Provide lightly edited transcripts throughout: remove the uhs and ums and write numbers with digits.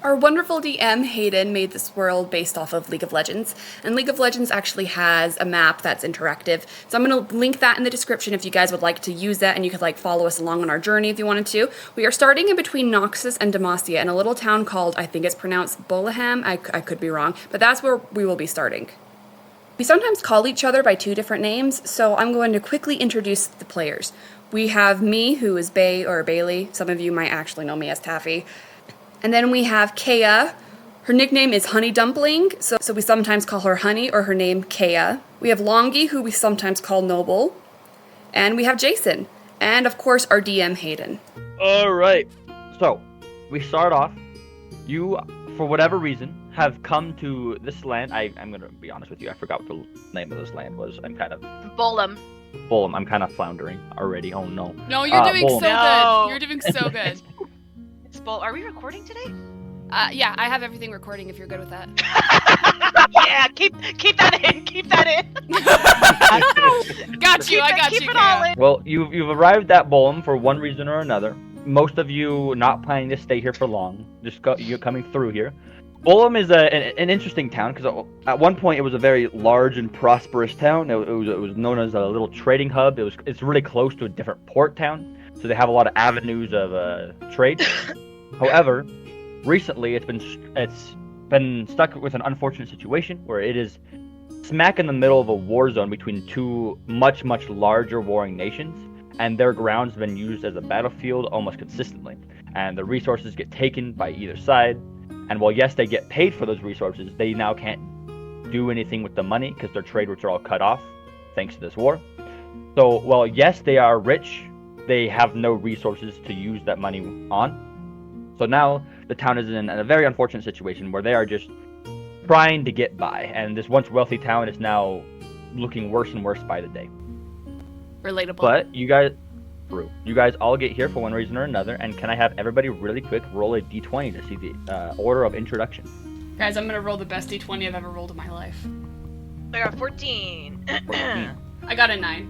Our wonderful DM, Hayden, made this world based off of League of Legends, and League of Legends actually has a map that's interactive, so I'm going to link that in the description if you guys would like to use that, and you could follow us along on our journey if you wanted to. We are starting in between Noxus and Demacia in a little town called, I think it's pronounced Bolaham, I could be wrong, but that's where we will be starting. We sometimes call each other by 2 different names, so I'm going to quickly introduce the players. We have me, who is Bay or Bailey. Some of you might actually know me as Taffy. And then we have Kea. Her nickname is Honey Dumpling, so we sometimes call her Honey, or her name Kea. We have Longy, who we sometimes call Noble. And we have Jason. And of course, our DM, Hayden. Alright, so we start off. You, for whatever reason, have come to this land. I'm gonna be honest with you, I forgot what the name of this land was. I'm kind of... Bolum. I'm kind of floundering already, oh no. No, you're doing Bolum. so good. You're doing so good. It's Bol. Are we recording today? Yeah, I have everything recording if you're good with that. Yeah, keep that in. Keep that in. Got you. I got you. Keep it all in. Well, you've arrived at Bolum for one reason or another. Most of you not planning to stay here for long. You're coming through here. Bolum is an interesting town because at one point it was a very large and prosperous town. It was known as a little trading hub. It's really close to a different port town, so they have a lot of avenues of trade. However, recently it's been stuck with an unfortunate situation where it is smack in the middle of a war zone between 2 much larger warring nations, and their grounds have been used as a battlefield almost consistently, and the resources get taken by either side. And while yes, they get paid for those resources, they now can't do anything with the money because their trade routes are all cut off thanks to this war. So while yes, they are rich, they have no resources to use that money on. So now the town is in a very unfortunate situation where they are just trying to get by, and this once wealthy town is now looking worse and worse by the day. Relatable. But you guys all get here for one reason or another, and can I have everybody really quick roll a d20 to see the order of introduction? Guys, I'm gonna roll the best d20 I've ever rolled in my life. I got 14. 14. I got a 9.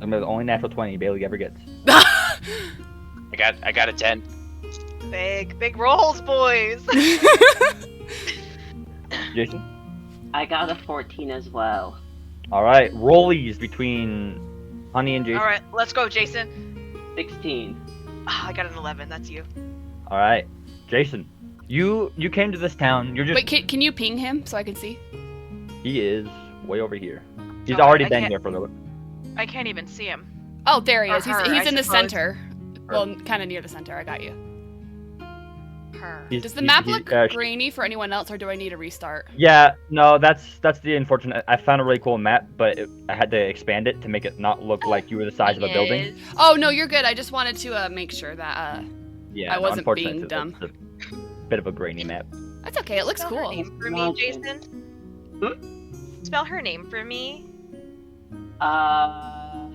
I'm the only natural 20 Bailey ever gets. I got a 10. Big rolls, boys. Jason? I got a 14 as well. Alright, rollies between Honey and Jason. Alright, let's go, Jason. 16. I got an 11, that's you. Alright, Jason. You came to this town, you're just... Wait, can you ping him so I can see? He is way over here. He's Oh, already I been can't- here for the... I can't even see him. Oh, there he Or is. her, He's I in the suppose. center. Well, kind of near the center. I got you. Her. Does the map look grainy for anyone else, or do I need a restart? Yeah, no, that's the unfortunate... I found a really cool map, but I had to expand it to make it not look like you were the size of a building. Oh, no, you're good. I just wanted to make sure that Yeah, I wasn't unfortunately, being dumb. It's a bit of a grainy map. That's okay. It looks Spell her cool. name for me, Jason. Spell her name for me. I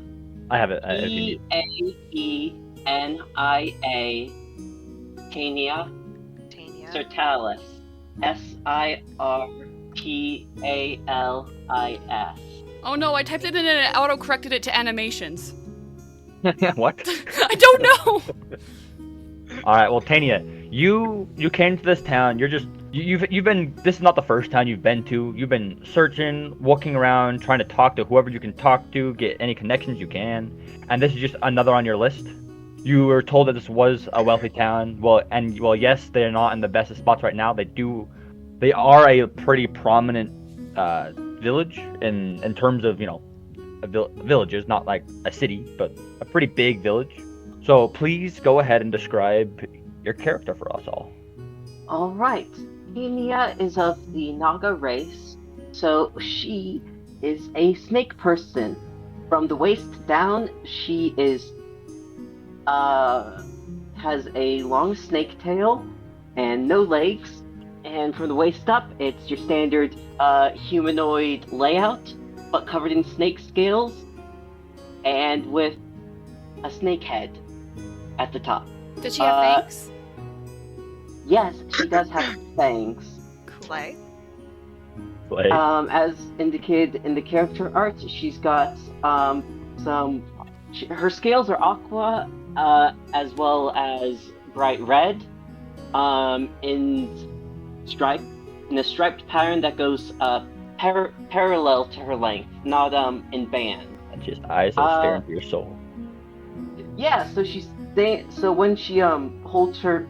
have it. If you need. Eaenia. Tania. Tania. Sirtalis. Sirtalis. Oh no, I typed it in and it auto-corrected it to animations. What? I don't know! Alright, well, Tania, you came to this town, you've been, this is not the first town you've been to. You've been searching, walking around, trying to talk to whoever you can talk to, get any connections you can, and this is just another on your list. You were told that this was a wealthy town. Well, yes, they're not in the best of spots right now. They are a pretty prominent village in terms of, villages, not like a city, but a pretty big village. So please go ahead and describe your character for us all. Alright. Eaenia is of the Naga race, so she is a snake person. From the waist down, she is has a long snake tail and no legs, and from the waist up, it's your standard humanoid layout, but covered in snake scales and with a snake head at the top. Does she have fangs? Yes, she does have fangs. Clay. As indicated in the character art, she's got her scales are aqua, as well as bright red, in a striped pattern that goes parallel to her length, not in band. And just eyes that stare into your soul. Yeah, so when she holds her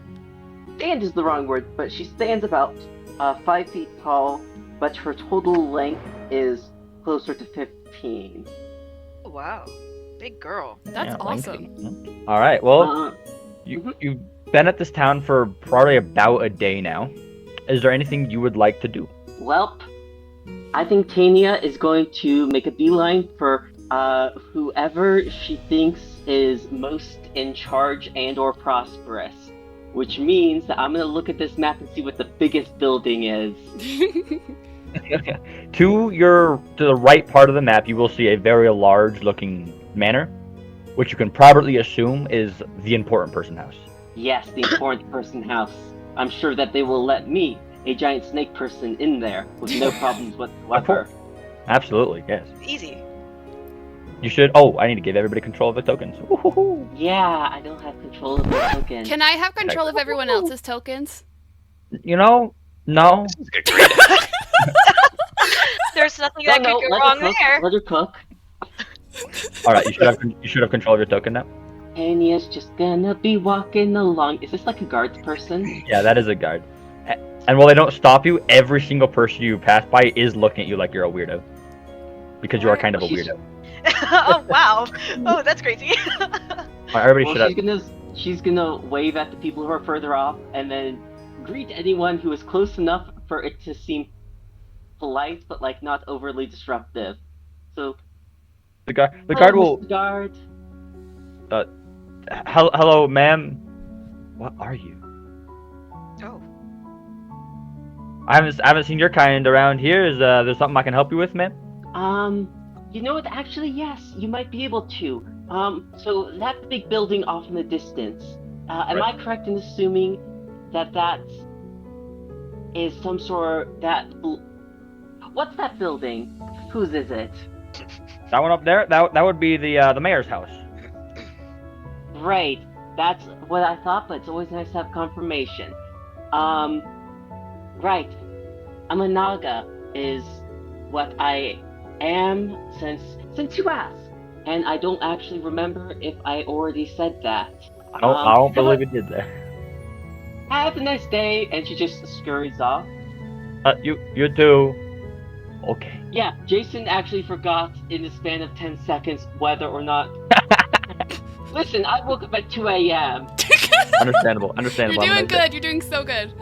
stand is the wrong word, but she stands about 5 feet tall, but her total length is closer to 15. Oh, wow. Big girl. That's Yeah, awesome. lengthy. All right. Well, you've been at this town for probably about a day now. Is there anything you would like to do? Welp, I think Tania is going to make a beeline for whoever she thinks is most in charge and or prosperous. Which means that I'm gonna look at this map and see what the biggest building is. To the right part of the map, you will see a very large-looking manor, which you can probably assume is the important person house. Yes, the important person house. I'm sure that they will let me, a giant snake person, in there with no problems whatsoever. Absolutely, yes. Easy. You should. Oh, I need to give everybody control of the tokens. Woo-hoo-hoo. Yeah, I don't have control of the token. Can I have control of everyone else's tokens? You know, no. This is good great. There's nothing that could go let wrong her cook, there. Let her cook. All right, you should have control of your token now. Tania's just gonna be walking along. Is this like a guards person? Yeah, that is a guard. And while they don't stop you, every single person you pass by is looking at you like you're a weirdo. Because you are kind of a weirdo. Oh, wow. Oh, that's crazy. All right, everybody Well, should have. she's gonna wave at the people who are further off, and then greet anyone who is close enough for it to seem polite, but like not overly disruptive. So The guard will. Mr. Guard. Hello, ma'am. What are you? Oh. I haven't seen your kind around here. Is there something I can help you with, ma'am? You know what? Actually, yes, you might be able to. So that big building off in the distance. Am I correct in assuming that is some sort what's that building? Whose is it? That one up there. That would be the mayor's house. Right. That's what I thought, but it's always nice to have confirmation. Right. I'm a Naga is what I am since you asked. And I don't actually remember if I already said that. I don't believe it did there. Have a nice day, and she just scurries off. You too. Okay. Yeah, Jason actually forgot in the span of 10 seconds whether or not... Listen, I woke up at 2 a.m. Understandable. You're doing good. You're doing so good.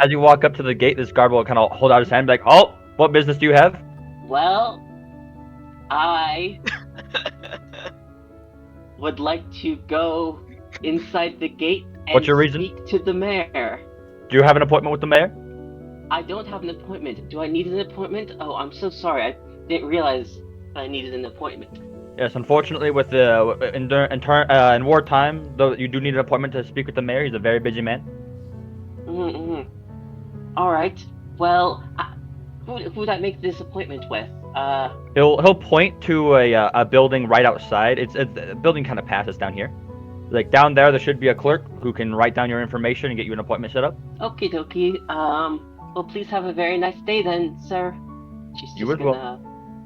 As you walk up to the gate, this guard will kind of hold out his hand and be like, "Oh, what business do you have?" Well, I would like to go inside the gate and What's your reason? speak to the mayor. Do you have an appointment with the mayor? I don't have an appointment. Do I need an appointment? Oh, I'm so sorry. I didn't realize I needed an appointment. Yes, unfortunately, with the in wartime, though you do need an appointment to speak with the mayor. He's a very busy man. Mm-hmm. All right. Well, who would I make this appointment with? He'll point to a building right outside. It's a building kind of passes down here. Like down there should be a clerk who can write down your information and get you an appointment set up. Okie dokie. Well, please have a very nice day then, sir. She's just You as gonna...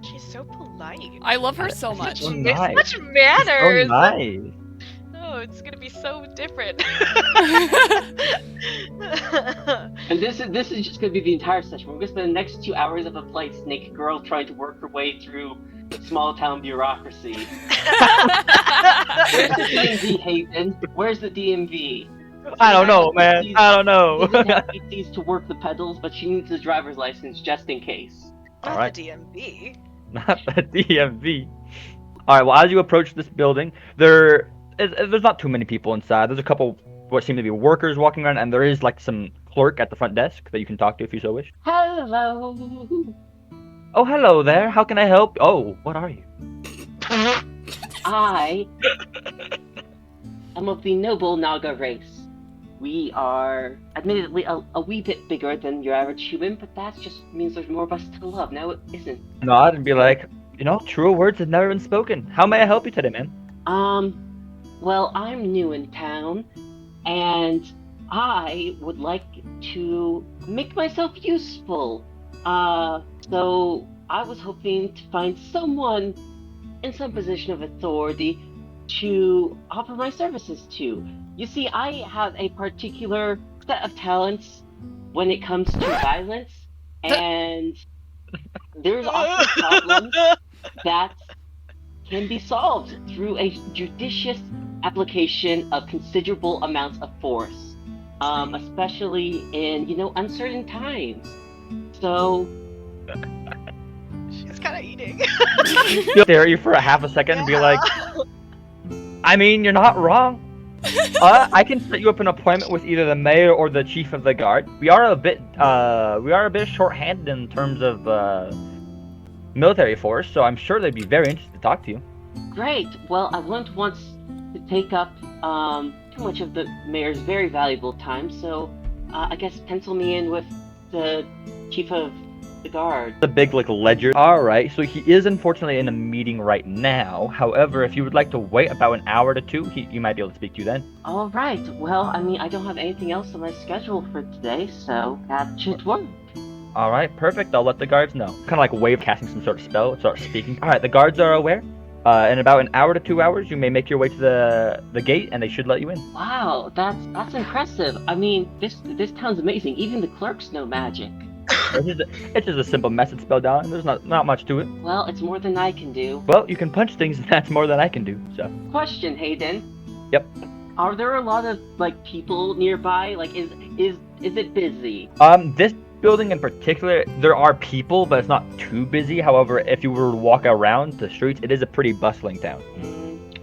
She's so polite. I love her so much. So There's nice. such manners. So nice. Oh, it's gonna be so different. And this is just gonna be the entire session. We're gonna spend the next 2 hours of a polite snake girl trying to work her way through small town bureaucracy. Where's the DMV, Hayden? Where's the DMV? I don't know, man. I don't know. She doesn't have PCs to work the pedals, but she needs a driver's license just in case. Not Alright. the DMV. Not the DMV. All right. Well, as you approach this building, there's not too many people inside. There's a couple what seem to be workers walking around, and there is like some clerk at the front desk that you can talk to if you so wish. Hello. Oh, hello there. How can I help? Oh, what are you? I am of the noble Naga race. We are admittedly a wee bit bigger than your average human, but that just means there's more of us to love. Now it isn't. Nod and be like, truer words have never been spoken. How may I help you today, man? Well, I'm new in town, and I would like to make myself useful. So I was hoping to find someone in some position of authority to offer my services to. You see, I have a particular set of talents when it comes to violence, and there's often problems that can be solved through a judicious application of considerable amounts of force, especially in, uncertain times. So, She's kind of eating. She'll stare at you for a half a second and be like, I mean, you're not wrong. I can set you up an appointment with either the mayor or the chief of the guard. We are a bit short-handed in terms of military force, so I'm sure they'd be very interested to talk to you. Great. Well, I wouldn't want to take up too much of the mayor's very valuable time, so I guess pencil me in with the chief of the guard. The big ledger. Alright, so he is unfortunately in a meeting right now. However, if you would like to wait about an hour to two, you might be able to speak to you then. Alright, well, I mean, I don't have anything else on my schedule for today, so that should work. Alright, perfect. I'll let the guards know. Kind of wave casting some sort of spell and start speaking. Alright, the guards are aware. In about an hour to 2 hours, you may make your way to the gate, and they should let you in. Wow, that's impressive. I mean, this town's amazing. Even the clerks know magic. It's just a simple message spell down. There's not much to it. Well, it's more than I can do. Well, you can punch things, and that's more than I can do. So. Question, Hayden. Yep. Are there a lot of people nearby? Is it busy? This building in particular, there are people, but it's not too busy. However, if you were to walk around the streets, it is a pretty bustling town.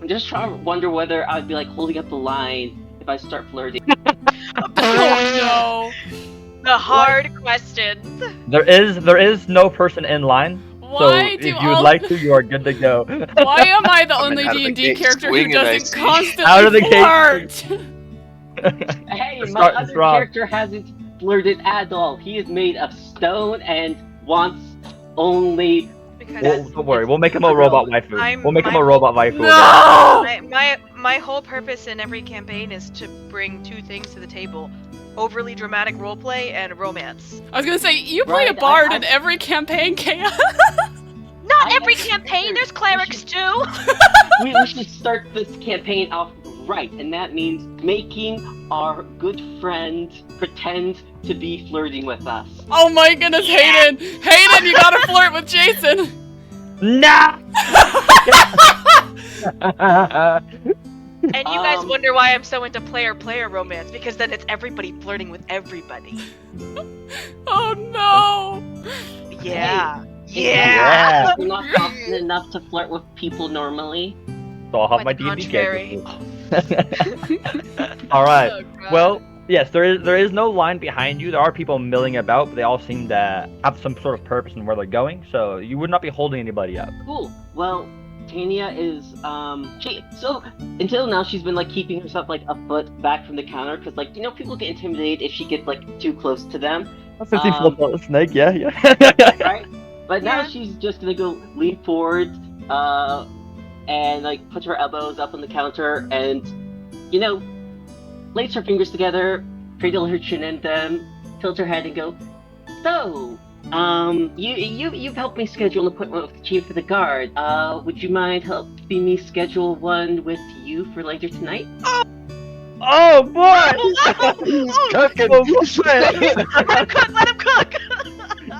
I'm just trying to wonder whether I'd be holding up the line if I start flirting. Oh The hard questions. There is no person in line. no! So Why if do you all? would like to, you are good to go. Why am I the only Coming out of the D&D gate character who swinging, I doesn't see. constantly Out of the gate. flirt? Hey, The my start is other wrong. character hasn't flirted at all. He is made of stone and wants only. Because Don't worry, we'll make him a robot waifu. We'll make him a robot waifu. No! my whole purpose in every campaign is to bring two things to the table: overly dramatic roleplay and romance. I was gonna say, you play a Right, bard I- in every campaign, Chaos. Not I every actually campaign. figured There's clerics too. we should start this campaign off right, and that means making our good friend pretend to be flirting with us. Oh my goodness, Hayden! Hayden, you gotta flirt with Jason! Nah! And you guys wonder why I'm so into player-player romance, because then it's everybody flirting with everybody. Oh no! Yeah. Yeah. We're not often enough to flirt with people normally. So I'll have Quite my the D&D contrary. character. Alright. Oh, God. Well, yes, there is no line behind you. There are people milling about, but they all seem to have some sort of purpose in where they're going, so you would not be holding anybody up. Cool. Well, Tanya is so until now she's been keeping herself a foot back from the counter because people get intimidated if she gets too close to them. A 50-foot snake, yeah. Right? But now Yeah. she's just gonna go lean forward, and put her elbows up on the counter and, lace her fingers together, cradle her chin in them, tilt her head and go, so, you've helped me schedule an appointment with the chief of the guard. Would you mind helping me schedule one with you for later tonight? Oh boy! He's cooking. Oh, boy. Let him cook.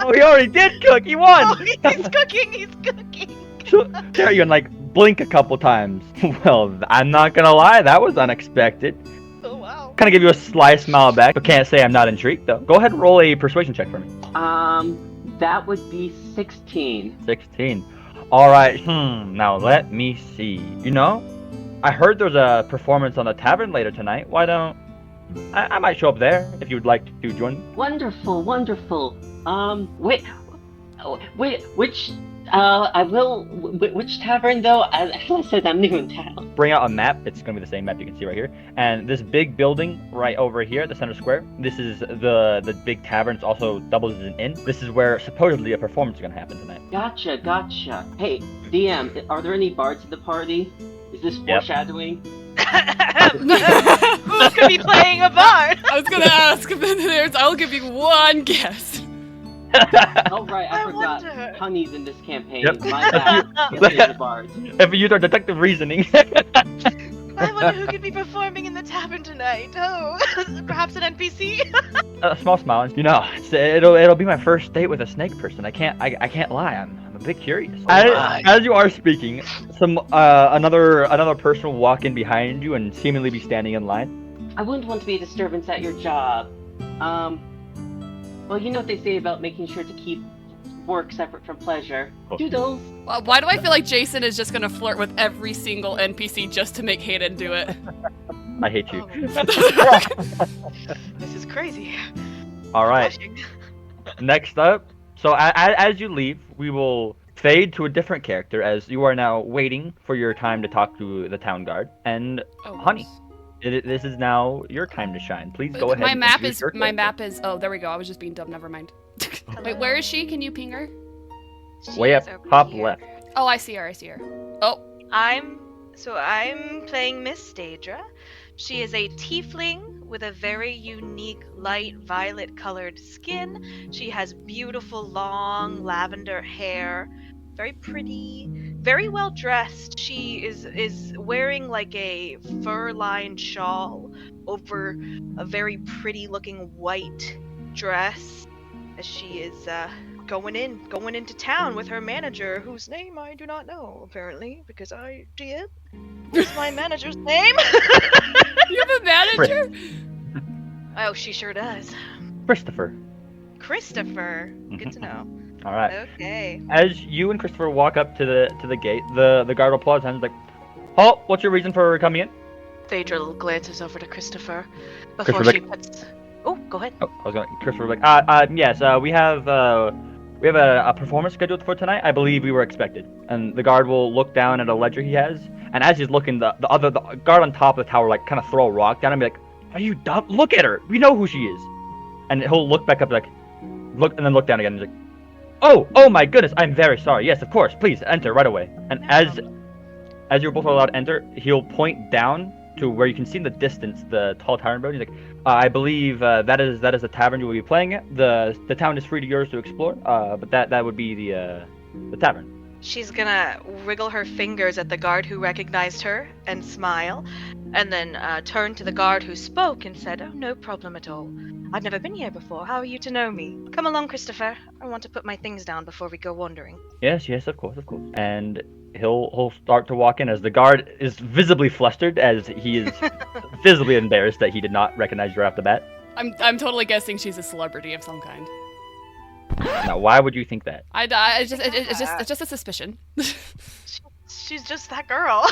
Oh, he already did cook. He won. Oh, he's cooking. He's cooking. Stare at you and blink a couple times. Well, I'm not gonna lie, that was unexpected. Oh wow. Kind of give you a sly smile back, but can't say I'm not intrigued though. Go ahead and roll a persuasion check for me. That would be 16. 16. All right. Now let me see. I heard there's a performance on the Tavern later tonight. Why don't I might show up there if you would like to join. Wonderful, wonderful. Which tavern though? As I said, I'm new in town. Bring out a map. It's gonna be the same map you can see right here. And this big building right over here, the center square. This is the big tavern. It's also doubles as an inn. This is where supposedly a performance is gonna happen tonight. Gotcha. Hey, DM, are there any bards in the party? Is this foreshadowing? Who could be playing I'll give you one guess. Oh right, I forgot. wonder. Honey's in this campaign. Yep. My bad. Yes, the bard. If we use our deductive reasoning. I wonder who could be performing in the tavern tonight. Oh, perhaps an NPC. A small smile. You know, it'll be my first date with a snake person. I can't lie. I'm a bit curious. As you are speaking, another person will walk in behind you and seemingly be standing in line. I wouldn't want to be a disturbance at your job. Well, you know what they say about making sure to keep work separate from pleasure. Oh. Doodles. Why do I feel like Jason is just gonna flirt with every single NPC just to make Hayden do it? I hate you. This is crazy. All right. Blushing. Next up. So as you leave, we will fade to a different character as you are now waiting for your time to talk to the town guard and Oh, Honey. This is now your time to shine. Please go ahead. My and map introduce is your character. Oh, there we go. I was just being dumb. Never mind. Wait, where is she? Can you ping her? She Way is up over top here. left. Oh, I see her. Oh, I'm playing Miss Daedra. She is a tiefling with a very unique light violet colored skin. She has beautiful long lavender hair, very pretty, very well dressed. She is wearing like a fur-lined shawl over a very pretty looking white dress as she is going into town with her manager, whose name I do not know, apparently, because I did. What's my manager's name? you have a manager? Oh, she sure does. Christopher. Christopher. Good to know. All right. Okay. As you and Christopher walk up to the gate, the guard will pull out his hand and is like, "Halt! What's your reason for coming in?" Phaedra glances over to Christopher before Christopher, she puts. Oh, go ahead. Oh, I was going. Christopher was like, yes, we have a performance scheduled for tonight. I believe we were expected." And the guard will look down at a ledger he has, and as he's looking, the guard on top of the tower like kind of throw a rock down and be like, "Are you dumb? Look at her. We know who she is." And he'll look back up like, look, and then look down again and he's like, Oh my goodness, I'm very sorry. Yes, of course, please enter right away. And No as problem. you're both allowed to enter, he'll point down to where you can see in the distance the tall tavern building. He's like, I believe that is the tavern you will be playing at. The town is free to yours to explore. But that would be the tavern. She's gonna wriggle her fingers at the guard who recognized her and smile, and then turn to the guard who spoke and said, "Oh, no problem at all. I've never been here before. How are you to know me? Come along, Christopher. I want to put my things down before we go wandering." Yes, of course. And he'll start to walk in as the guard is visibly flustered as he is visibly embarrassed that he did not recognize you right off the bat. I'm totally guessing she's a celebrity of some kind. Now, why would you think that? It's just a suspicion. She's just that girl.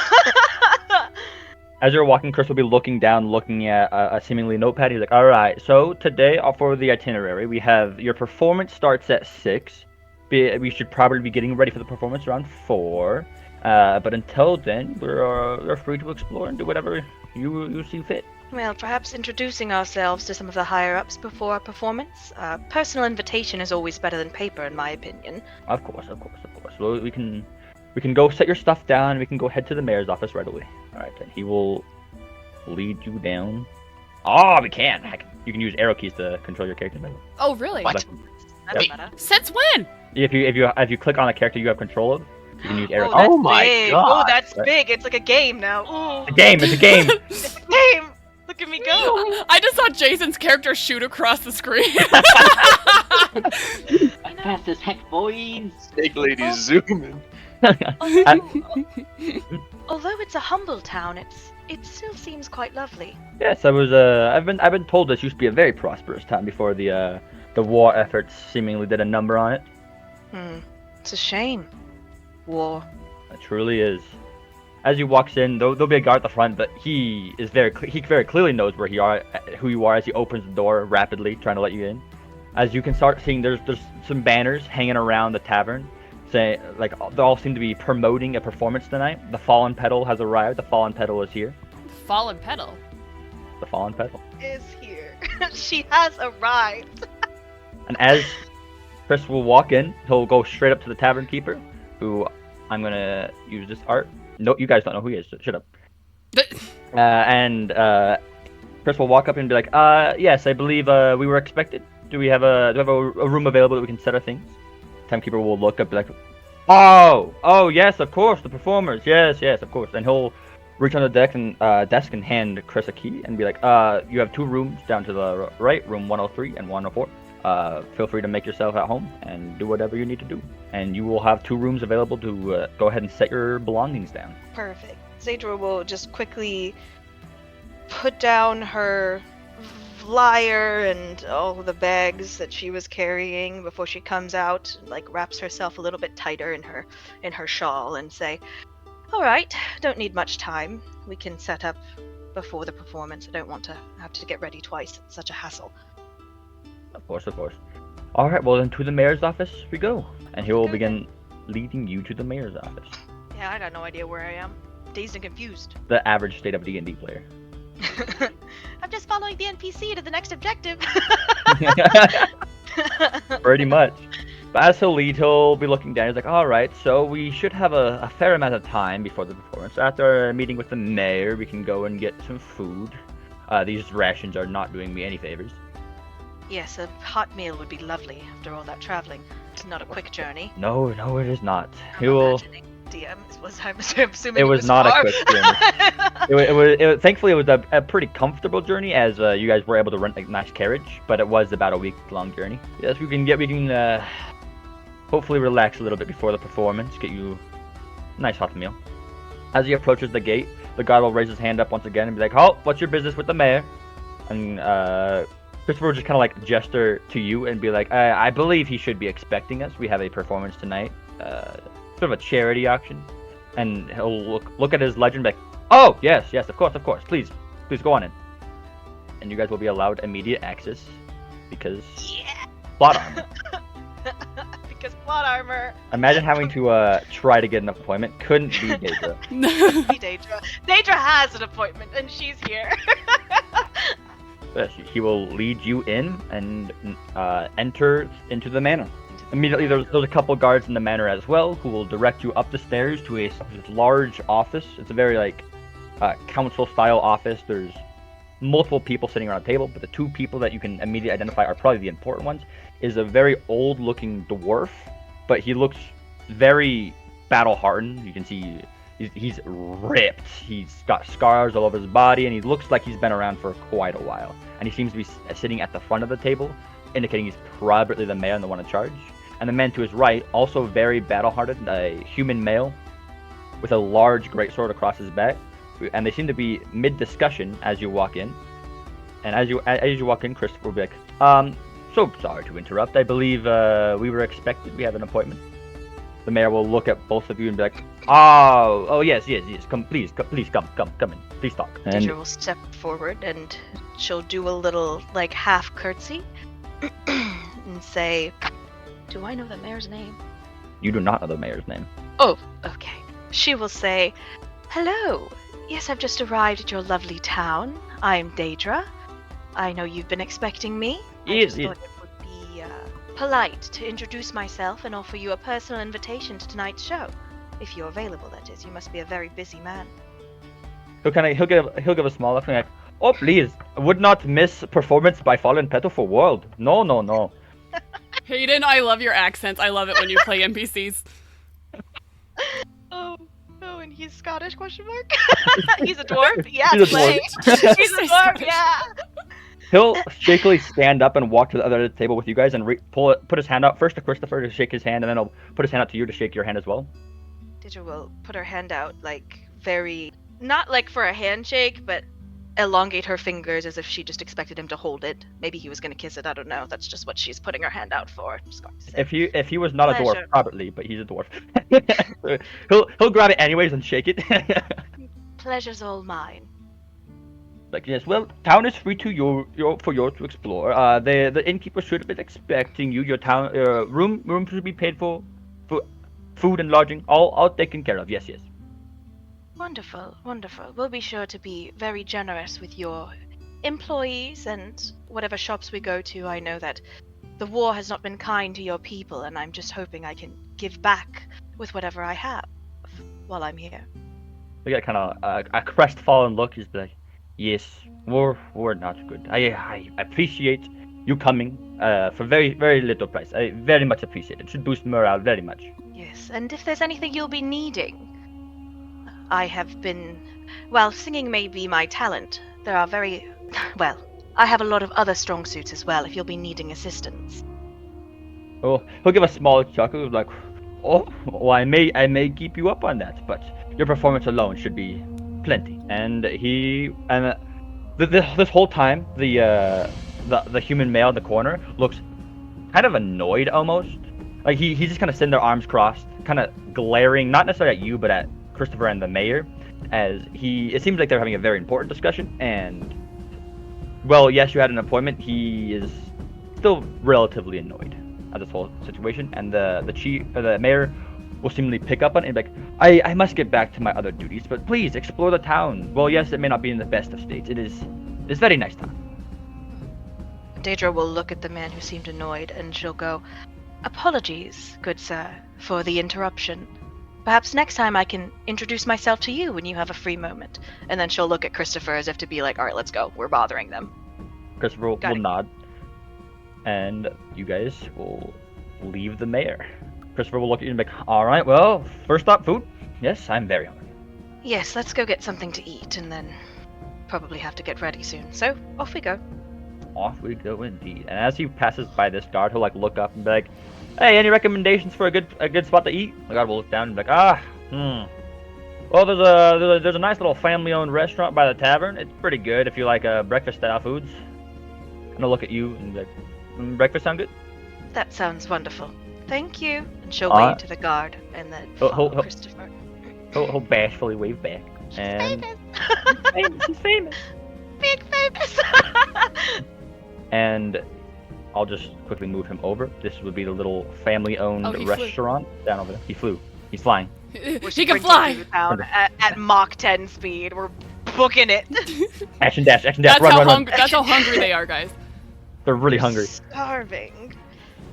As you're walking, Chris will be looking down, looking at a seemingly notepad. He's like, all right, so today for the itinerary, we have your performance starts at 6. We should probably be getting ready for the performance around 4. But until then, we're free to explore and do whatever you see fit. Well, perhaps introducing ourselves to some of the higher-ups before our performance. Personal invitation is always better than paper, in my opinion. Of course. Well, we can go set your stuff down. We can go head to the mayor's office right away. All right, then he will lead you down. Oh, we can. Heck, you can use arrow keys to control your character. Oh, really? What? That's Yep. better. Since when? If you click on a character you have control of, you can use arrow keys. That's Oh my big. God. Oh, that's Right. big. It's like a game now. Ooh. It's a game. It's a game. Look at me go. I just saw Jason's character shoot across the screen. Fast as heck, boys. Snake lady zooming. Although it's a humble town, it still seems quite lovely. Yes, I've been told this used to be a very prosperous town before the war efforts seemingly did a number on it. It's a shame. War. It truly is. As he walks in, there'll be a guard at the front, but he very clearly knows who you are as he opens the door rapidly, trying to let you in. As you can start seeing, there's some banners hanging around the tavern, saying like they all seem to be promoting a performance tonight. The Fallen Petal has arrived. The Fallen Petal is here. Fallen petal. The Fallen Petal. Is here. She has arrived. And as Chris will walk in, he'll go straight up to the tavern keeper, who I'm gonna use this art. No, you guys don't know who he is. So shut up. And Chris will walk up and be like, yes, I believe we were expected. Do we have a room available that we can set our things? Timekeeper will look up and be like, oh, yes, of course, the performers, yes, of course. And he'll reach on the desk and hand Chris a key and be like, you have 2 rooms down to the right, room 103 and 104. Feel free to make yourself at home and do whatever you need to do. And you will have 2 rooms available to go ahead and set your belongings down. Perfect. Zadra will just quickly put down her flyer and all the bags that she was carrying before she comes out, like wraps herself a little bit tighter in her shawl and say, all right, don't need much time. We can set up before the performance. I don't want to have to get ready twice. It's such a hassle. Of course. All right, well then to the mayor's office we go. And he will begin leading you to the mayor's office. Yeah, I got no idea where I am. Dazed and confused. The average state of D&D player. I'm just following the NPC to the next objective. Pretty much. But as he'll lead, he'll be looking down. He's like, all right, so we should have a fair amount of time before the performance. After a meeting with the mayor, we can go and get some food. These rations are not doing me any favors. Yes, a hot meal would be lovely after all that traveling. It's not a quick journey. No, it is not. I'm imagining DM I'm assuming It was not far. a quick journey. Thankfully, it was a pretty comfortable journey, as you guys were able to rent a nice carriage. But it was about a week-long journey. Yes, we can hopefully relax a little bit before the performance. Get you a nice hot meal. As he approaches the gate, the guard will raise his hand up once again and be like, "Halt! What's your business with the mayor?" And Christopher will just kind of like gesture to you and be like, I believe he should be expecting us. We have a performance tonight. Sort of a charity auction. And he'll look at his legend and be like, oh, yes, of course. Please go on in. And you guys will be allowed immediate access because plot armor. Because plot armor. Imagine having to try to get an appointment. Couldn't be Daedra. Daedra. Daedra has an appointment and she's here. Yes, he will lead you in and enter into the manor. Immediately, there's a couple guards in the manor as well who will direct you up the stairs to a large office. It's a very council-style office. There's multiple people sitting around a table, but the 2 people that you can immediately identify are probably the important ones. Is a very old-looking dwarf, but he looks very battle-hardened. You can see he's ripped. He's got scars all over his body, and he looks like he's been around for quite a while. And he seems to be sitting at the front of the table, indicating he's probably the mayor and the one in charge. And the man to his right, also very battle-hardened, a human male with a large greatsword across his back. And they seem to be mid-discussion as you walk in. And as you walk in, Christopher will be like, so sorry to interrupt. I believe we were expected. We have an appointment. The mayor will look at both of you and be like, oh, yes. Come, please come in. Please talk. And Daedra will step forward and she'll do a little, half curtsy and say, do I know the mayor's name? You do not know the mayor's name. Oh, okay. She will say, hello. Yes, I've just arrived at your lovely town. I'm Daedra. I know you've been expecting me. I just thought it would be polite to introduce myself and offer you a personal invitation to tonight's show. If you're available, that is. You must be a very busy man. He'll give a small laugh and like, oh please, I would not miss performance by Fallen Petal for world. No. Hayden, I love your accents. I love it when you play NPCs. Oh, and he's Scottish, question mark? He's a dwarf? Yeah, He's a dwarf. He's a dwarf, yeah. He'll shakily stand up and walk to the other table with you guys and put his hand out first to Christopher to shake his hand, and then he'll put his hand out to you to shake your hand as well. Daedra will put her hand out, very, not for a handshake, but elongate her fingers as if she just expected him to hold it. Maybe he was going to kiss it, I don't know. That's just what she's putting her hand out for. Just going to say. If he was not a dwarf, probably, but he's a dwarf. he'll grab it anyways and shake it. Pleasure's all mine. Yes, well, town is free to for yours to explore. The innkeeper should have been expecting you. Your town room should be paid for food and lodging, all taken care of. Yes. Wonderful. We'll be sure to be very generous with your employees and whatever shops we go to. I know that the war has not been kind to your people, and I'm just hoping I can give back with whatever I have while I'm here. We got kind of a crestfallen look. He's like, Yes, we're not good. I appreciate you coming for very, very little price. I very much appreciate it. Should boost morale very much. Yes, and if there's anything you'll be needing, I have been. Well, singing may be my talent. There are very. Well, I have a lot of other strong suits as well if you'll be needing assistance. Oh, he'll give a small chuckle, like, oh, well, I may keep you up on that, but your performance alone should be plenty. And this whole time, the human male in the corner looks kind of annoyed almost. Like he's just kind of sitting there, arms crossed, kind of glaring, not necessarily at you, but at Christopher and the mayor, as it seems like they're having a very important discussion. And well, yes, you had an appointment. He is still relatively annoyed at this whole situation, and the mayor will seemingly pick up on it and be like, I must get back to my other duties, but please explore the town. Well, yes, it may not be in the best of states. It is very nice town. Daedra will look at the man who seemed annoyed, and she'll go, "Apologies, good sir, for the interruption. Perhaps next time I can introduce myself to you when you have a free moment." And then she'll look at Christopher as if to be like, "All right, let's go. We're bothering them." Christopher will Got it. nod, and you guys will leave the mayor. Christopher will look at you and be like, all right, well, first stop, food. Yes, I'm very hungry. Yes, let's go get something to eat, and then probably have to get ready soon. So, off we go. Off we go indeed. And as he passes by this guard, he'll like look up and be like, hey, any recommendations for a good spot to eat? The guard will look down and be like, well, there's a nice little family-owned restaurant by the tavern. It's pretty good if you like breakfast-style foods. And he'll look at you and be like, breakfast sound good? That sounds wonderful. Thank you. And she'll wave to the guard, and then follow Christopher. He'll bashfully wave back. And He's famous. Big famous. And I'll just quickly move him over. This would be the little family-owned restaurant down over there. He flew. He's flying. He can fly. Through the town at Mach 10 speed. We're booking it. Action dash, That's run. That's how hungry they are, guys. They're really hungry. Starving.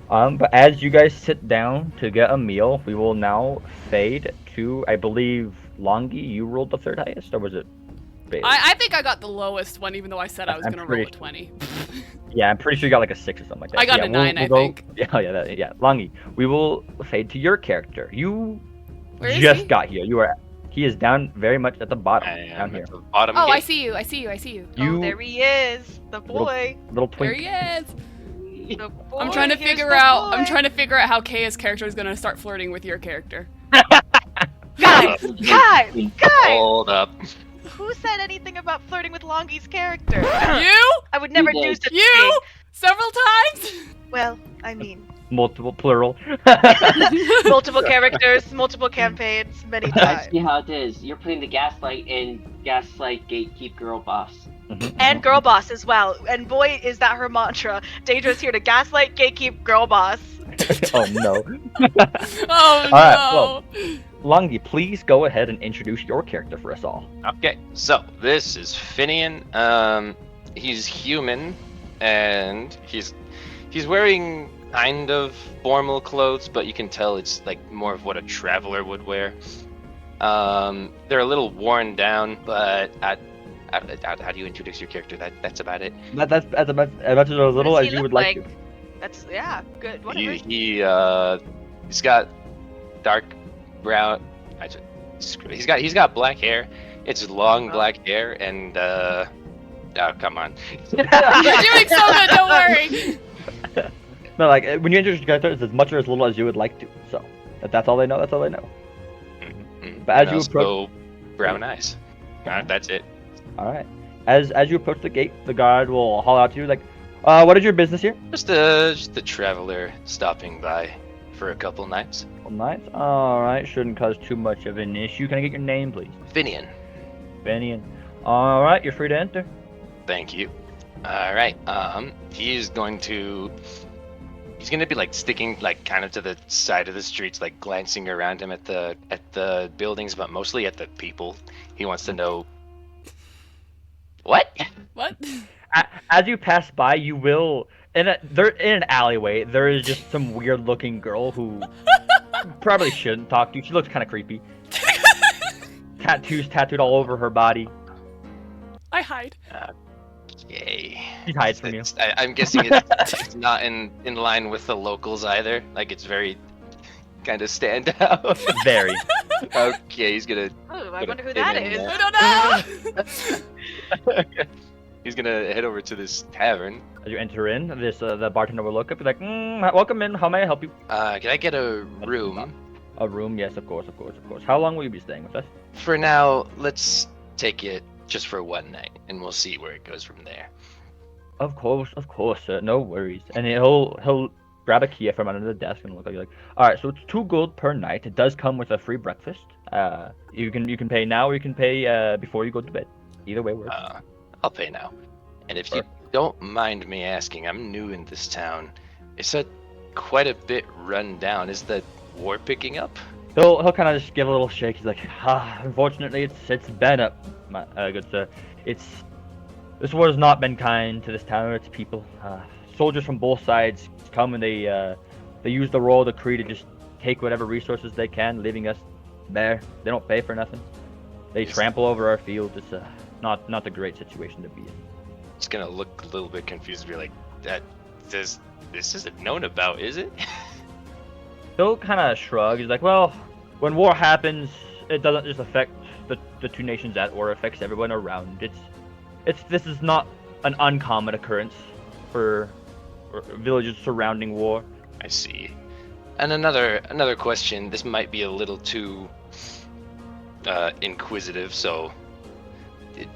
But as you guys sit down to get a meal, we will now fade to, I believe, Longi, you rolled the third highest, or was it Bailey? I think I got the lowest one, even though I said I was going to roll a 20. Yeah, I'm pretty sure you got like a 6 or something like that. I got a 9, I think. Yeah, Longi. We will fade to your character. You Where is just he? got here. He is down very much at the bottom, down here. At the bottom Oh, gate. I see you. Oh, there he is. The boy. Little There twink. he is. The boy. I'm trying to Here's figure the out. boy. I'm trying to figure out how Kaya's character is going to start flirting with your character. Guys! Hold up. Who said anything about flirting with Longi's character? You? I would never You do did. such a thing. You? Several times? Well, I mean, Multiple plural. multiple characters, multiple campaigns, many I times. see how it is. You're putting the gaslight in gaslight gatekeep girl boss. And girl boss as well. And boy, is that her mantra. Daedra's here to gaslight, gatekeep, girl boss. Oh no. Oh no. Alright, well, Longi, please go ahead and introduce your character for us all. Okay, so this is Finian. He's human, and he's wearing kind of formal clothes, but you can tell it's like more of what a traveler would wear. They're a little worn down, but how do you introduce your character? That's about it. That's as much as little What does as he you look would like to. That's, yeah, good. Whatever. He's got dark brown. He's got black hair. It's long black hair, and oh, come on. You're doing so good. Don't worry. No, like when you introduce your character, it's as much or as little as you would like to. So that's all they know. That's all they know. But as And you approach, also brown eyes. That's it. all right. As you approach the gate, the guard will haul out to you like, "What is your business here?" Just a traveler stopping by for a couple nights. Well, nice. All right. Shouldn't cause too much of an issue. Can I get your name, please? Finian. Finian. All right. You're free to enter. Thank you. All right. He's gonna be like sticking like kind of to the side of the streets, like glancing around him at the buildings, but mostly at the people. He wants to know what. What? As you pass by, you will they're in an alleyway. There is just some weird-looking girl who probably shouldn't talk to you. She looks kind of creepy. Tattoos tattooed all over her body. I hide. Yay. He hides from you. I'm guessing it's not in line with the locals either. Like it's very kind of stand out. Very. Okay, he's gonna. Oh, I Put a wonder who pin that in is. that. I don't know. He's gonna head over to this tavern. As you enter in, the bartender will look up, be like, welcome in. How may I help you? Can I get a room? A room? Yes, of course. How long will you be staying with us? For now, let's take it just for one night, and we'll see where it goes from there. Of course, sir. No worries. And he'll grab a key from under the desk and look at you like, all right. So it's 2 gold per night. It does come with a free breakfast. You can pay now, or you can pay before you go to bed. Either way works. I'll pay now. And if you don't mind me asking, I'm new in this town. It's quite a bit run down. Is the war picking up? He'll kind of just give a little shake. He's like, unfortunately, it's been up, my good sir. This war has not been kind to this town or its people. Soldiers from both sides come and they use the royal decree to just take whatever resources they can, leaving us bare. They don't pay for nothing. They trample over our fields. It's not a great situation to be in. It's gonna look a little bit confused and be like, this isn't known about, is it? He'll kind of shrug. He's like, well, when war happens, it doesn't just affect the 2 nations at war. It affects everyone around. This is not an uncommon occurrence for villages surrounding war. I see. And another question. This might be a little too inquisitive. So,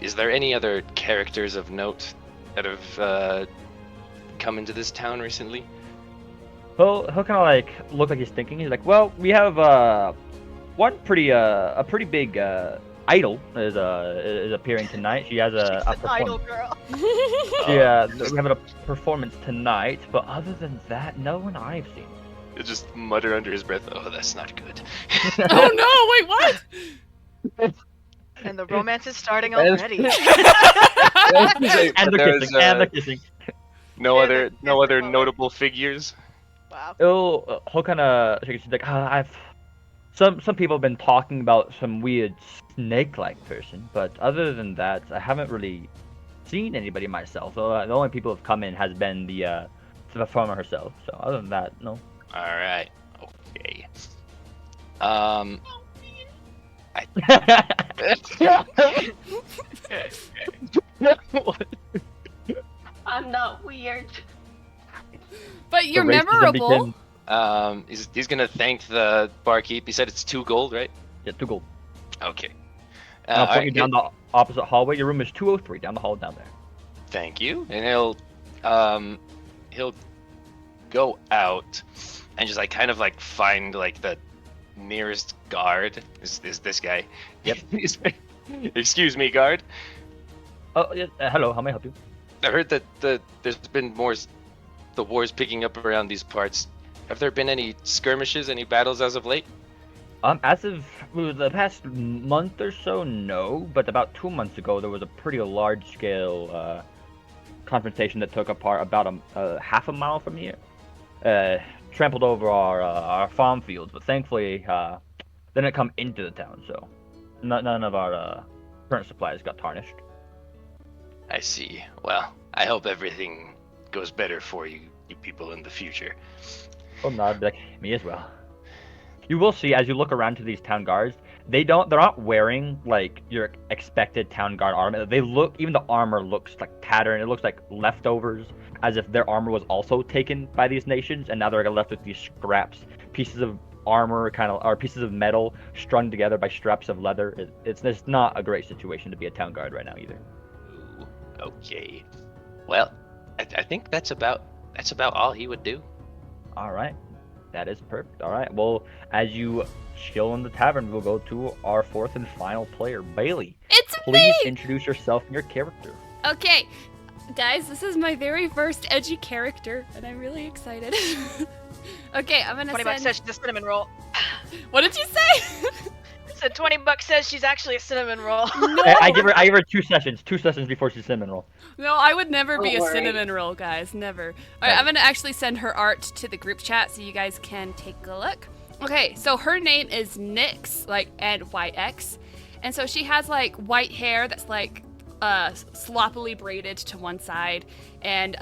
is there any other characters of note that have come into this town recently? He'll kind of like look like he's thinking. He's like, well, we have a pretty big idol is appearing tonight. She has a idol performance. girl. Yeah, we have a performance tonight. But other than that, no one I've seen. He'll just mutter under his breath, "Oh, that's not good." Oh no! Wait, what? And the romance is starting already. And the kissing. No Yeah, other that's no other the notable figures. Wow. He'll kind of shake his head like, I've some people have been talking about some weird snake-like person, but other than that, I haven't really seen anybody myself. So the only people who've come in has been the performer herself. So other than that, no. All right. Okay. I'm not weird. But you're The racism memorable. begins. He's gonna thank the barkeep. He said it's 2 gold, right? Yeah, 2 gold. Okay. I'll point alright, you down the opposite hallway. Your room is 203 down the hall down there. Thank you. And he'll go out and just like kind of like find like the nearest guard. Is this guy? Yep. Excuse me, guard. Oh, yeah, hello. How may I help you? I heard that there's been the wars picking up around these parts. Have there been any skirmishes, any battles as of late? As of the past month or so, no. But about 2 months ago, there was a pretty large-scale confrontation that took apart about a half a mile from here. Trampled over our farm fields, but thankfully didn't come into the town, so none of our current supplies got tarnished. I see. Well, I hope everything goes better for you people in the future. Oh, no, I'd be like, me as well. You will see as you look around to these town guards, they're not wearing like your expected town guard armor. Even the armor looks like tattered. It looks like leftovers, as if their armor was also taken by these nations, and now they're left with these scraps, pieces of armor, or pieces of metal strung together by straps of leather. It's not a great situation to be a town guard right now either. Ooh, okay. Well, I think that's about all he would do. All right, that is perfect. All right, well, as you chill in the tavern, we'll go to our 4th and final player, Bailey. It's Please me! introduce yourself and your character. Okay, guys, this is my very first edgy character, and I'm really excited. Okay, I'm gonna 20 bucks says she's a cinnamon roll. What did you say? So 20 bucks says she's actually a cinnamon roll. No. I give her 2 sessions before she's cinnamon roll. No, I would never be Don't a worry. cinnamon roll, guys. Never. All right, I'm gonna actually send her art to the group chat so you guys can take a look. Okay, so her name is Nyx, like NYX, and so she has like white hair that's like sloppily braided to one side. And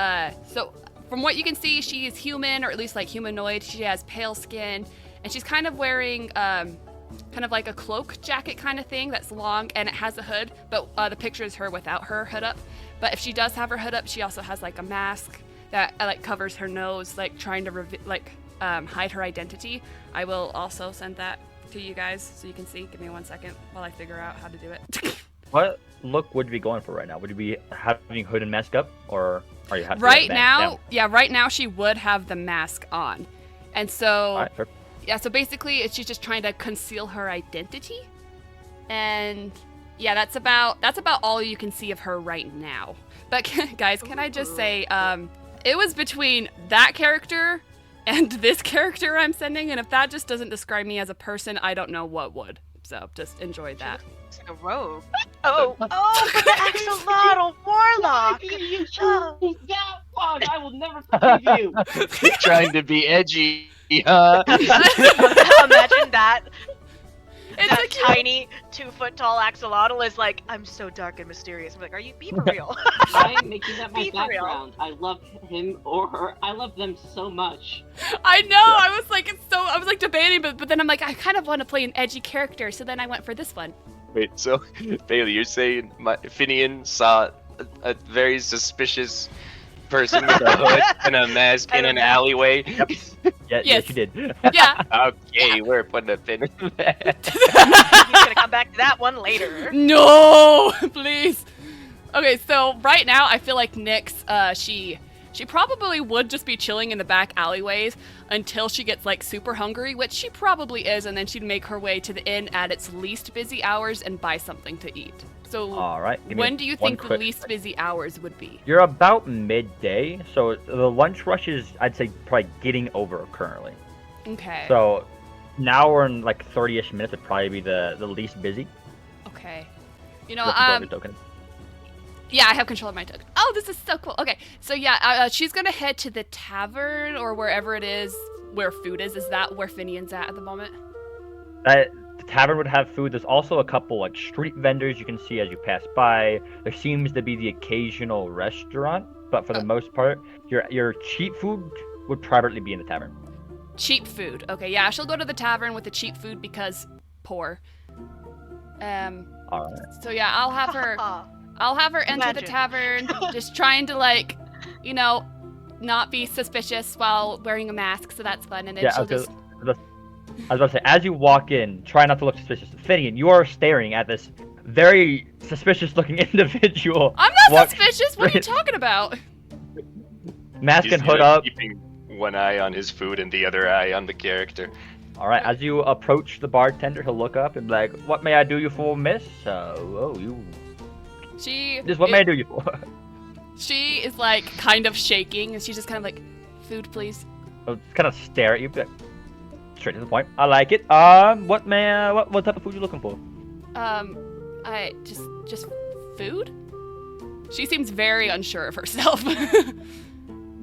so from what you can see, she is human, or at least like humanoid. She has pale skin, and she's kind of wearing kind of like a cloak jacket kind of thing that's long, and it has a hood, but the picture is her without her hood up. But if she does have her hood up, she also has like a mask that like covers her nose, like trying to hide her identity. I will also send that to you guys so you can see. Give me 1 second while I figure out how to do it. What look would you be going for right now? Would you be having hood and mask up, or are you having right now? Yeah, right now she would have the mask on, and so All right, perfect. yeah. So basically, she's just trying to conceal her identity, and yeah, that's about all you can see of her right now. But guys, can I just say, it was between that character and this character I'm sending, and if that just doesn't describe me as a person, I don't know what would. So just enjoy that. It's like a rogue. Oh, but the axolotl warlock. You chose that one. I will never forgive you. Trying to be edgy. Huh? Imagine that. It's That a cute- tiny 2-foot-tall axolotl is like, I'm so dark and mysterious. I'm like, be for real? I am making that my Be for real. background. I love him or her. I love them so much. I know. I was like debating, but then I'm like, I kind of want to play an edgy character, so then I went for this one. Wait, so Bailey, you're saying Finian saw a very suspicious person with a hood and a mask in an alleyway? Yeah, Yes. you did. Yeah. Okay, we're putting a pin in that. He's gonna come back to that one later. No, please. Okay, so right now I feel like Nyx, she probably would just be chilling in the back alleyways until she gets like super hungry, which she probably is, and then she'd make her way to the inn at its least busy hours and buy something to eat. So All right. give me when do you one think the quick least busy hours would be? You're about midday, so the lunch rush is, I'd say, probably getting over currently. Okay. So now we're in like 30-ish minutes. Would probably be the least busy. Okay. You know, With the Dover token. yeah, I have control of my token. Oh, this is so cool. Okay, so yeah, she's gonna head to the tavern or wherever it is where food is. Is that where Finian's at the moment? The tavern would have food. There's also a couple like street vendors you can see as you pass by. There seems to be the occasional restaurant, but for the most part, your cheap food would probably be in the tavern. Cheap food. Okay, yeah, she'll go to the tavern with the cheap food because poor. All right. So yeah, I'll have her enter the Imagine. tavern, just trying to like, you know, not be suspicious while wearing a mask, so that's fun. And then Yeah, she'll okay. just I was about to say, as you walk in, try not to look suspicious. Finian, you are staring at this very suspicious-looking individual. I'm not walk suspicious. What are you straight- talking about? Mask He's and hood either up. keeping one eye on his food and the other eye on the character. All right, as you approach the bartender, he'll look up and be like, "What may I do you for, miss?" You. She This what may I do you for? She is like kind of shaking, and she's just kind of like, "Food, please." I'll kind of stare at you, be like, straight to the point. I like it. What type of food you looking for? I just food. She seems very unsure of herself.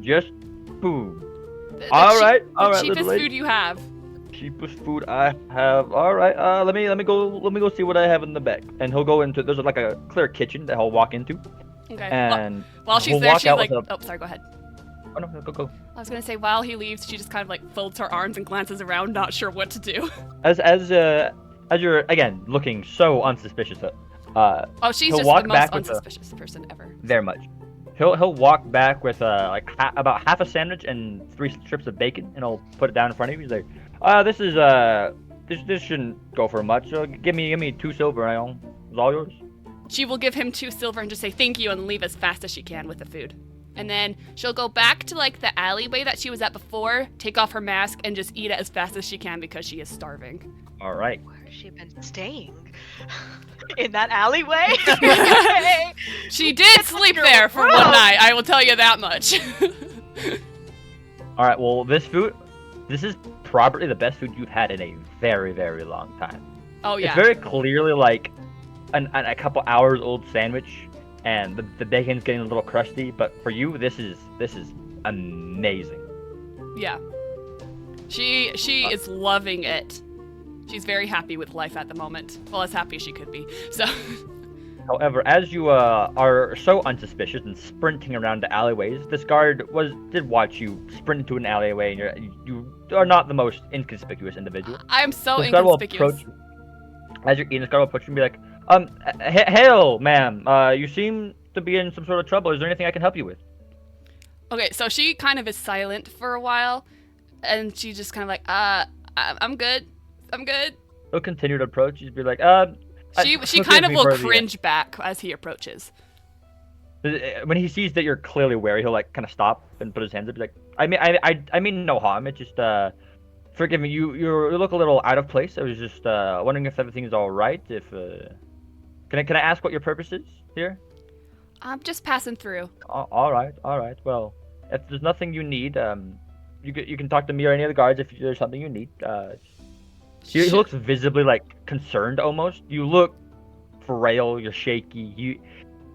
Just food. The All right, the little cheapest lady. food you have. Cheapest food I have. All right. Let me go see what I have in the back. And he'll go into. There's like a clear kitchen that he'll walk into. Okay. And While she's we'll there, walk she's out like, with "Oh, sorry, go ahead." Oh no, go. I was gonna say while he leaves, she just kind of like folds her arms and glances around, not sure what to do. As you're again looking so unsuspicious. Oh, she's He'll just walk the back most with a- unsuspicious person ever. Very much. He'll walk back with about half a sandwich and 3 strips of bacon, and he'll put it down in front of you. He's like, this shouldn't go for much. Give me 2 silver, and it's all yours. She will give him 2 silver and just say thank you and leave as fast as she can with the food. And then she'll go back to like the alleyway that she was at before, take off her mask, and just eat it as fast as she can because she is starving. All right. Where has she been staying? In that alleyway? She did sleep You're there for wrong. one night, I will tell you that much. All right. Well, this is probably the best food you've had in a very, very long time. Oh yeah. It's very clearly like a couple hours old sandwich, and the bacon's getting a little crusty. But for you, this is amazing. Yeah. She is loving it. She's very happy with life at the moment. Well, as happy as she could be. So However, as you are so unsuspicious and sprinting around the alleyways, this guard did watch you sprint into an alleyway, and you are not the most inconspicuous individual. I'm so This guard will inconspicuous. approach you. As you're eating, this guard will approach you and be like, hail, ma'am. You seem to be in some sort of trouble. Is there anything I can help you with? Okay, so she kind of is silent for a while, and she just kind of like, I'm good. I'm good. He'll continue to approach. You'd be like, She forgive kind of me will for the- cringe back as he approaches. When he sees that you're clearly wary, he'll like kind of stop and put his hands up. Be like, I mean no harm. It's just forgive me. You look a little out of place. I was just wondering if everything's all right. If can I ask what your purpose is here? I'm just passing through. All right. Well, if there's nothing you need, you can talk to me or any of the guards if there's something you need. He looks visibly like concerned almost. You look frail. You're shaky.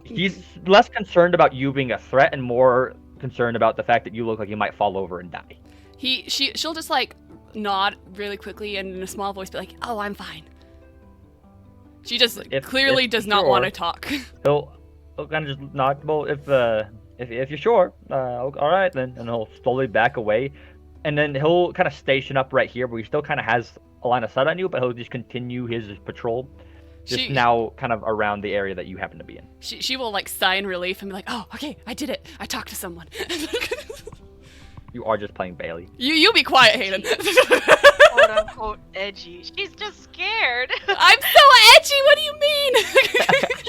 He's less concerned about you being a threat and more concerned about the fact that you look like you might fall over and die. She'll just like nod really quickly and in a small voice be like, "Oh, I'm fine." She just clearly does not want to talk. He'll kind of just nod. Well, if you're sure, all right then, and he'll slowly back away, and then he'll kind of station up right here where he still kind of has a line of sight on you, but he'll just continue his patrol. Just now kind of around the area that you happen to be in. She will like sigh in relief and be like, "Oh, okay, I did it. I talked to someone." You are just playing Bailey. You be quiet, Hayden. Quote unquote edgy. She's just scared. I'm so edgy. What do you mean?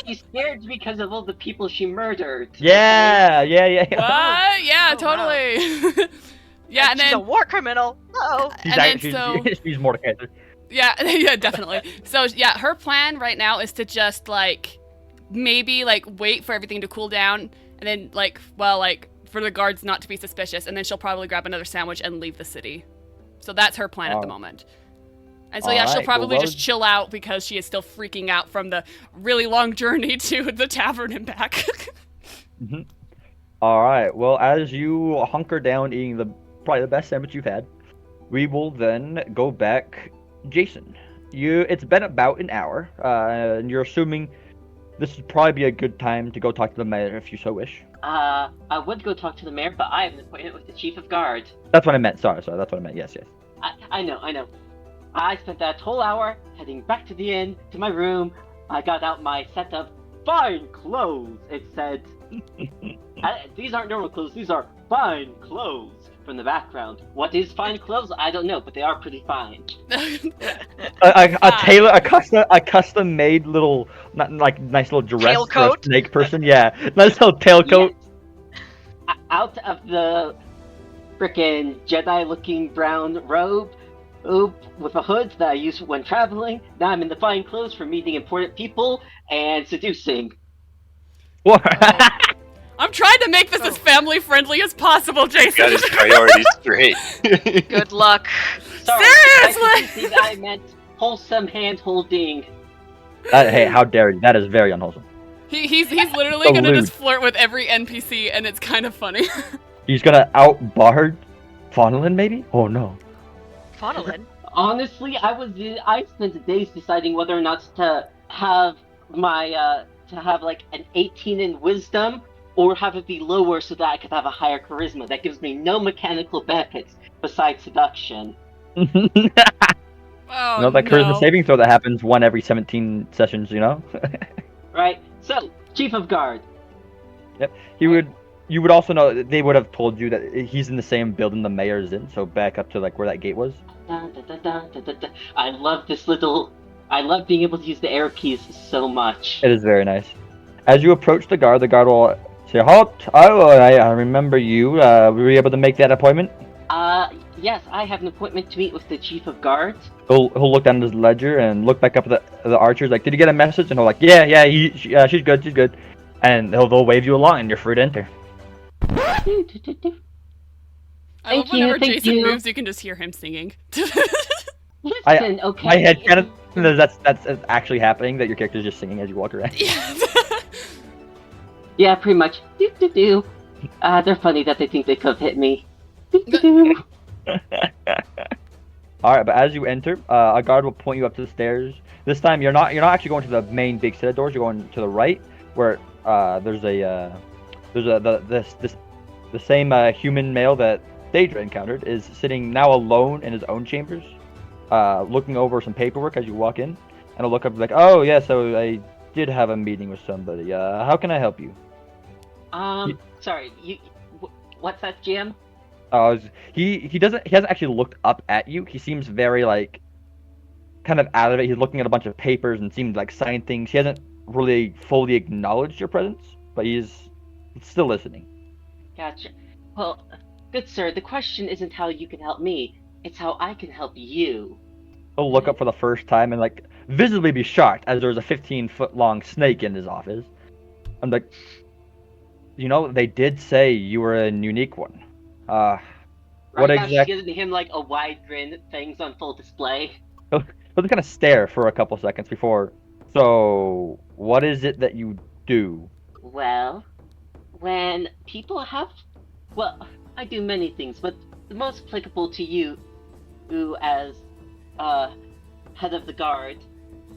She's scared because of all the people she murdered. Yeah. What? Yeah, Oh, totally. Yeah, and she's then a war criminal. Oh. She's Mordecai. yeah, definitely. So yeah, her plan right now is to just like maybe like wait for everything to cool down, and then for the guards not to be suspicious, and then she'll probably grab another sandwich and leave the city. So that's her plan at the moment. And so yeah, she'll probably just chill out because she is still freaking out from the really long journey to the tavern and back. Mm-hmm. All right. Well, as you hunker down eating probably the best sandwich you've had, we will then go back. Jason, it's been about an hour, and you're assuming this would probably be a good time to go talk to the mayor if you so wish. I would go talk to the mayor, but I have an appointment with the chief of guard. That's what I meant. Sorry. That's what I meant. Yes. I know. I spent that whole hour heading back to the inn, to my room. I got out my set of fine clothes, it said. These aren't normal clothes, these are fine clothes from the background. What is fine clothes? I don't know, but they are pretty fine. A custom made little, nice little dress for a snake person. Yeah, nice little tailcoat. Yes. Out of the frickin' Jedi-looking brown robe with a hood that I use when traveling. Now I'm in the fine clothes for meeting important people and seducing. What? I'm trying to make this as family friendly as possible, Jason. Got his priorities straight. Good luck. Sorry, Seriously? I meant wholesome hand-holding. Hey, how dare you? That is very unwholesome. He's literally So gonna rude. just flirt with every NPC, and it's kind of funny. He's gonna out-bard Faunolin, maybe? Oh no. Faunolin? Honestly, I spent days deciding whether or not to have my an 18 in wisdom or have it be lower so that I could have a higher charisma. That gives me no mechanical benefits besides seduction. Oh, That charisma saving throw that happens one every 17 sessions, Right? So, Chief of Guard. Yep. You would also know they would have told you that he's in the same building the mayor's in, so back up to where that gate was. I love being able to use the arrow keys so much. It is very nice. As you approach the guard will say, "Halt! I remember you. Were you able to make that appointment?" Yes, I have an appointment to meet with the Chief of Guard. He'll look down at his ledger and look back up at the archers. Like, did you get a message? And he'll like, yeah, she's good. And they'll wave you along, and you're free to enter. I love whenever Jason moves, you can just hear him singing. Listen, okay. My head canon is that's actually happening. That your character's just singing as you walk around. Yeah, pretty much. They're funny that they think they could have hit me. Alright, but as you enter, a guard will point you up to the stairs. This time you're not actually going to the main big set of doors. You're going to the right, where the same human male that Daedra encountered is sitting now alone in his own chambers, looking over some paperwork as you walk in, and he'll look up like, oh yeah, so I did have a meeting with somebody. How can I help you? Sorry, what's that, GM? He hasn't actually looked up at you. He seems very like kind of out of it. He's looking at a bunch of papers and seems like sign things. He hasn't really fully acknowledged your presence, but he's still listening. Gotcha. Well, good sir, the question isn't how you can help me, it's how I can help you. He'll look up for the first time and like visibly be shocked as there's a 15-foot long snake in his office. I'm like, they did say you were a unique one. What Right now, exactly? she's giving him like a wide grin, things on full display. He'll just kind of stare for a couple seconds before. So, what is it that you do? Well, when people have... Well, I do many things, but the most applicable to you, who as head of the guard,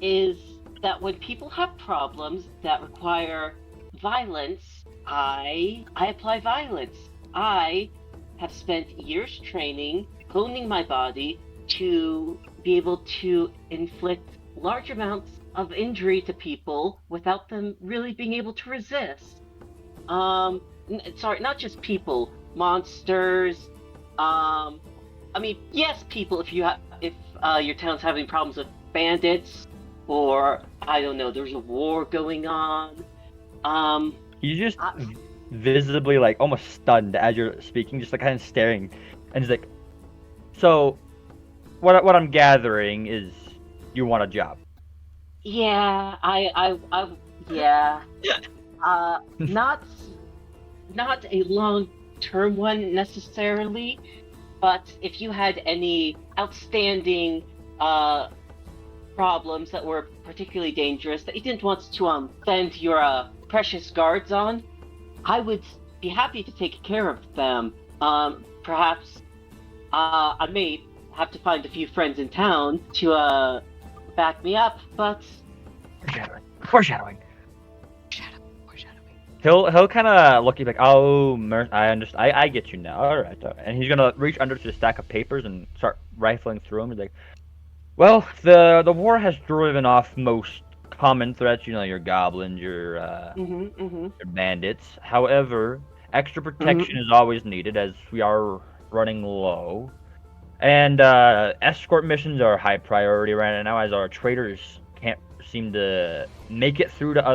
is that when people have problems that require violence, I apply violence. I have spent years training, honing my body to be able to inflict large amounts of injury to people without them really being able to resist. Sorry, not just people, monsters. Yes, people. If your town's having problems with bandits, or I don't know, there's a war going on. He's just visibly like almost stunned as you're speaking, just like kind of staring, and he's like, "So, what I'm gathering is you want a job." Yeah, yeah. Not a long-term one necessarily, but if you had any outstanding problems that were particularly dangerous that you didn't want to send your precious guards on, I would be happy to take care of them. Perhaps I may have to find a few friends in town to back me up, but Foreshadowing. He'll kind of look at you like, oh, I understand. I get you now. All right. And he's gonna reach under to a stack of papers and start rifling through them. He's like, well, the war has driven off most common threats. Your goblins, your bandits. However, extra protection is always needed as we are running low. And escort missions are high priority right now, as our traders can't seem to make it through to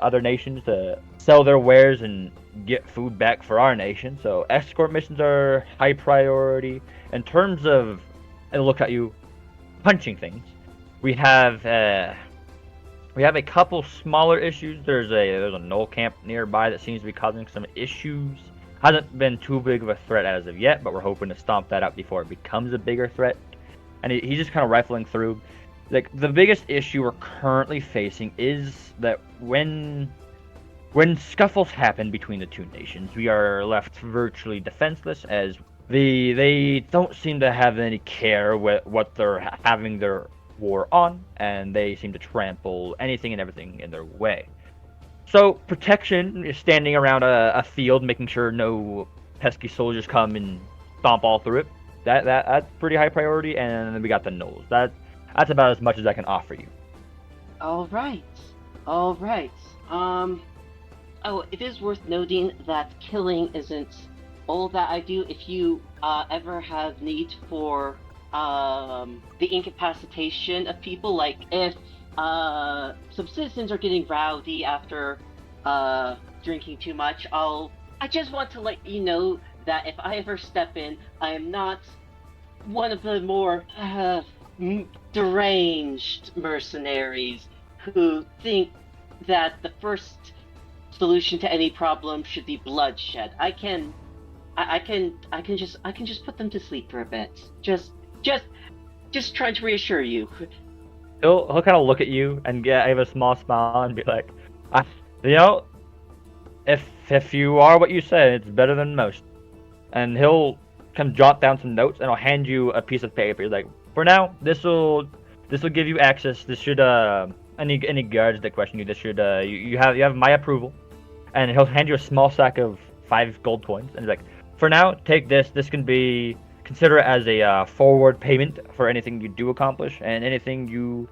other nations to sell their wares and get food back for our nation. So escort missions are high priority. In terms of, and look at you, punching things, we have a couple smaller issues. There's a knoll camp nearby that seems to be causing some issues. Hasn't been too big of a threat as of yet, but we're hoping to stomp that out before it becomes a bigger threat. And he's just kind of rifling through. Like, the biggest issue we're currently facing is that when scuffles happen between the two nations, we are left virtually defenseless, as they don't seem to have any care what they're having their war on, and they seem to trample anything and everything in their way. So protection is standing around a field, making sure no pesky soldiers come and stomp all through it. That's pretty high priority, and then we got the knolls. That's about as much as I can offer you. All right. Oh, it is worth noting that killing isn't all that I do. If you ever have need for the incapacitation of people, like if some citizens are getting rowdy after drinking too much, I just want to let you know that if I ever step in, I am not one of the more deranged mercenaries who think that the first solution to any problem should be bloodshed. I can just put them to sleep for a bit. Just trying to reassure you. He'll kind of look at you and give a small smile and be like, if you are what you say, it's better than most. And he'll kind of jot down some notes and I'll hand you a piece of paper. He's like, for now, this will This will give you access. This should any guards that question you, this should you have my approval, and he'll hand you a small sack of 5 gold coins, and he's like, for now, take this. This can be consider it as a forward payment for anything you do accomplish, and anything you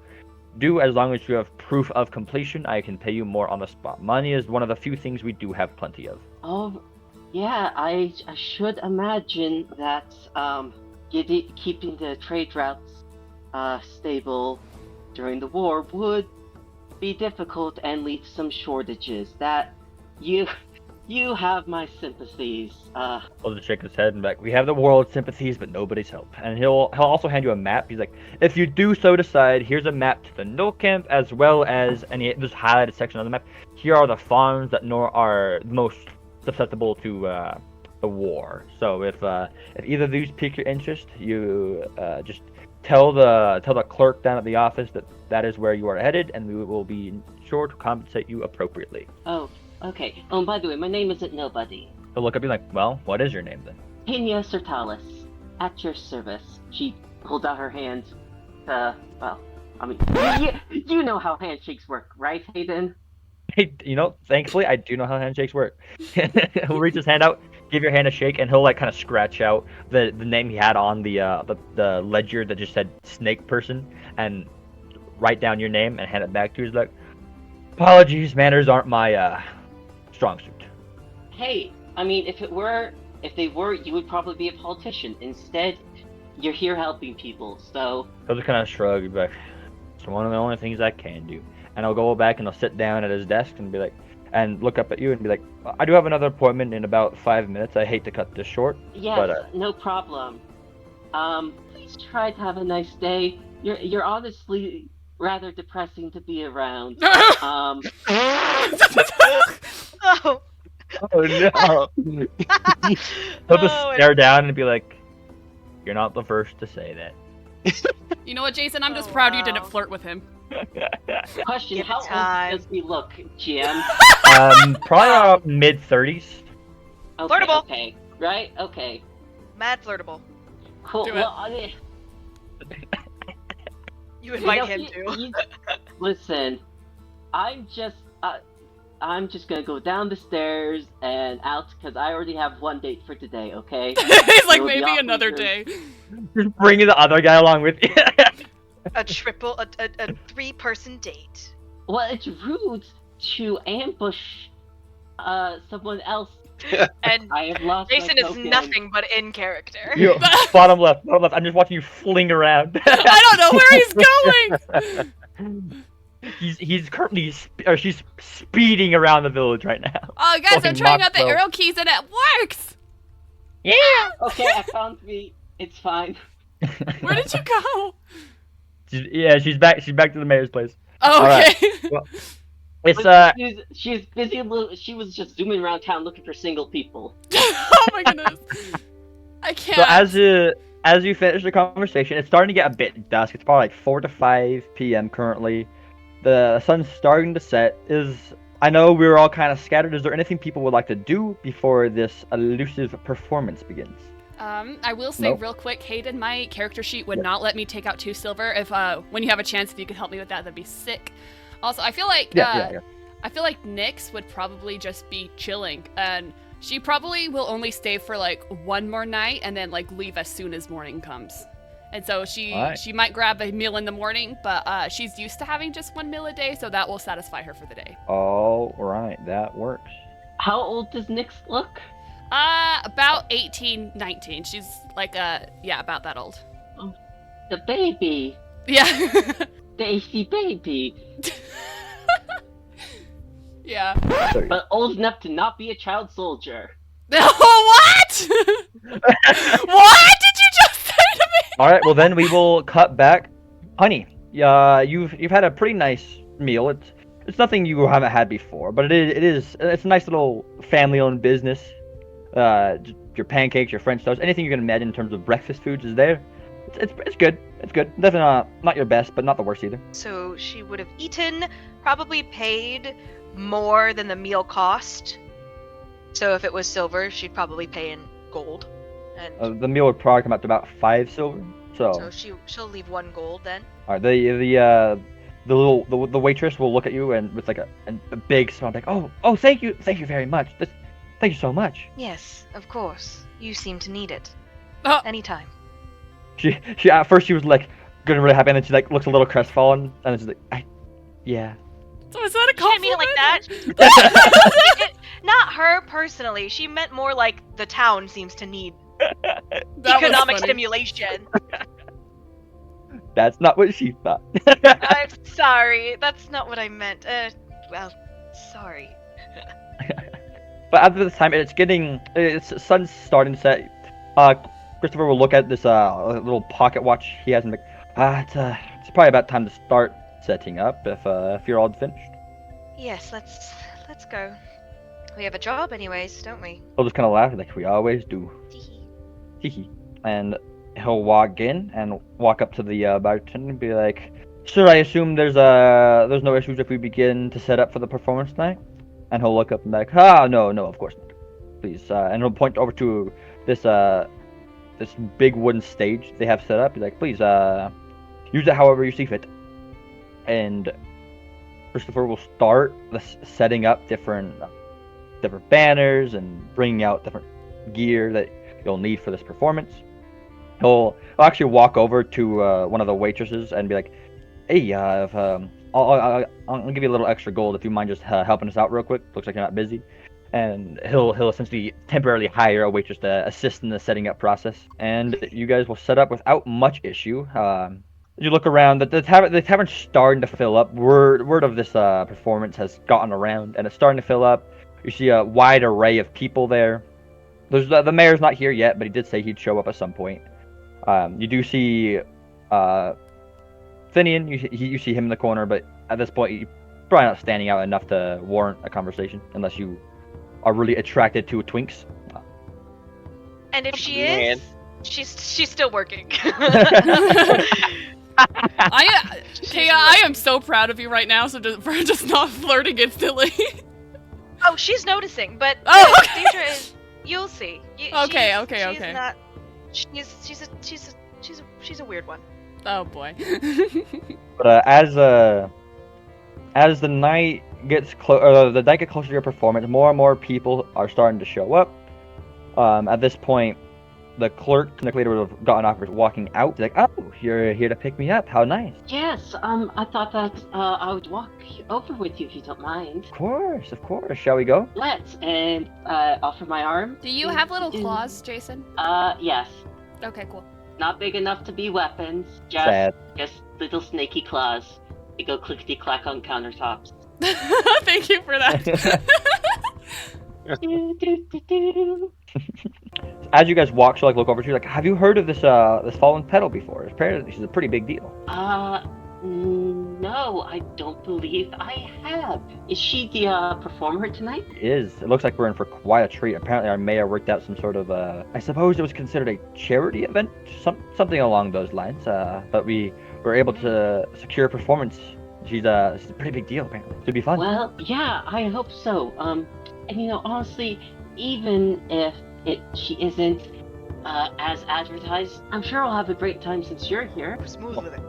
do, as long as you have proof of completion, I can pay you more on the spot. Money is one of the few things we do have plenty of. Oh, yeah, I should imagine that keeping the trade routes stable during the war would be difficult and lead to some shortages. That you have my sympathies. He'll just shake his head and be like, we have the world's sympathies, but nobody's help. And he'll also hand you a map. He's like, if you do so decide, here's a map to the Null Camp, as well as this highlighted section of the map. Here are the farms that are most susceptible to the war. So if either of these pique your interest, you just tell the clerk down at the office that is where you are headed, and we will be sure to compensate you appropriately. Oh, okay. Oh, and by the way, my name isn't Nobody. He'll look up and be like, well, what is your name then? Pena Sertalis, at your service. She holds out her hand. Well, I mean, you know how handshakes work, right, Hayden? Hey, thankfully, I do know how handshakes work. He'll reach his hand out, give your hand a shake, and he'll kind of scratch out the name he had on the ledger that just said Snake Person, and write down your name and hand it back to you. He's like, apologies, manners aren't my strong suit. Hey, I mean, if they were, you would probably be a politician. Instead, you're here helping people, so... He'll just kind of shrug and be like, it's one of the only things I can do. And I'll go back and I'll sit down at his desk and be like, and look up at you and be like, I do have another appointment in about 5 minutes. I hate to cut this short. Yes, but, no problem. Please try to have a nice day. You're honestly rather depressing to be around. Oh. Oh no. He'll just stare down and be like, you're not the first to say that. You know what, Jason? I'm just Oh, proud you wow. didn't flirt with him. Question, Give it how time. old does he look, GM? Probably around mid-30s. Okay, Flirtable. okay. Right? Okay. Mad flirtable. Cool. Do it. Well, You invite him you- to. you- Listen, I'm just gonna go down the stairs and out because I already have one date for today. Okay. He's like, It would be maybe awfully another rude. day. Just bringing the other guy along with you. A 3-person date. Well, it's rude to ambush someone else. And I have lost my Jason is token. nothing but in character. You, bottom left. I'm just watching you fling around. I don't know where he's going. He's currently she's speeding around the village right now. Oh, guys, I'm Fucking trying out the Mach arrow keys and it works. Yeah. Okay, I found me. It's fine. Where did you go? She's back. She's back to the mayor's place. Oh, Alright. okay. Well, it's She's busy. She was just zooming around town looking for single people. Oh my goodness. I can't. So as you finish the conversation, it's starting to get a bit dusk. It's probably like 4 to 5 p.m. currently. The sun's starting to set. I know we were all kind of scattered. Is there anything people would like to do before this elusive performance begins? I will say real quick, Hayden, my character sheet would not let me take out 2 silver. If when you have a chance, if you could help me with that, that'd be sick. Also, I feel like Yeah. I feel like Nyx would probably just be chilling, and she probably will only stay for like 1 more night and then like leave as soon as morning comes. And so she might grab a meal in the morning, but she's used to having just 1 meal a day, so that will satisfy her for the day. All right, that works. How old does Nyx look? About 18, 19. She's like about that old. The baby. Yeah. Daisy baby. Yeah. But old enough to not be a child soldier. What? What did you just say to me? All right, well then we will cut back. Honey, you've had a pretty nice meal. It's nothing you haven't had before, but it's a nice little family-owned business. Your pancakes, your French toast, anything you can imagine in terms of breakfast foods is there. It's good. It's good. Definitely not your best, but not the worst either. So she would have eaten, probably paid more than the meal cost. So if it was silver, she'd probably pay in gold. And The meal would probably come up to about 5 silver. So she'll leave 1 gold then. All right, the waitress will look at you and with like a big smile, like, oh, thank you very much. Thank you so much. Yes, of course. You seem to need it. Oh. Anytime. She at first she was like good and really happy, and then she like looks a little crestfallen, and then she's like, yeah. So is that a She didn't mean compliment? it like that. Not her personally. She meant more like the town seems to need That was economic funny. stimulation. That's not what she thought. I'm sorry. That's not what I meant. Well, sorry. But at this time, it's sun's starting to set. Christopher will look at this little pocket watch he has and be like, it's probably about time to start setting up if you're all finished. Yes, let's go. We have a job anyways, don't we? He'll just kind of laugh like we always do. Hee. And he'll walk in and walk up to the bartender and be like, "Sir, I assume there's no issues if we begin to set up for the performance tonight?" And he'll look up and be like, no, of course not. Please, and he'll point over to this big wooden stage they have set up. He's like, "Please, use it however you see fit." And Christopher will start setting up different banners and bringing out different gear that you'll need for this performance. He'll actually walk over to one of the waitresses and be like, "Hey, I'll give you a little extra gold if you mind just helping us out real quick. Looks like you're not busy." And he'll essentially temporarily hire a waitress to assist in the setting up process, and you guys will set up without much issue. You look around, the tavern's starting to fill up. Word of this performance has gotten around, and it's starting to fill up. You see a wide array of people there. The mayor's not here yet, but he did say he'd show up at some point. You do see Finian. You see him in the corner, but at this point, you're probably not standing out enough to warrant a conversation, unless you are really attracted to twinks. And if she Man. is, she's still working. I am so proud of you right now. So for just not flirting instantly. Oh, she's noticing, but Oh, okay. Deidre is. You'll see. Okay. She's not. She's a weird one. Oh boy. But as the night gets closer to your performance, more and more people are starting to show up. At this point, the clerk, Nicolai, would have gotten off walking out. He's like, "Oh, you're here to pick me up. How nice." Yes, I thought that I would walk over with you if you don't mind. Of course. Shall we go? Let's, and offer my arm. Do you have little claws, Jason? Yes. Okay, cool. Not big enough to be weapons, Sad. just little snaky claws. They go clickety-clack on countertops. Thank you for that. As you guys walk, she'll look over to you like, "Have you heard of this fallen petal before? Apparently, she's a pretty big deal." No, I don't believe I have. Is she the performer tanaght? It is. It looks like we're in for quite a treat. Apparently, our mayor worked out some sort of I suppose it was considered a charity event, something along those lines. But we were able to secure a performance. She's a pretty big deal, apparently. It'll be fun. Well, yeah, I hope so. And honestly, even if she isn't as advertised, I'm sure I'll have a great time since you're here. Smooth with it.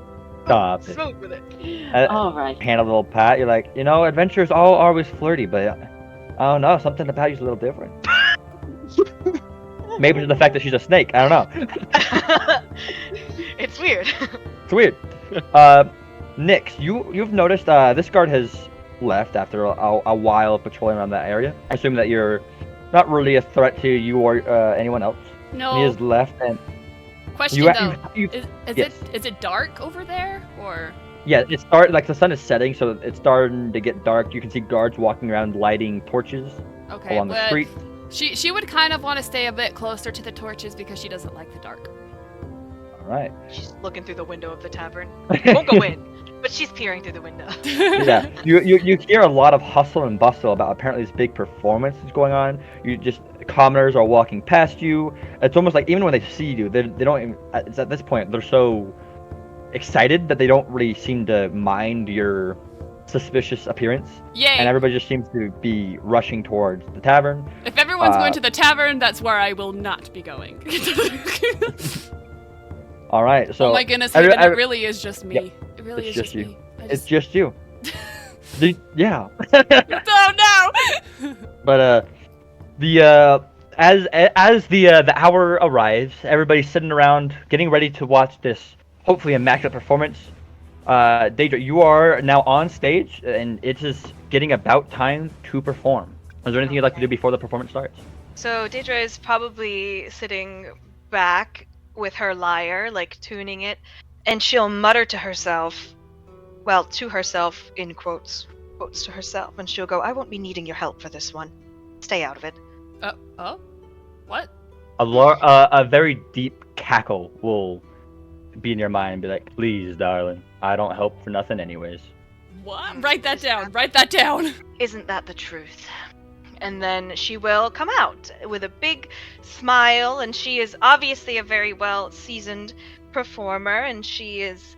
Stop it. Smooth with it. All right. Hand a little pat. You're like, adventure's always flirty, but I don't know, something about you's a little different. Maybe it's the fact that she's a snake. I don't know. It's weird. It's weird. Nix, you've noticed this guard has left after a while of patrolling around that area. I assume that you're not really a threat to you or anyone else. No. He has left, and Question though. Is it dark over there or? yeah, the sun is setting, so it's starting to get dark. You can see guards walking around lighting torches Okay, along the but street. she would kind of want to stay a bit closer to the torches because she doesn't like the dark. All right. She's looking through the window of the tavern. Won't go in, but she's peering through the window. Yeah, you hear a lot of hustle and bustle about apparently this big performance is going on. Commoners are walking past you. It's almost like even when they see you, they don't even, it's at this point they're so excited that they don't really seem to mind your suspicious appearance. Yay! And everybody just seems to be rushing towards the tavern. If everyone's going to the tavern, that's where I will not be going. All right, so oh my goodness, I- Hayden, I- it really is just me. Yep, It really it's is just just you. me. It's just you. Yeah. Oh no! But as the hour arrives, everybody's sitting around getting ready to watch this hopefully immaculate performance. Daedra, you are now on stage, and it is getting about time to perform. Is there anything you'd like to do before the performance starts? So Daedra is probably sitting back with her lyre, like tuning it, and she'll mutter to herself, well, to herself in quotes to herself, and she'll go, "I won't be needing your help for this one. Stay out of it." Oh? What? A very deep cackle will be in your mind and be like, "Please, darling, I don't help for nothing anyways." What? Write that down. Write that down. Isn't that the truth? And then she will come out with a big smile, and she is obviously a very well seasoned performer, and she is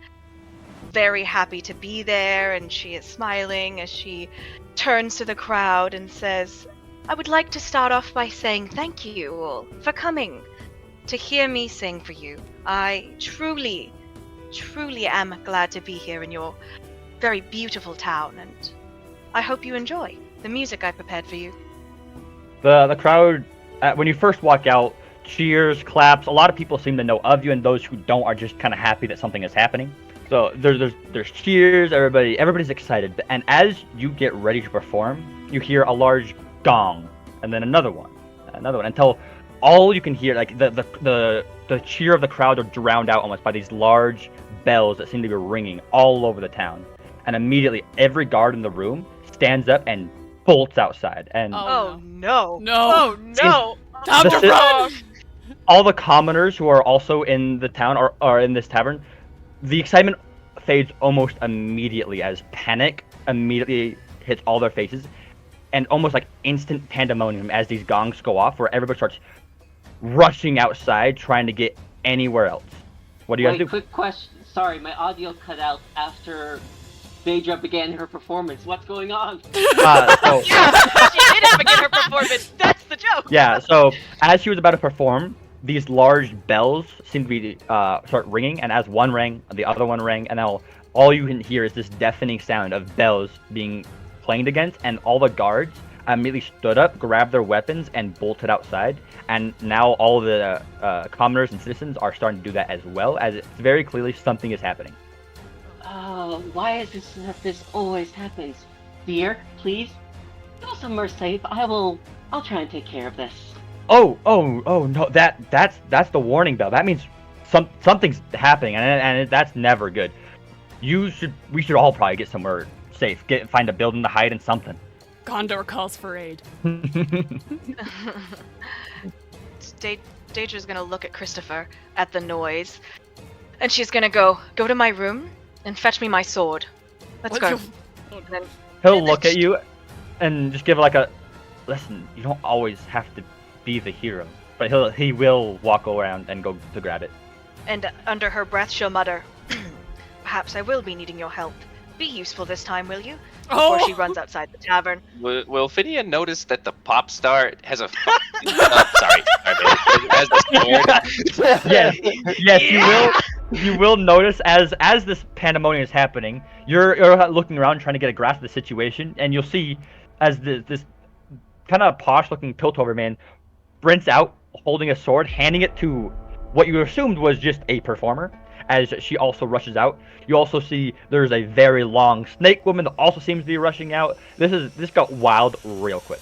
very happy to be there, and she is smiling as she turns to the crowd and says, "I would like to start off by saying thank you all for coming to hear me sing for you. I truly, truly am glad to be here in your very beautiful town, and I hope you enjoy the music I prepared for you." The crowd, when you first walk out, cheers, claps. A lot of people seem to know of you, and those who don't are just kind of happy that something is happening. So there's cheers. Everybody's excited. And as you get ready to perform, you hear a large gong, and then another one, until all you can hear, like the cheer of the crowd, are drowned out almost by these large bells that seem to be ringing all over the town. And immediately, every guard in the room stands up and bolts outside. And Oh no. No. Oh no. Time The to sit- run! all the commoners who are also in the town are in this tavern. The excitement fades almost immediately as panic immediately hits all their faces, and almost like instant pandemonium as these gongs go off, where everybody starts rushing outside trying to get anywhere else. What do you guys do? Quick question. Sorry, my audio cut out after Daedra began her performance. What's going on? So, Yeah, she didn't begin her performance. That's the joke. yeah, so as she was about to perform, these large bells seem to be start ringing, and as one rang, the other one rang, and now all you can hear is this deafening sound of bells being clanged against, and all the guards immediately stood up, grabbed their weapons, and bolted outside. And now all the commoners and citizens are starting to do that as well, as it's very clearly something is happening. Oh, why is this that this always happens? Dear, please, go somewhere safe. I'll try and take care of this. Oh no, that's the warning bell. That means something's happening, and that's never good. We should all probably get somewhere safe. Find a building to hide in something. Gondor calls for aid. Daedra's gonna look at Christopher at the noise, and she's gonna go to my room and fetch me my sword. Let's What's go. your- And then He'll look at you and just give like a listen. You don't always have to be the hero, but he will walk around and go to grab it. And under her breath, she'll mutter, "Perhaps I will be needing your help. Be useful this time, will you?" Before she runs outside the tavern. Will Phineas notice that the pop star has a sorry, has a sword? Yes, you will notice as this pandemonium is happening, you're looking around trying to get a grasp of the situation, and you'll see as this kind of posh looking Piltover man sprints out holding a sword, handing it to what you assumed was just a performer. As she also rushes out, you also see there's a very long snake woman that also seems to be rushing out. This got wild real quick.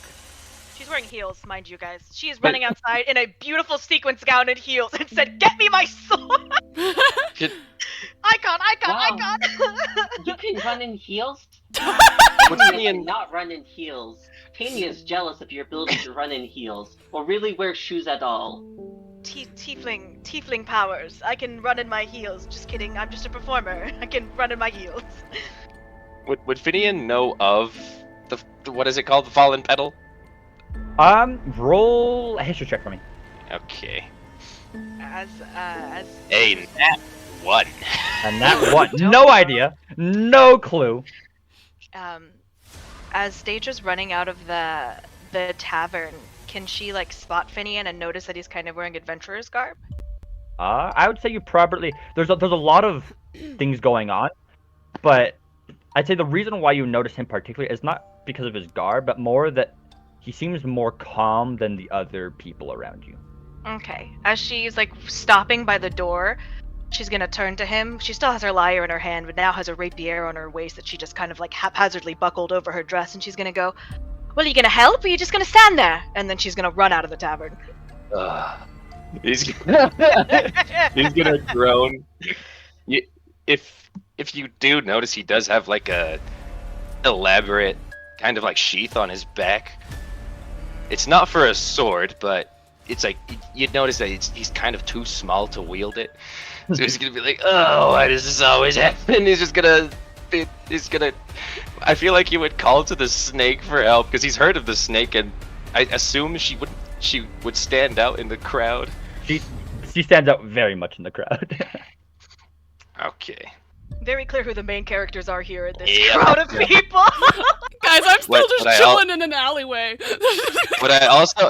She's wearing heels, mind you guys. She is running outside in a beautiful sequence gown and heels and said, "Get me my sword!" Icon! Wow. You can run in heels? Would Tanya Phineas cannot run in heels. Tanya is jealous of your ability to run in heels, or really wear shoes at all. Tiefling powers. I can run in my heels. Just kidding. I'm just a performer. I can run in my heels. would Phineas know of the what is it called? The fallen petal? Roll a history check for me. Okay. As A nat 1. And that one, no idea, no clue. as Daedra's running out of the tavern, can she like spot Finian and notice that he's kind of wearing adventurer's garb? I would say you probably there's a lot of things going on, but I'd say the reason why you notice him particularly is not because of his garb, but more that he seems more calm than the other people around you. Okay. As she's like stopping by the door, she's gonna turn to him. She still has her lyre in her hand, but now has a rapier on her waist that she just kind of like haphazardly buckled over her dress, and she's gonna go, "Well, are you gonna help, or are you just gonna stand there?" And then she's gonna run out of the tavern. He's he's gonna groan. If you do notice, he does have like a elaborate kind of like sheath on his back. It's not for a sword, but it's like you'd notice that he's kind of too small to wield it. So he's gonna be like, "Oh, why does this always happen?" He's gonna. I feel like he would call to the snake for help because he's heard of the snake, and I assume she would stand out in the crowd. She stands out very much in the crowd. Okay. Very clear who the main characters are here in this Yeah. crowd of people. Guys, I'm still What- just what I chilling in an alleyway. But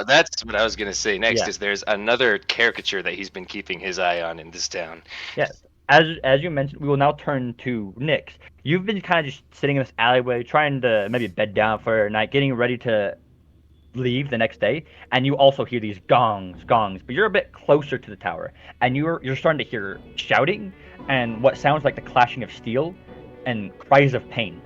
that's what I was gonna say next. Yeah. Is there's another caricature that he's been keeping his eye on in this town. Yes. As you mentioned, we will now turn to Nyx. You've been kind of just sitting in this alleyway, trying to maybe bed down for a night, getting ready to leave the next day, and you also hear these gongs, but you're a bit closer to the tower, and you're starting to hear shouting and what sounds like the clashing of steel and cries of pain.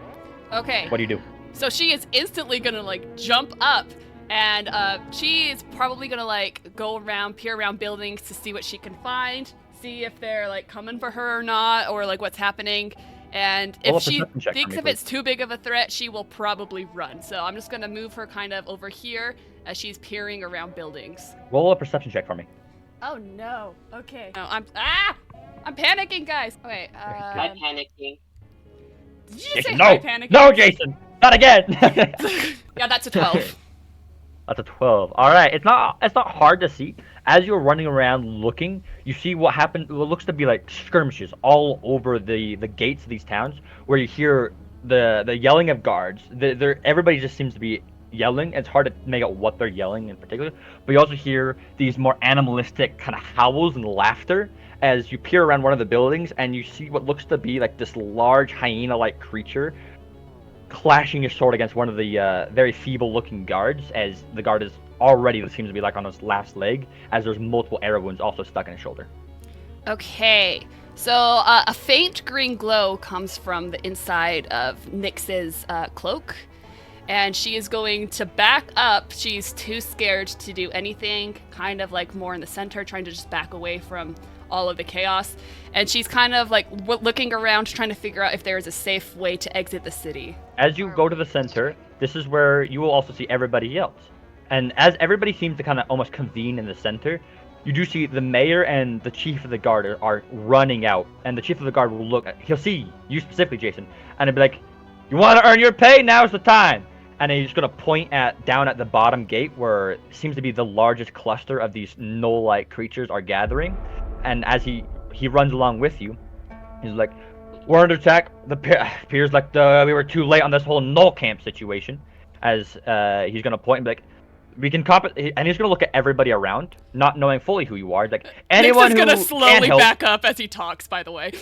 Okay. What do you do? So she is instantly gonna like jump up, and she is probably gonna like go around, peer around buildings to see what she can find, see if they're like coming for her or not, or like what's happening. And Roll if a she perception check for thinks me, if it's too big of a threat, she will probably run. So I'm just gonna move her kind of over here as she's peering around buildings. Roll a perception check for me. Oh no. Okay. No, I'm panicking, guys. Okay. I'm panicking. Did you just Jason, say no! hi, panicking? No, Jason! Not again! Yeah, that's a 12. That's a 12. All right, it's not hard to see. As you're running around looking, you see what happened. What looks to be like skirmishes all over the gates of these towns, where you hear the yelling of guards. Everybody just seems to be yelling. It's hard to make out what they're yelling in particular, but you also hear these more animalistic kind of howls and laughter as you peer around one of the buildings, and you see what looks to be like this large hyena-like creature clashing his sword against one of the very feeble-looking guards, as the guard is already seems to be like on his last leg, as there's multiple arrow wounds also stuck in his shoulder. Okay, so a faint green glow comes from the inside of Nyx's cloak, and she is going to back up. She's too scared to do anything, kind of like more in the center, trying to just back away from all of the chaos. And she's kind of like looking around, trying to figure out if there is a safe way to exit the city. As you go to the center, this is where you will also see everybody else. And as everybody seems to kind of almost convene in the center, you do see the mayor and the chief of the guard are running out. And the chief of the guard will look, he'll see you specifically, Jason, and he'll be like, "You want to earn your pay? Now's the time." And he's going to point down at the bottom gate where it seems to be the largest cluster of these gnoll-like creatures are gathering. And as he runs along with you, he's like, "We're under attack. Appears like we were too late on this whole gnoll camp situation." As he's going to point and be like, "We can and he's going to look at everybody around, not knowing fully who you are. Like, anyone Nyx is who gonna can slowly help, back up as he talks, by the way.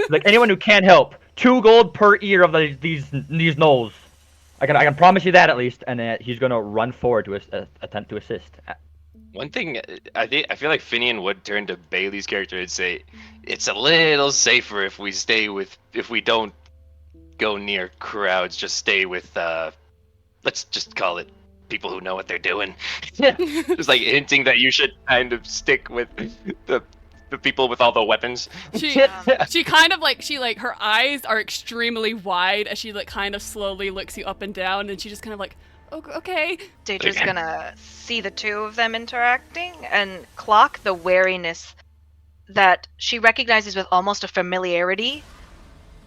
like anyone who can help, 2 gold per ear of these gnolls. I can promise you that at least." And he's going to run forward to attempt to assist. One thing I feel like Finian would turn to Bailey's character and say, "It's a little safer if we don't go near crowds. Just stay with let's just call it people who know what they're doing." Just like hinting that you should kind of stick with the people with all the weapons. She kind of like her eyes are extremely wide as she like kind of slowly looks you up and down, and she just kind of like, okay. Daedra's gonna see the two of them interacting and clock the wariness that she recognizes with almost a familiarity.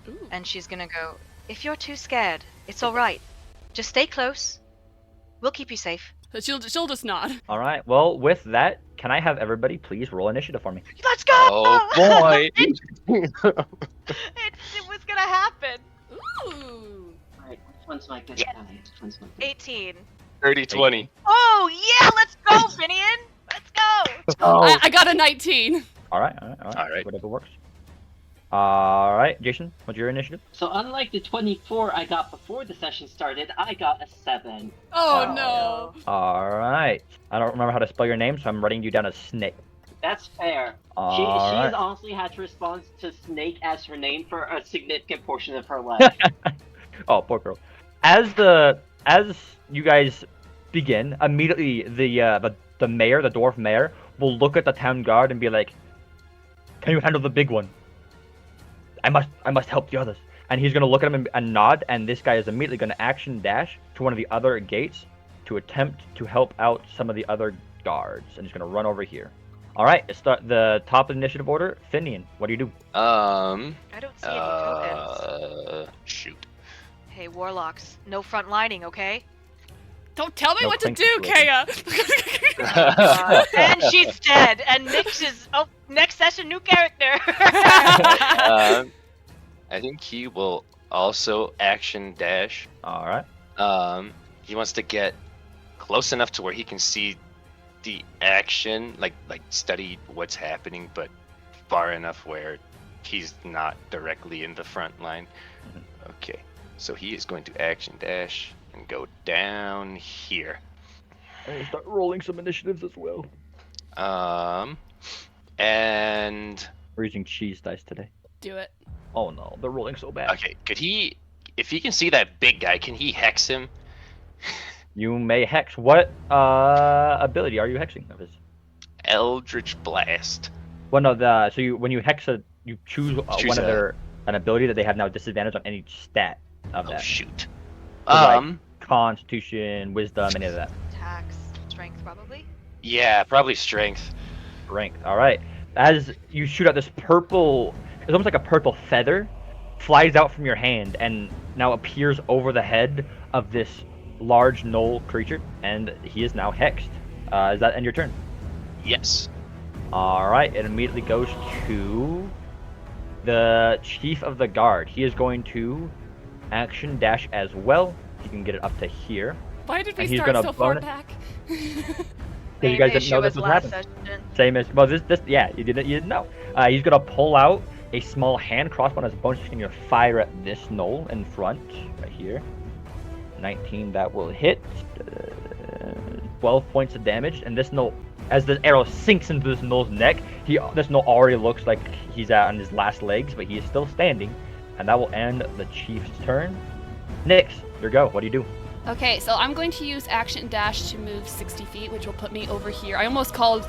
Ooh. And she's gonna go, "If you're too scared, it's alright. Just stay close. We'll keep you safe." So she'll just nod. All right. Well, with that, can I have everybody please roll initiative for me? Let's go! Oh boy! it was gonna happen. Ooh. Alright, which one's my good Yeah. guy? Which one's my good 18. 30-20. Oh yeah, let's go, Finian! Let's go! Oh, I got a 19. All right. Alright. Whatever works. All right, Jason, what's your initiative? So unlike the 24 I got before the session started, I got a 7. Oh no. All right. I don't remember how to spell your name, so I'm writing you down as Snake. That's fair. All She right. has honestly had to respond to Snake as her name for a significant portion of her life. Oh, poor girl. As you guys begin, immediately the mayor, the dwarf mayor, will look at the town guard and be like, "Can you handle the big one? I must help the others." And he's gonna look at him and nod, and this guy is immediately gonna action dash to one of the other gates to attempt to help out some of the other guards, and he's gonna run over here. All right, it's the top of the initiative order. Finian, what do you do? I don't see any tokens. Shoot. Hey, warlocks, no front lining, okay? Don't tell me No what to clink do, situation. Kaya. And she's dead. And Nicht is next session, new character. I think he will also action dash. All right. He wants to get close enough to where he can see the action, like study what's happening, but far enough where he's not directly in the front line. Okay, so he is going to action dash and go down here. And start rolling some initiatives as well. And We're using cheese dice today. Do it. Oh no, they're rolling so bad. okay, if he can see that big guy, can he hex him? You may hex. What ability are you hexing of his? Eldritch Blast. Well, no, when you hex you choose one of an ability that they have now disadvantage on any stat of Oh that. shoot. So, like, Constitution, Wisdom, any of that. Tax, strength, probably. Yeah, probably strength. Strength. All right. As you shoot out this purple, it's almost like a purple feather, flies out from your hand and now appears over the head of this large gnoll creature, and he is now hexed. Is that end your turn? Yes. All right. It immediately goes to the chief of the guard. He is going to action dash as well. He can get it up to here. Why did we And he's start gonna so far bonus- back? You guys didn't know this was happening. Session. Same as yeah, you didn't know. He's gonna pull out a small hand crossbow as a bonus. He's gonna fire at this gnoll in front, right here. 19, that will hit. 12 points of damage, and this gnoll, as the arrow sinks into this gnoll's neck, this gnoll already looks like he's out on his last legs, but he is still standing, and that will end the chief's turn. Nyx, your go. What do you do? Okay, so I'm going to use action dash to move 60 feet, which will put me over here. I almost called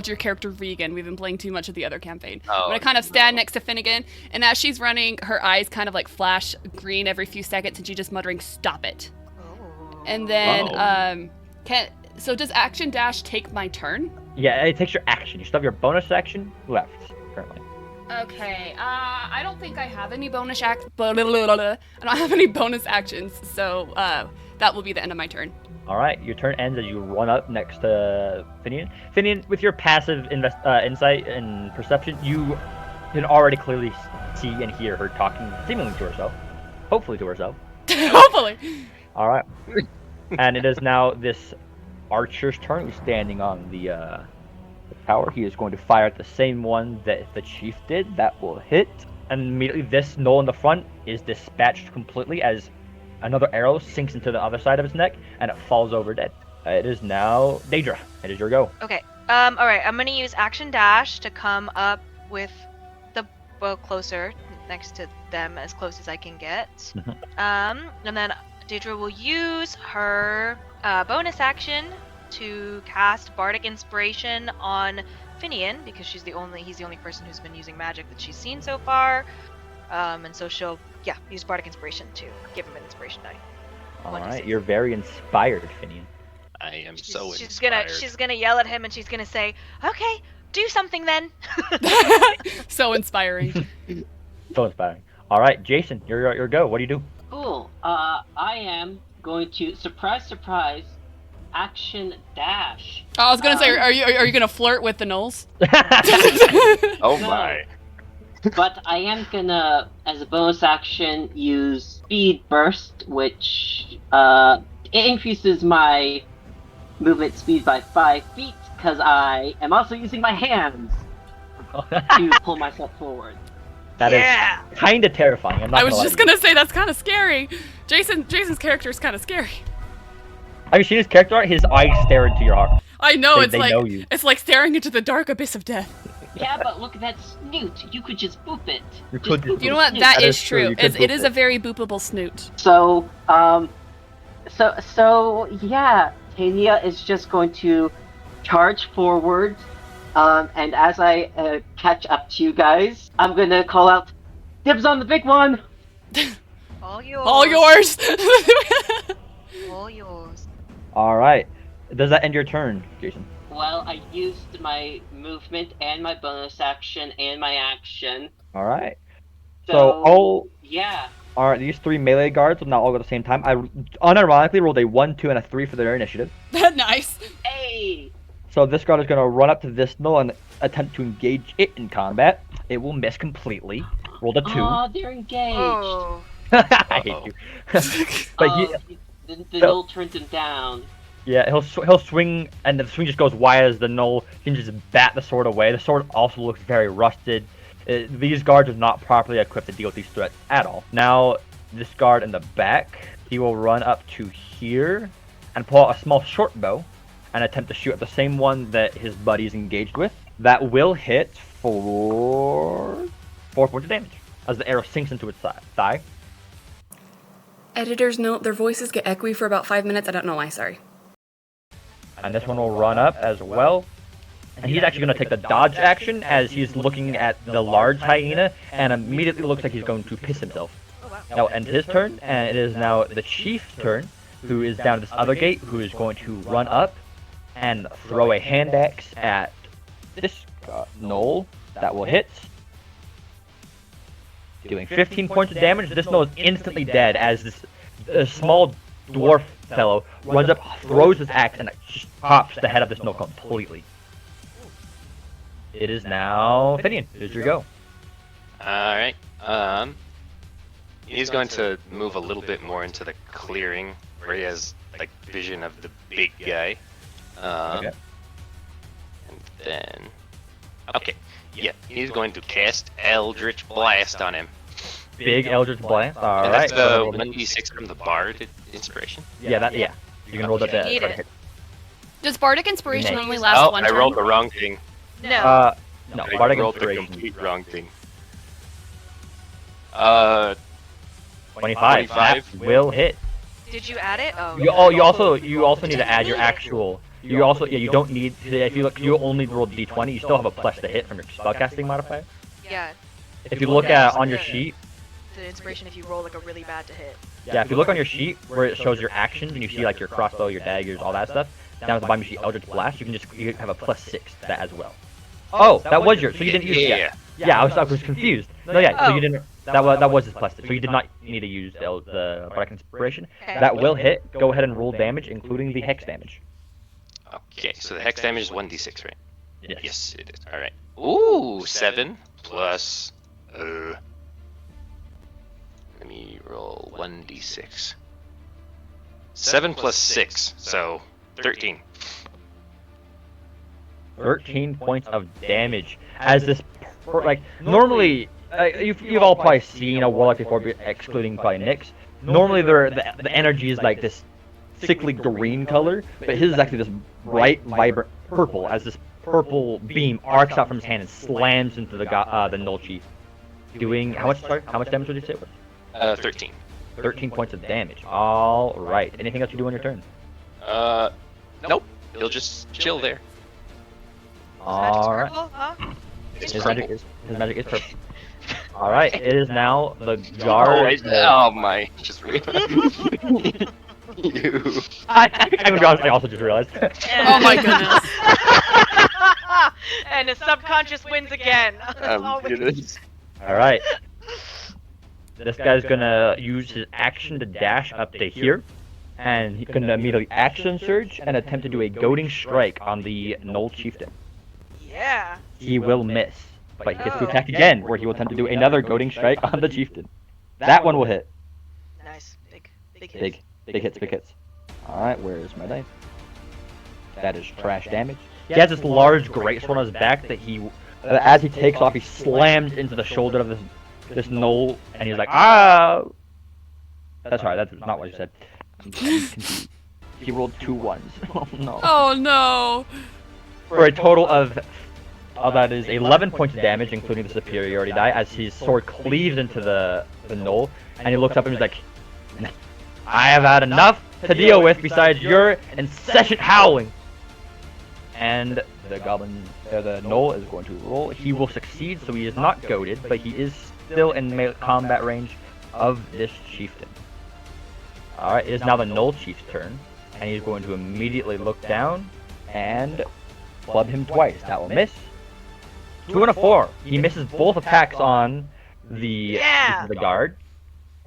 your character Regan. We've been playing too much of the other campaign. Oh, I'm going to kind of stand next to Finnegan, and as she's running, her eyes kind of like flash green every few seconds, and she's just muttering, "Stop it." Oh. And then, so does action dash take my turn? Yeah, it takes your action. You still have your bonus action left, currently. Okay, I don't think I have any bonus I don't have any bonus actions, so that will be the end of my turn. All right, your turn ends as you run up next to Finian. Finian, with your passive insight and perception, you can already clearly see and hear her talking seemingly to herself. Hopefully to herself. Hopefully. All right. And it is now this archer's turn. He's standing on the tower. He is going to fire at the same one that the chief did. That will hit. And immediately this gnoll in the front is dispatched completely as another arrow sinks into the other side of its neck and it falls over dead. It is now Daedra. It is your go. Okay. All right. I'm gonna use action dash to come up with the bow closer next to them, as close as I can get. And then Daedra will use her bonus action to cast Bardic Inspiration on Finian, because he's the only person who's been using magic that she's seen so far. And so she'll use Bardic Inspiration to give him an inspiration die. All right, you're very inspired, Finian. I am so She's inspired. gonna yell at him, and she's gonna say, "Okay, do something then." So inspiring. So inspiring. All right, Jason, your go. What do you do? Cool. I am going to surprise, action dash. I was gonna say, are you gonna flirt with the gnolls? Oh No. my. But I am gonna, as a bonus action, use speed burst, which it increases my movement speed by 5 feet, because I am also using my hands. to pull myself forward. That is kind of terrifying. I'm not I was lie just to you. gonna say that's kind of scary. Jason's character is kind of scary. Have you seen his character art? His eyes stare into your heart. I know They know you. it's like staring into the dark abyss of death. Yeah, but look at that snoot. You could just boop it. You could just You know boop what? it. That is is true. true. You could It boop is a very boopable snoot. So, yeah, Tania is just going to charge forward, and as I catch up to you guys, I'm gonna call out, "Dibs on the big one!" All yours. All yours. All yours. All right. Does that end your turn, Jason? Well, I used my movement and my bonus action and my action. All right. So yeah. all right. These 3 melee guards will now all go at the same time. I unironically rolled a 1, 2, and a 3 for their initiative. Nice. Hey. So this guard is going to run up to this null and attempt to engage it in combat. It will miss completely. Rolled a 2. Aw, they're engaged. Oh. I hate you. But The null turns him down. yeah, he'll swing, and the swing just goes wide as the null. He can just bat the sword away. The sword also looks very rusted. These guards are not properly equipped to deal with these threats at all. Now, this guard in the back, he will run up to here and pull out a small short bow and attempt to shoot at the same one that his buddy is engaged with. That will hit for 4 points of damage as the arrow sinks into its thigh. Editors note their voices get echoey for about 5 minutes. I don't know why. Sorry. And this one will run up as well. And he's actually going to take the dodge action as he's looking at the large hyena and immediately looks like he's going to piss himself. Oh, wow. That will end his turn, and it is now the chief's turn, who is down at this other gate, who is going to run up and throw a hand axe at this knoll. That will hit, doing 15 points of damage. This knoll is instantly dead as this small dwarf fellow runs up, throws his axe, and it just pops the head of this knoll completely. It is now Finian. Here's your go. Alright. He's going to move a little bit more into the clearing where he has like vision of the big guy. Okay. And then okay. Yeah, he's going to cast Eldritch Blast on him. Big Eldritch Blast. And Alright. that's the 1d6 from the Bard inspiration. Yeah, you can roll that. Need try to it. hit. Does Bardic Inspiration Nice. only last Oh, one I turn? rolled the wrong thing. No. No, I Bardic rolled the Inspiration. complete wrong thing. 25. 25. That will hit. Did you add it? Oh. You also need to add your actual. You don't need. If you look, you only roll d20. You still have a plus to hit from your spellcasting modifier. Yeah. If you look at on your sheet, The inspiration if you roll like a really bad to hit. yeah, if you look on your sheet where it shows your actions and you see like your crossbow, your daggers, all that stuff, down at the bottom you see Eldritch Blast. You have a +6 to that as well. Oh, that was yours. So you didn't use it. Yeah. Yeah, I was confused. No, yeah. So Oh. you didn't. That was his +6. So you did not need to use the Bardic Inspiration. Okay. That will hit. Go ahead and roll damage, including the hex damage. Okay, so the hex damage is 1d6, right? Yes. Yes, it is. Alright. Ooh, 7 plus. Let me roll 1d6. 7 plus 6, so 13. 13 points of damage as this normally you've all probably seen a warlock before, excluding probably Nyx. Normally the energy is like this sickly green color, but his is actually this bright vibrant purple as this purple beam arcs out from his hand and slams into the null chief, doing how much damage would you say it was? 13. 13 points of damage. All right, anything else you do on your turn? Nope. He'll just chill there. All right. Purple, huh? His magic is purple. All right, it is now the guard. Oh my! Just realized. You. I also just realized. Oh my goodness. And the subconscious wins again. Always. All right. This guy's gonna use his action to dash up to here, and he's gonna immediately action surge and attempt to do a goading strike on the Knoll Chieftain. Yeah. He will miss, but he gets to attack again, where he will attempt to do another goading strike on the Chieftain. That one will hit. Nice. Big hit. Big hits. Alright, where is my dice? That is trash damage. He has this large greatsword on his back that he As he takes off, he slams into the shoulder of this gnoll, and he's like, ah! That's right, that's not what he said. I'm confused. He rolled 2 ones. Oh no. Oh no! For a total of that is 11 points of damage, including the superiority die, as his sword cleaves into the gnoll, and he looks up and he's like, I have had enough to deal with besides your incessant howling. And the gnoll is going to roll. He will succeed, so he is not goaded, but he is still in combat range of this chieftain. Alright, it is now the gnoll chief's turn, and he's going to immediately look down and club him twice. That will miss. 2 and a 4. He misses both attacks on the guard,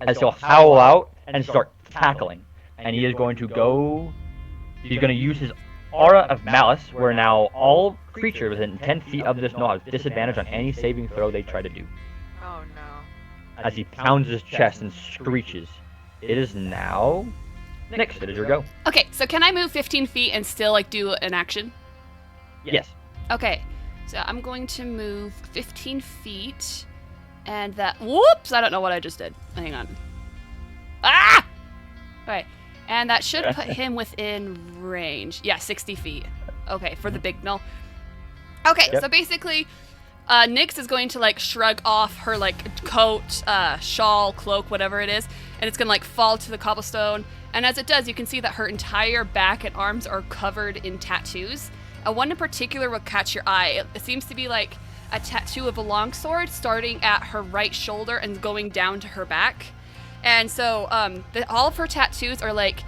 as he'll howl out and start tackling. And he is going to go. He's going to use his Aura of Malice, where now all creatures within 10 feet of this gnoll have disadvantage on any saving throw they try to do. Oh no. As he pounds his chest and screeches. It is now Nyx. It is your go. Okay, so can I move 15 feet and still like do an action? Yes. Okay, so I'm going to move 15 feet, and that. Whoops! I don't know what I just did. Hang on. Ah! Alright, and that should put him within range. Yeah, 60 feet. Okay, for the big gnoll. Okay, so basically, Nyx is going to like shrug off her like coat, shawl, cloak, whatever it is, and it's gonna like fall to the cobblestone. And as it does, you can see that her entire back and arms are covered in tattoos. One in particular will catch your eye. It seems to be like a tattoo of a longsword starting at her right shoulder and going down to her back. And so all of her tattoos are like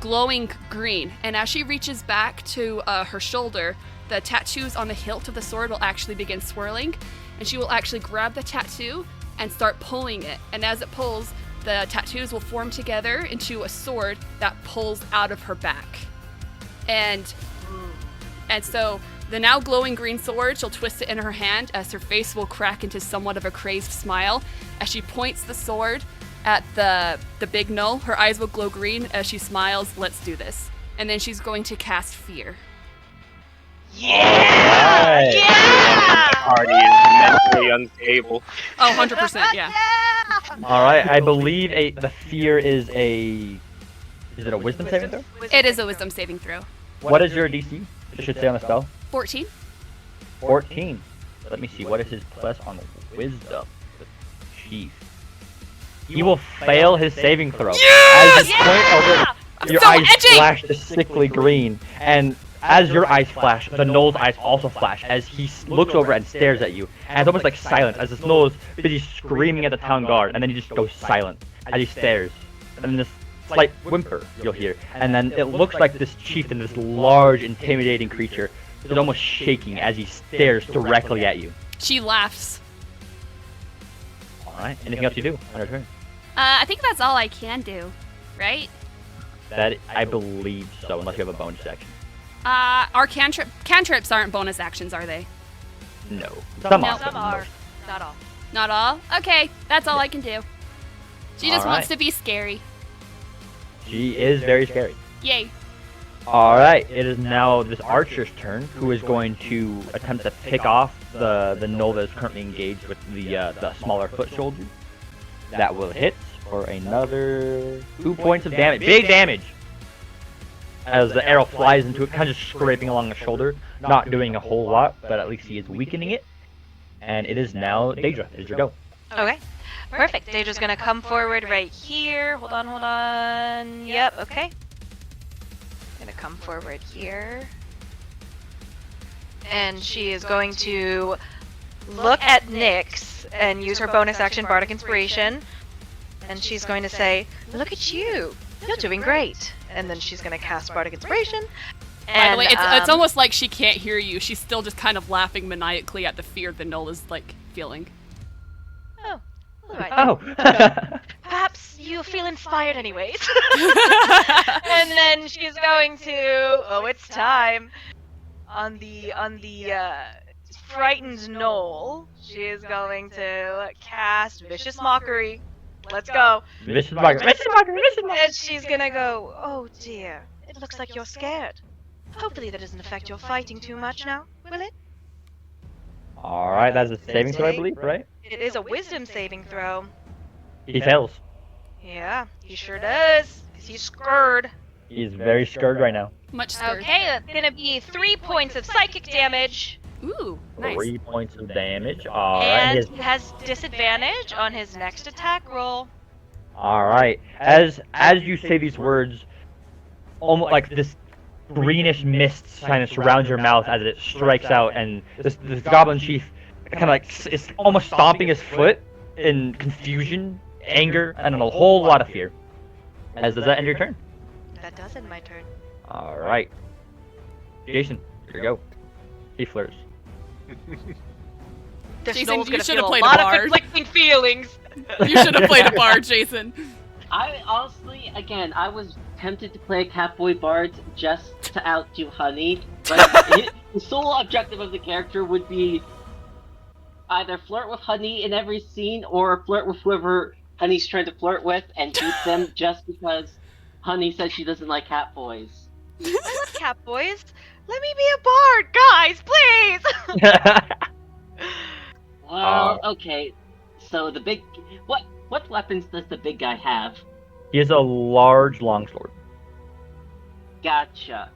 glowing green. And as she reaches back to her shoulder, the tattoos on the hilt of the sword will actually begin swirling. And she will actually grab the tattoo and start pulling it. And as it pulls, the tattoos will form together into a sword that pulls out of her back. And so the now glowing green sword, she'll twist it in her hand as her face will crack into somewhat of a crazed smile. As she points the sword at the big gnoll, her eyes will glow green as she smiles. Let's do this. And then she's going to cast Fear. Yeah! Right. Yeah! Party is mentally unstable. Oh, 100%, yeah. Alright, I believe the fear is a... Is it a wisdom saving throw? It is a wisdom saving throw. What is your DC? It should say on the spell. 14. 14. Let me see, what is his plus on the wisdom? Chief. He will fail his saving throw. Yes! As you point over, your so eyes edgy! flash the sickly green, and as your eyes flash, the gnoll's eyes also flash as he looks over and stares at you. And it's almost like silence, as the gnoll is busy screaming at the town guard, and then he just goes silent as he stares. And then this slight whimper you'll hear, and then it looks like this chieftain, this large, intimidating creature, is almost shaking as he stares directly at you. She laughs. Alright, anything else you do on your turn? I think that's all I can do, right? That, I believe so, unless you have a bonus action. Our cantrips aren't bonus actions, are they? No. Some are. are. Not all. Not all? Okay, that's all I can do. She just wants Alright. to be scary. She is very scary. Yay. Alright, it is now this archer's turn, who is going to attempt to pick off the gnoll that is currently engaged with the smaller foot soldier. That will hit for another 2 points of damage. Big damage! As the arrow flies into it, kind of scraping along the shoulder, not doing a whole lot, but at least he is weakening it. And it is now Daedra. It is your go. Okay. Perfect. Daedra's gonna come forward right here. Hold on. Yep, okay. Gonna come forward here. And she is going to look at Nyx and use her bonus action, Bardic Inspiration. And she's going to say, "Look at you. You're doing great." And then she's going to cast Bardic Inspiration. By the way, it's almost like she can't hear you. She's still just kind of laughing maniacally at the fear the gnoll is, like, feeling. Oh. All right. Oh! Perhaps you feel inspired anyways. And then she's going to, it's time. On the frightened gnoll, she is going to cast Vicious Mockery. Let's go. Vicious Mockery. Vicious Mockery. Vicious Mockery. And she's gonna go, "Oh dear, it looks like you're scared. Hopefully that doesn't affect your fighting too much now, will it?" All right, that's a saving throw, I believe, right? It is a wisdom saving throw. He fails. Yeah, he sure does. 'Cause he's scared. He's very scared right now. Much scared. Okay, that's gonna be 3 points of psychic damage. Ooh, nice. 3 points of damage. All right. And he has disadvantage on his next attack roll. All right. As you say these words, almost like this greenish mist kind of surrounds your mouth as it strikes out, and this goblin chief kind of like is almost stomping his foot in confusion, anger, and a whole lot of fear. Does that end your turn? That does end my turn. All right. Jason, here you go. He flirts. This Jason, snow's you gonna should've feel a played a lot bard. of conflicting feelings. You should have played a bard, Jason. I honestly, again, I was tempted to play a Catboy Bard just to outdo Honey, but the sole objective of the character would be either flirt with Honey in every scene or flirt with whoever Honey's trying to flirt with and beat them just because Honey says she doesn't like Catboys. I love cat boys. Let me be a bard, guys, please. Well, okay. So the big what weapons does the big guy have? He has a large longsword. Gotcha.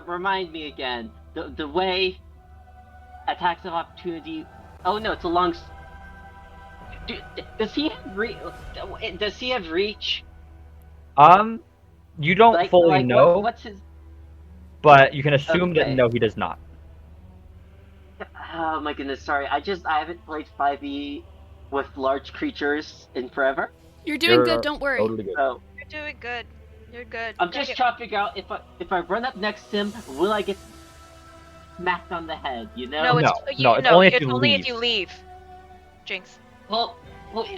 Remind me again. The way attacks of opportunity. Oh no, it's a long. Does he have Does he have reach? You don't fully know, What's his? but you can assume that Okay. no, he does not. Oh my goodness, sorry. I haven't played 5e with large creatures in forever. You're doing good, don't worry. Totally good. So You're doing good. You're good. I'm just trying to figure out if I run up next to him, will I get smacked on the head? You know? No, it's it's only if it's you only leave. if you leave. Jinx. Well,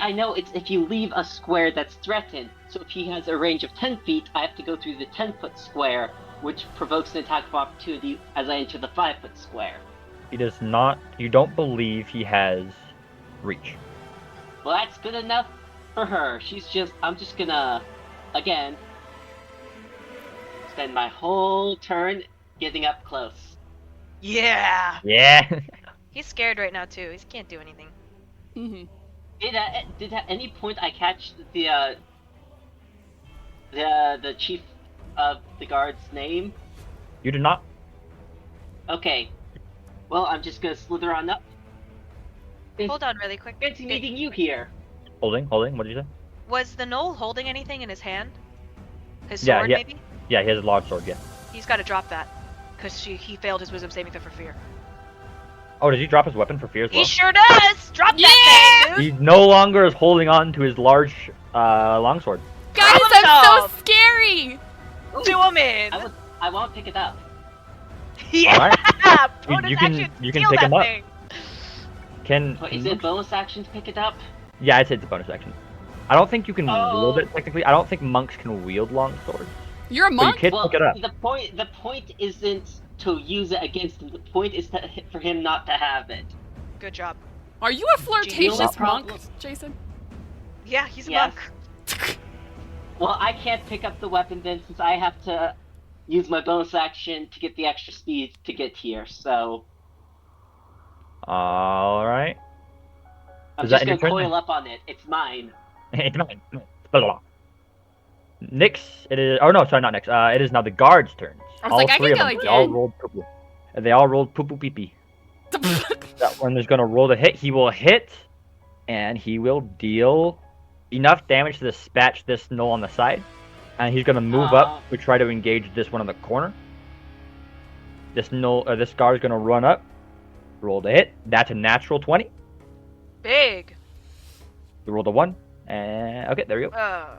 I know it's if you leave a square that's threatened. So if he has a range of 10 feet, I have to go through the 10-foot square, which provokes an attack of opportunity as I enter the 5-foot square. He does not. You don't believe he has reach. Well, that's good enough for her. I'm just gonna, again, spend my whole turn getting up close. Yeah. Yeah. He's scared right now too. He can't do anything. Mm-hmm. Did at any point I catch the chief of the guard's name? You did not. Okay. Well, I'm just gonna slither on up. Hold on, really quick. Fancy meeting you here. Holding. What did you say? Was the gnoll holding anything in his hand? His Yeah, sword, yeah. maybe? Yeah, he has a large sword. Yeah. He's got to drop that, because he failed his wisdom saving throw for fear. Oh, did he drop his weapon for fear as well? He sure does. Drop that thing, dude. He no longer is holding on to his large longsword. Guys, Problem I'm so solved. scary! Do him in. I won't pick it up. Yeah. Alright. Bonus You can- action, you can steal pick that him up. thing. Can But is it bonus action to pick it up? Yeah, I'd say it's a bonus action. I don't think you can Oh. wield it technically. I don't think monks can wield long swords. You're a But you monk? can pick it up. the point isn't to use it against him. The point is for him not to have it. Good job. Are you a flirtatious monk, problem? Jason? Yeah, he's a Yes. monk. Well, I can't pick up the weapon then since I have to use my bonus action to get the extra speed to get here. So All right. I'm Is that just in your gonna turn, coil then? up on it. It's mine. It's mine. Blah, blah, blah. Nyx, it is. Oh no, sorry, not Nyx. It is now the guards' turns. I was like, I three can of go them. They all again. rolled poo-poo. They all rolled poo-poo pee-pee. That one is gonna roll the hit. He will hit, and he will deal enough damage to dispatch this gnoll on the side. And he's gonna move up to try to engage this one on the corner. This gnoll, this guard is gonna run up, roll the hit. That's a natural 20. Big. We rolled a 1. And okay, there we go. Oh.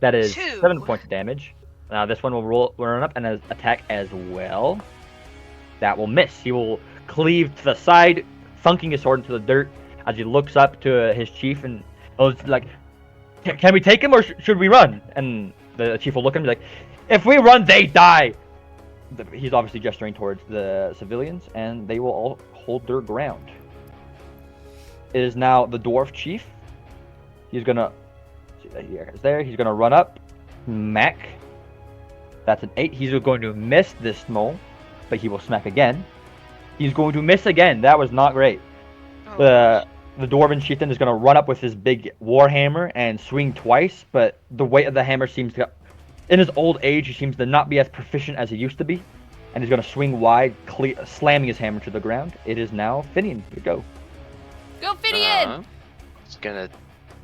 That is 2. 7 points of damage. Now this one will run up and attack as well. That will miss. He will cleave to the side, thunking his sword into the dirt as he looks up to his chief and goes like, "Can we take him or should we run?" And the chief will look at him and be like, "If we run, they die." He's obviously gesturing towards the civilians, and they will all hold their ground. It is now the dwarf chief. He's gonna see that here is there. He's gonna run up, smack. That's an 8. He's going to miss this gnoll, but he will smack again. He's going to miss again. That was not great. Oh, The dwarven chieftain is going to run up with his big warhammer and swing twice, but the weight of the hammer seems to, in his old age, he seems to not be as proficient as he used to be, and he's going to swing wide, slamming his hammer to the ground. It is now Finian. You go. Go Finian! He's gonna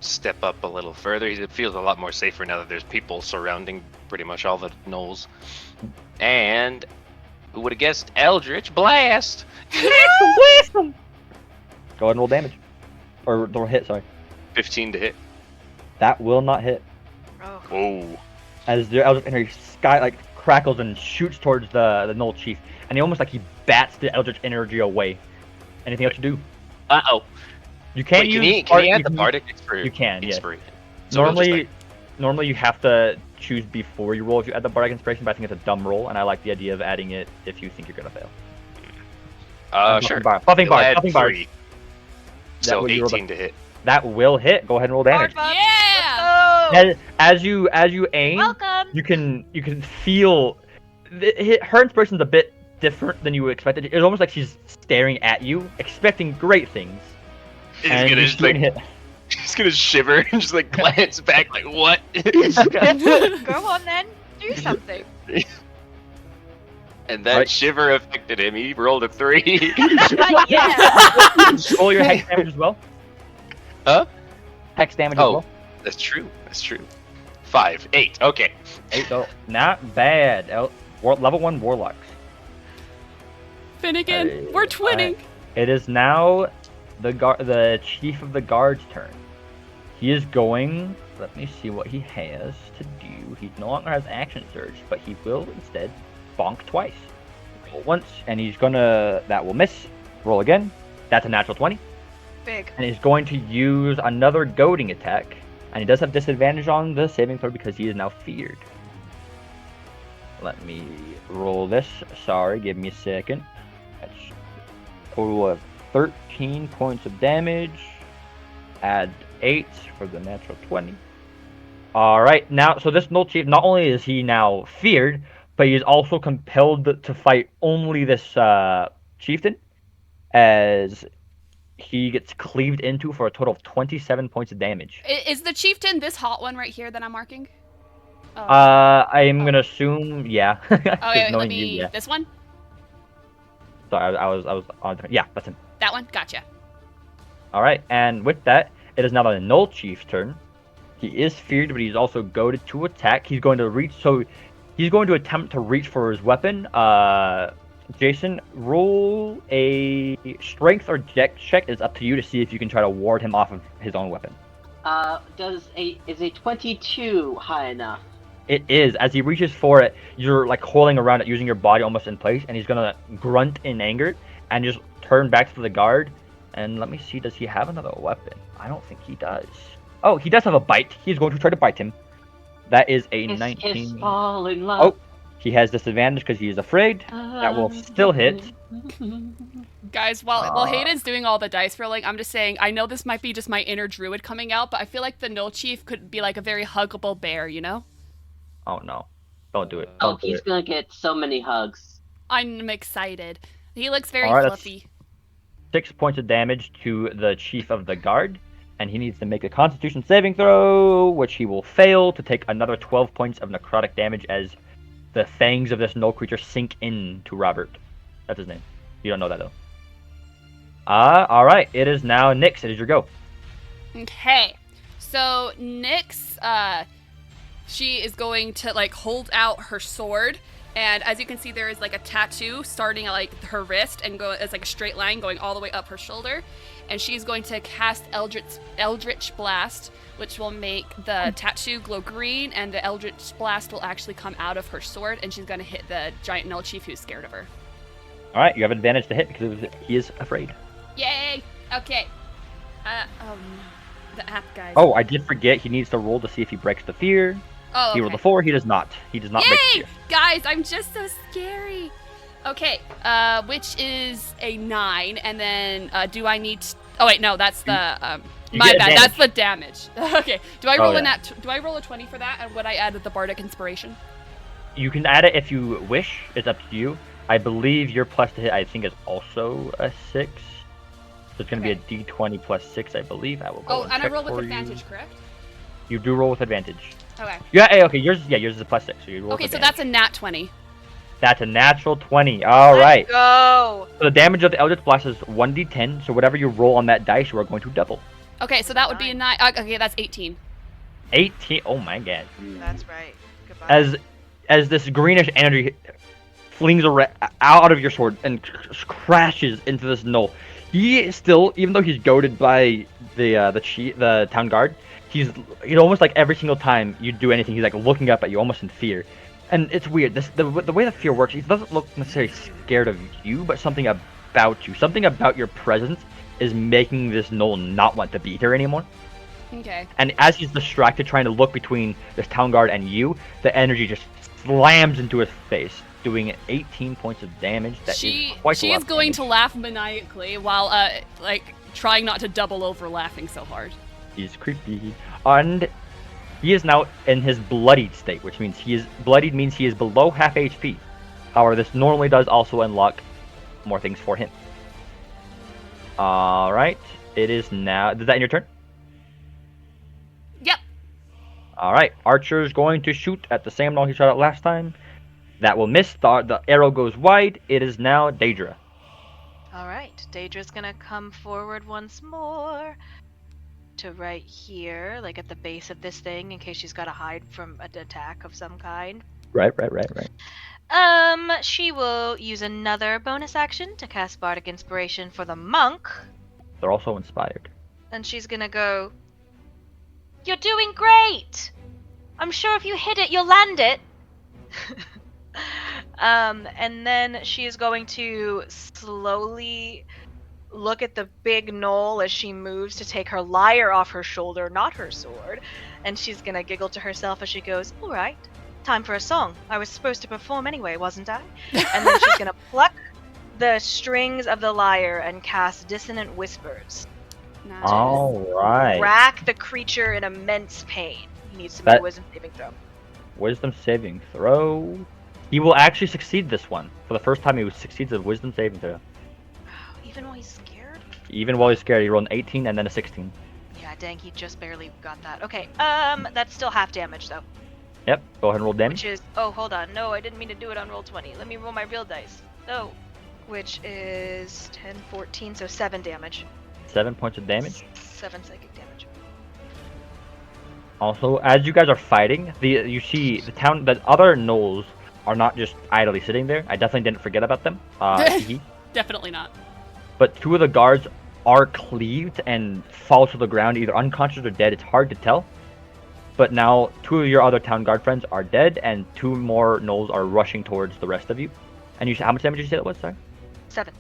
step up a little further. It feels a lot more safer now that there's people surrounding pretty much all the knolls. And who would have guessed Eldritch Blast? Blast him! Go ahead and roll damage. Or roll hit, sorry. 15 to hit. That will not hit. oh. Whoa. As the Eldritch Energy sky like crackles and shoots towards the Gnoll Chief, and he almost like he bats the Eldritch Energy away. Anything else to do? Uh-oh. You can Wait, use can he add the use- Bardic Inspiration? You can, yes. So we'll just, Normally you have to choose before you roll if you add the Bardic Inspiration, but I think it's a dumb roll, and I like the idea of adding it if you think you're gonna fail. sure. Puffing It'll bar, add puffing bar. 3. So what you rolled 18 to hit. That will hit. Go ahead and roll damage. Barbs, Yeah! let's go! As you aim, Welcome. you can feel her inspiration's a bit different than you expected. It's almost like she's staring at you, expecting great things. He's And gonna you just shoot like and hit. he's gonna shiver and just like glance back like what? Go on then. Do something. And that Right. shiver affected him. He rolled a 3. yeah. Roll your hex damage as well. Huh? Hex damage as Oh. well. That's true. 5, 8. Okay. 8 though. Not bad. Level 1 warlocks. Finnegan, Hey, we're twinning. It is now the chief of the guard's turn. He is going. Let me see what he has to do. He no longer has action surge, but he will instead bonk twice. Roll once, and he's gonna. That will miss. Roll again. That's a natural 20. Big. And he's going to use another goading attack. And he does have disadvantage on the saving throw because he is now feared. Let me roll this. Sorry, give me a second. That's a total of 13 points of damage. Add 8 for the natural 20. Alright, now, so this Gnoll Chief, not only is he now feared, but he is also compelled to fight only this chieftain, as he gets cleaved into for a total of 27 points of damage. Is the chieftain this hot one right here that I'm marking? Oh, I'm gonna assume, yeah. oh wait, let knowing me. you, yeah. This one? Sorry, I was on. Yeah, that's him. That one? Gotcha. All right, and with that, it is now the Gnoll Chief's turn. He is feared, but he's also goaded to attack. He's going to reach, so he's going to attempt to reach for his weapon. Jason, roll a strength or dex check. It's up to you to see if you can try to ward him off of his own weapon. Is a 22 high enough? It is. As he reaches for it, you're like coiling around it, using your body almost in place, and he's gonna grunt in anger and just turn back to the guard. And let me see, does he have another weapon? I don't think he does. Oh, he does have a bite. He's going to try to bite him. That is a 19. Fall in love. Oh, he has disadvantage because he is afraid. That will still hit. Guys, while Hayden's doing all the dice rolling, I'm just saying, I know this might be just my inner druid coming out, but I feel like the Gnoll Chief could be like a very huggable bear, you know? Oh no. Don't do it. Oh, Don't do he's it. gonna get so many hugs. I'm excited. He looks very Alright, that's- fluffy. 6 points of damage to the chief of the guard, and he needs to make a Constitution saving throw, which he will fail to take another 12 points of necrotic damage as the fangs of this gnoll creature sink into Robert. That's his name. You don't know that though. Alright, it is now Nyx. It is your go. Okay. So Nyx, she is going to like hold out her sword, and as you can see, there is like a tattoo starting at like her wrist and go. It's like a straight line going all the way up her shoulder, and she's going to cast Eldritch Blast, which will make the tattoo glow green, and the Eldritch Blast will actually come out of her sword, and she's going to hit the giant Gnoll Chief who's scared of her. Alright, you have advantage to hit because he is afraid. Yay! Okay. The app guys. Oh, I did forget. He needs to roll to see if he breaks the fear. Oh, He okay. rolled a 4. He does not. He does not break the Yay! fear. Guys, I'm just so scary. Okay, which is a 9, and then do I need? Oh wait, no, that's the you my get bad. advantage. That's the damage. Okay, do I roll Oh, in yeah. that? Do I roll a 20 for that? And would I add the bardic inspiration? You can add it if you wish. It's up to you. I believe your plus to hit, I think, is also a 6. So it's going to be a d20 plus 6, I believe. I will go And I check roll with for advantage, you. correct? You do roll with advantage. Okay. Yeah, hey, okay, yours is a plus 6, so you roll Okay, with so advantage. that's a nat 20. That's a natural 20. All right. Go. So the damage of the Eldritch Blast is 1d10, so whatever you roll on that dice, you are going to double. Okay, so that would be a 9. Okay, that's 18. 18. Oh my god. That's right. Goodbye. As this greenish energy flings out of your sword and crashes into this knoll. He is still, even though he's goaded by the town guard, he's almost like every single time you do anything, he's like looking up at you, almost in fear. And it's weird. The way the fear works, he doesn't look necessarily scared of you, but something about you, something about your presence, is making this knoll not want to be here anymore. Okay. And as he's distracted, trying to look between this town guard and you, the energy just slams into his face, doing 18 points of damage. That is quite a lot She is of going damage. to laugh maniacally while trying not to double over laughing so hard. He's creepy. And he is now in his bloodied state, which means he is below half HP. However, this normally does also unlock more things for him. Alright. It is now. Is that in your turn? Yep. Alright. Archer's going to shoot at the same knoll he shot at last time. That will miss. The arrow goes wide. It is now Daedra. All right, Daedra's gonna come forward once more to right here, like at the base of this thing, in case she's got to hide from an attack of some kind. Right. She will use another bonus action to cast Bardic Inspiration for the monk, They're also inspired. and she's gonna go, "You're doing great! I'm sure if you hit it, you'll land it!" And then she is going to slowly look at the big knoll as she moves to take her lyre off her shoulder, not her sword. And she's gonna giggle to herself as she goes, "All right, time for a song. I was supposed to perform anyway, wasn't I?" And then she's gonna pluck the strings of the lyre and cast Dissonant Whispers. Nice. Alright. Rack the creature in immense pain. He needs to make a wisdom saving throw. Wisdom saving throw. He will actually succeed this one. For the first time, he succeeds a wisdom saving throw. Even while he's scared? Even while he's scared, he rolled an 18 and then a 16. Yeah, dang, he just barely got that. Okay, that's still half damage though. Yep, go ahead and roll damage. Which is, oh, hold on. No, I didn't mean to do it on roll 20. Let me roll my real dice. No. Which is 10, 14, so 7 damage. 7 points of damage. 7 psychic damage. Also, as you guys are fighting, you see the other gnolls are not just idly sitting there. I definitely didn't forget about them. Definitely not. But 2 of the guards are cleaved and fall to the ground, either unconscious or dead. It's hard to tell. But now 2 of your other town guard friends are dead, and 2 more gnolls are rushing towards the rest of you. And how much damage did you say that was? Sorry. 7.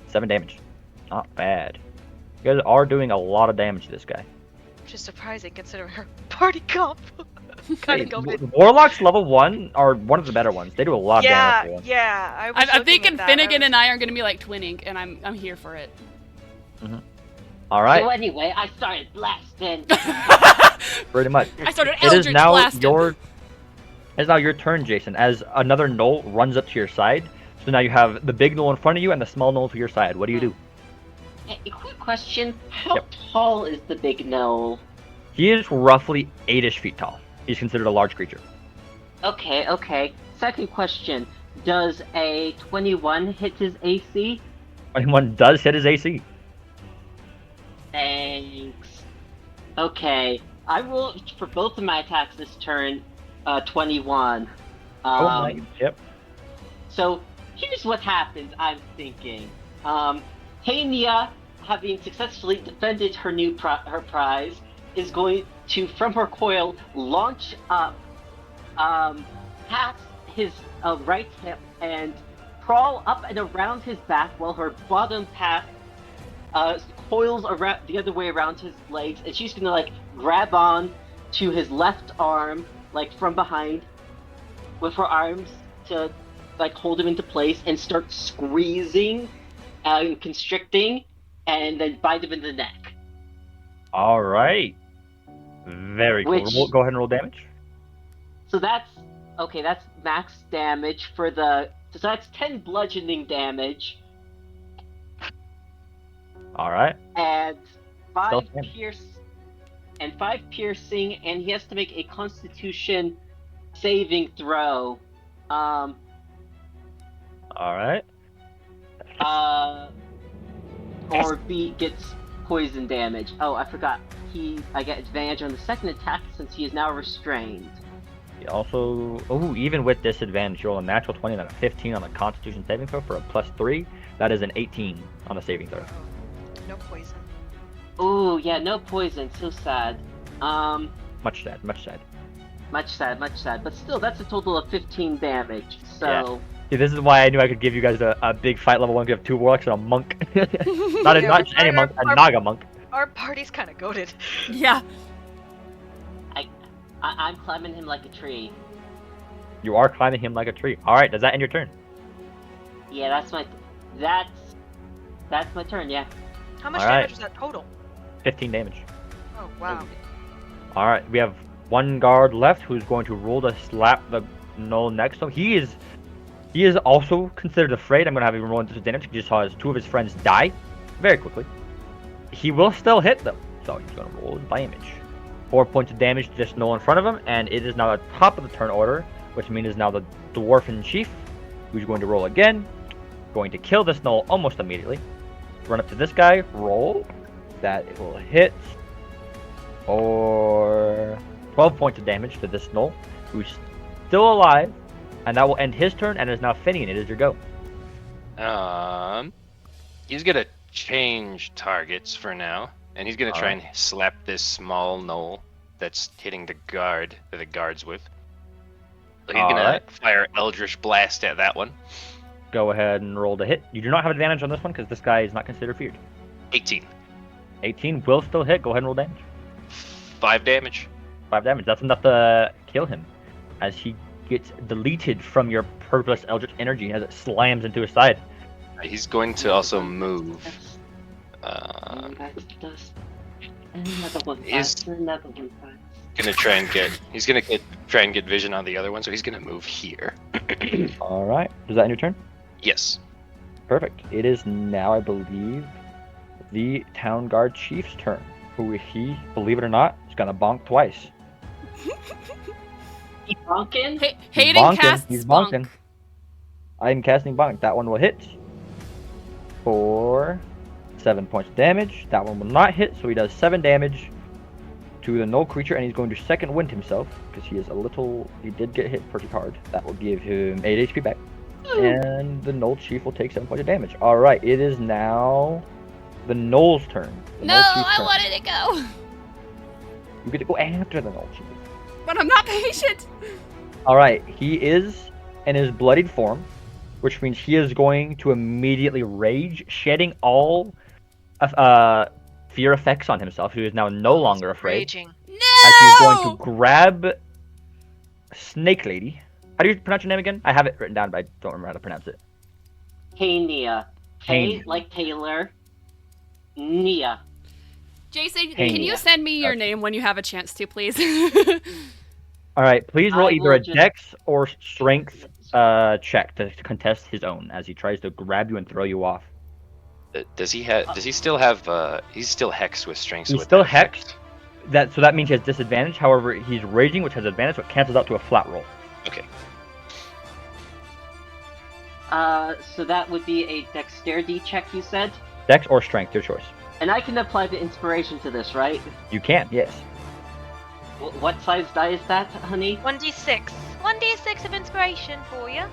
7 damage. Not bad. You guys are doing a lot of damage to this guy. Which is surprising considering her party comp. Kind of The Warlocks level 1 are one of the better ones. They do a lot of damage to them. Yeah. I'm thinking Finnegan and I are going to be like twinning, and I'm here for it. Alright. So anyway, I started blasting. Pretty much. I started It is Eldritch now blasting. It's now your turn, Jason, as another gnoll runs up to your side. So now you have the big gnoll in front of you and the small gnoll to your side. What do you do? A quick question: how Yep. tall is the big gnoll? He is roughly 8-ish feet tall. He's considered a large creature. Okay. Second question: does a 21 hit his AC? 21 does hit his AC. Thanks. Okay, I roll for both of my attacks this turn. 21. Nice. Yep. So here's what happens. I'm thinking. Tania, having successfully defended her her prize, is going to, from her coil, launch up past his right hip and crawl up and around his back while her bottom half coils around the other way around his legs, and she's gonna grab on to his left arm from behind with her arms to hold him into place and start squeezing and constricting, and then bite him in the neck. All right. Very cool. Go ahead and roll damage. So that's max damage for the So that's 10 bludgeoning damage All right. and Still 5 10. piercing, and he has to make a Constitution saving throw. All right. Or gets poison damage. Oh, I forgot. I get advantage on the second attack since he is now restrained. He also, even with disadvantage, you roll a natural 20 and then a 15 on the Constitution saving throw for a +3. That is an 18 on the saving throw. No poison. Ooh, yeah, no poison. So sad. Much sad. Much sad. But still, that's a total of 15 damage. So. See, this is why I knew I could give you guys a big fight level 1. We have 2 warlocks and a monk. not just any monk, a Naga monk. Our party's kind of goated. Yeah. I'm climbing him like a tree. You are climbing him like a tree. All right, does that end your turn? Yeah, that's my turn. Yeah. How much All right. damage was that total? 15 damage. Oh, wow. All right, we have 1 guard left who's going to roll to slap the gnoll next to him. He is also considered afraid. I'm going to have him roll disadvantage. He just saw 2 of his friends die very quickly. He will still hit them, so he's going to roll his damage. 4 points of damage to this gnoll in front of him, and it is now the top of the turn order, which means it's now the dwarven chief, who's going to roll again, going to kill this gnoll almost immediately. Run up to this guy, roll. That will hit for 12 points of damage to this gnoll, who's still alive, and that will end his turn, and is now Finian. It is your go. He's gonna change targets for now, and he's gonna try and slap this small gnoll that's hitting the guard that the guard's with. So he's gonna fire Eldritch Blast at that one. Go ahead and roll to hit. You do not have advantage on this one because this guy is not considered feared. 18. 18 will still hit. Go ahead and roll damage. 5 damage. 5 damage. That's enough to kill him, as he gets deleted from your purpless Eldritch energy as it slams into his side. He's going to also move. Another one. He's Another one. gonna try and get vision on the other one, so he's gonna move here. All right. Does that end your turn? Yes. Perfect. It is now, I believe, the town guard chief's turn. Who he, believe it or not, is gonna bonk twice. He bonking? Hayden casts He's bonk. bonking. I'm casting bonk. That one will hit for 7 points of damage. That one will not hit, so he does 7 damage to the gnoll creature, and he's going to second wind himself because he did get hit pretty hard. That will give him 8 HP back. And the gnoll chief will take 7 points of damage. Alright, it is now the gnoll's turn. The No, gnoll chief's I turn. wanted to go. You get to go after the gnoll chief. But I'm not patient. Alright, he is in his bloodied form, which means he is going to immediately rage, shedding all fear effects on himself. He is now no longer afraid. Raging. No. As he's going to grab Snake Lady. How do you pronounce your name again? I have it written down, but I don't remember how to pronounce it. Nia. K Hania. like Taylor. Nia. Jason, Hey, can you send me your okay. name when you have a chance to, please? Alright, please roll I either will a just- dex or strength check to contest his own as he tries to grab you and throw you off. Does he still have? He's still hexed with strength. so He's with still that hexed. So that means he has disadvantage. However, he's raging, which has advantage, so it cancels out to a flat roll. Okay. So that would be a dexterity check, you said? Dex or strength, your choice. And I can apply the inspiration to this, right? You can, yes. What size die is that, honey? 1d6. 1d6 of inspiration for you.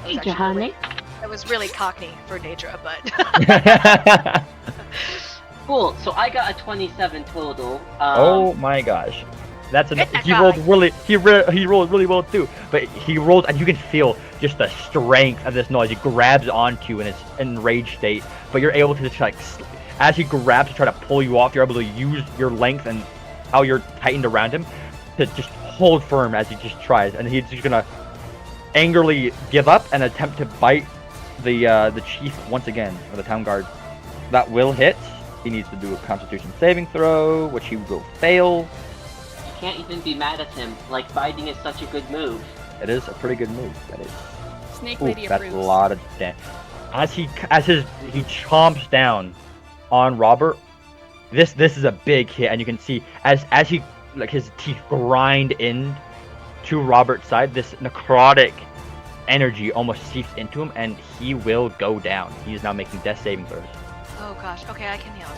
Thank you, honey. That was really cockney for Daedra, but... Cool, so I got a 27 total. Oh my gosh. That's enough. Hit that He guy. rolled he rolled really well too. But he rolled, and you can feel just the strength of this noise. He grabs onto you in his enraged state, but you're able to just as he grabs to try to pull you off, you're able to use your length and how you're tightened around him to just hold firm as he just tries, and he's just gonna angrily give up and attempt to bite the chief once again, or the town guard. That will hit. He needs to do a Constitution saving throw, which he will fail. You can't even be mad at him. Like, biting is such a good move. It is a pretty good move. That is. Snake Ooh, Lady that's approves. a lot of damage. He chomps down on Robert. This is a big hit, and you can see as he like his teeth grind in to Robert's side, this necrotic energy almost seeps into him, and he will go down. He is now making death saving throws. Oh gosh. Okay, I can heal.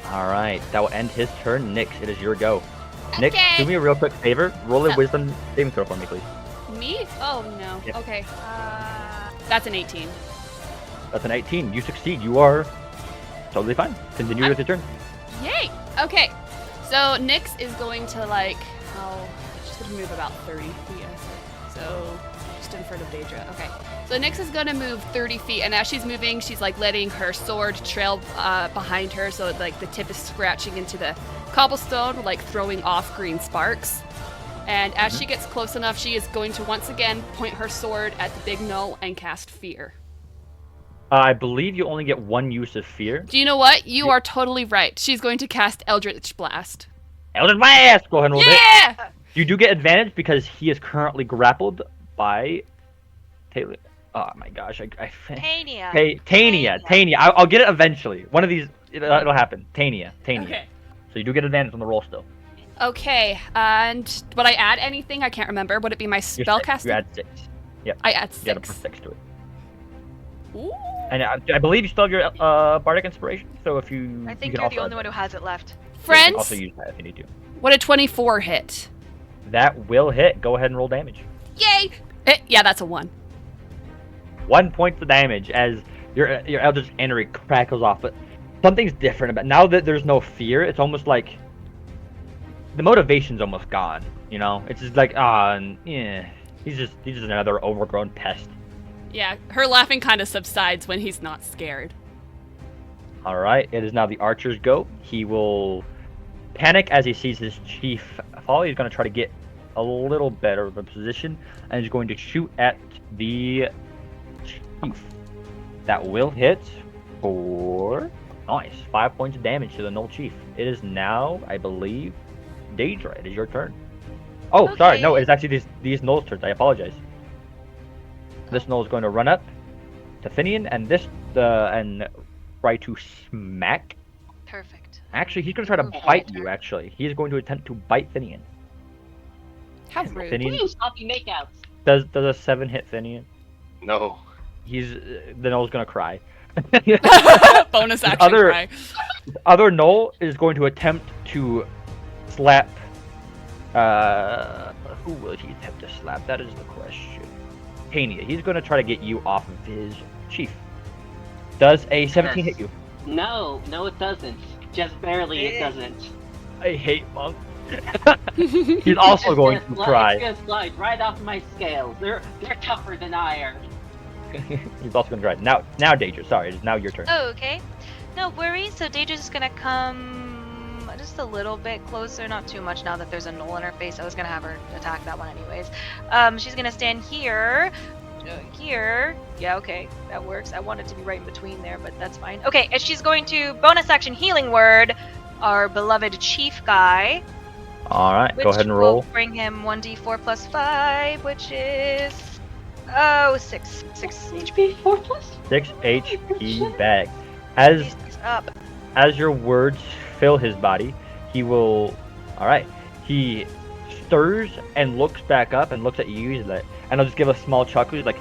All right, that will end his turn. Nyx, it is your go. Nyx, Okay. do me a real quick favor. Roll a What's up? wisdom saving throw for me, please. Me? Oh no. Yep. Okay. That's an 18. That's an 18. You succeed. You are totally fine. Continue with your turn. Yay! Okay. So Nyx is going to she's gonna move about 30 feet, I think. So just in front of Daedra. Okay. So Nyx is gonna move 30 feet, and as she's moving, she's like letting her sword trail behind her, so like the tip is scratching into the cobblestone, like throwing off green sparks. And as she gets close enough, she is going to once again point her sword at the big gnoll and cast fear. I believe you only get one use of fear. Do you know what? You are totally right. She's going to cast Eldritch Blast. Eldritch Blast! Go ahead and roll it. Yeah! You do get advantage because he is currently grappled by Taylor. Oh my gosh, Tania. Tania. I'll get it eventually. One of these, it'll happen. Tania. Okay. So you do get advantage on the roll still. Okay, and would I add anything? I can't remember. Would it be my You're spell six. casting? You add 6. Yep. I add You gotta 6. put 6 to it. Ooh. And I believe you still have your bardic inspiration. So if you, I you think can you're also the only add one that. who has it left. You can Friends, also use that if you need to. would a 24 hit? That will hit. Go ahead and roll damage. Yay! Yeah, that's a 1. 1 point of damage as your Eldritch Energy crackles off. But something's different about now that there's no fear. It's almost like the motivation's almost gone. You know, it's just like yeah, he's just another overgrown pest. Yeah, her laughing kind of subsides when he's not scared. All right, it is now the archer's go. He will panic as he sees his chief fall. He's going to try to get a little better of a position, and he's going to shoot at the chief. That will hit for nice 5 points of damage to the Null Chief. It is now, I believe, Daedra. It is your turn. Oh, Okay. sorry, no, it's actually these Null's turns. I apologize. This Null is going to run up to Finian, and and try to smack. Perfect. Actually, he's going to try to bite you. Actually, he's going to attempt to bite Finian. How rude. Finian Woo, sloppy makeouts. does a 7 hit Finian? No. He's the Null's going to cry. Bonus action other- cry. Other Null is going to attempt to slap. Who will he attempt to slap? That is the question. Tania. He's going to try to get you off of his chief. Does a 17 hit you? No, it doesn't. Just barely, it doesn't. I hate monk. He's also going to cry. It's gonna slide right off my scales. They're tougher than iron. He's also going to cry. Now, Daedra. Sorry, it is now your turn. Oh, okay. No worries. So Daedra's just gonna come just a little bit closer, not too much now that there's a Null in her face. I was gonna have her attack that one anyways. She's gonna stand here. Here. Yeah, okay. That works. I wanted to be right in between there, but that's fine. Okay, and she's going to bonus action healing word our beloved chief guy. All right, Which go ahead and will roll. bring him 1d4 plus 5, which is 6 HP. 4 plus? 6 HP back. As He's up. as your words fill his body, he will. All right. He stirs and looks back up and looks at you. He's like, and I'll just give a small chuckle. He's like,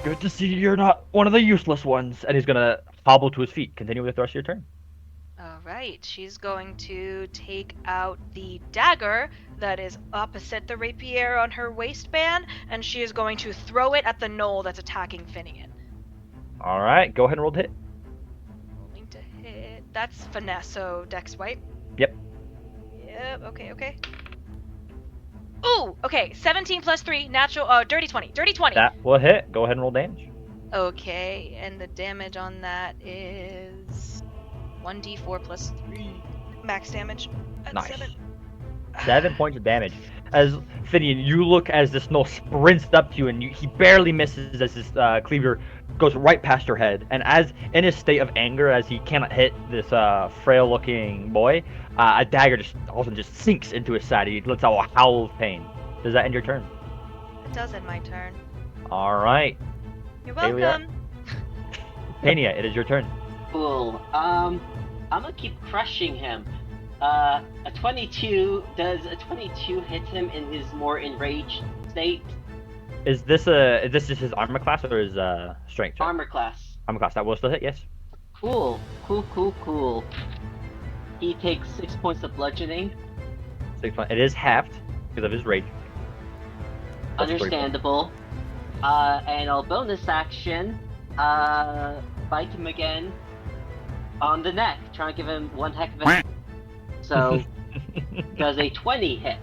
"Good to see you're not one of the useless ones." And he's gonna hobble to his feet. Continue with the rest of your turn. Alright, she's going to take out the dagger that is opposite the rapier on her waistband, and she is going to throw it at the knoll that's attacking Finian. All right, go ahead and roll to hit. Rolling to hit. That's finesse, so dex wipe. Yep. Yep, okay. Ooh, okay, 17 plus 3, natural, dirty 20. That will hit. Go ahead and roll damage. Okay, and the damage on that is 1d4 plus 3. Max damage. At Nice. 7. 7 points of damage. As Finian, you look as this Null sprints up to you, and he barely misses as his cleaver goes right past her head. And as in his state of anger, as he cannot hit this frail-looking boy, a dagger just sinks into his side. He lets out a howl of pain. Does that end your turn? It does end my turn. All right, You're Aelia. welcome. Pania, it is your turn. Cool. I'm gonna keep crushing him. A 22, does a 22 hit him in his more enraged state? Is this just his armor class or his strength check? Armor class. Armor class. That will still hit. Yes. Cool. He takes 6 points of bludgeoning. 6 points. It is halved because of his rage. That's pretty cool. Understandable. And I'll bonus action, bite him again on the neck, trying to give him one heck of a. So, does a 20 hit?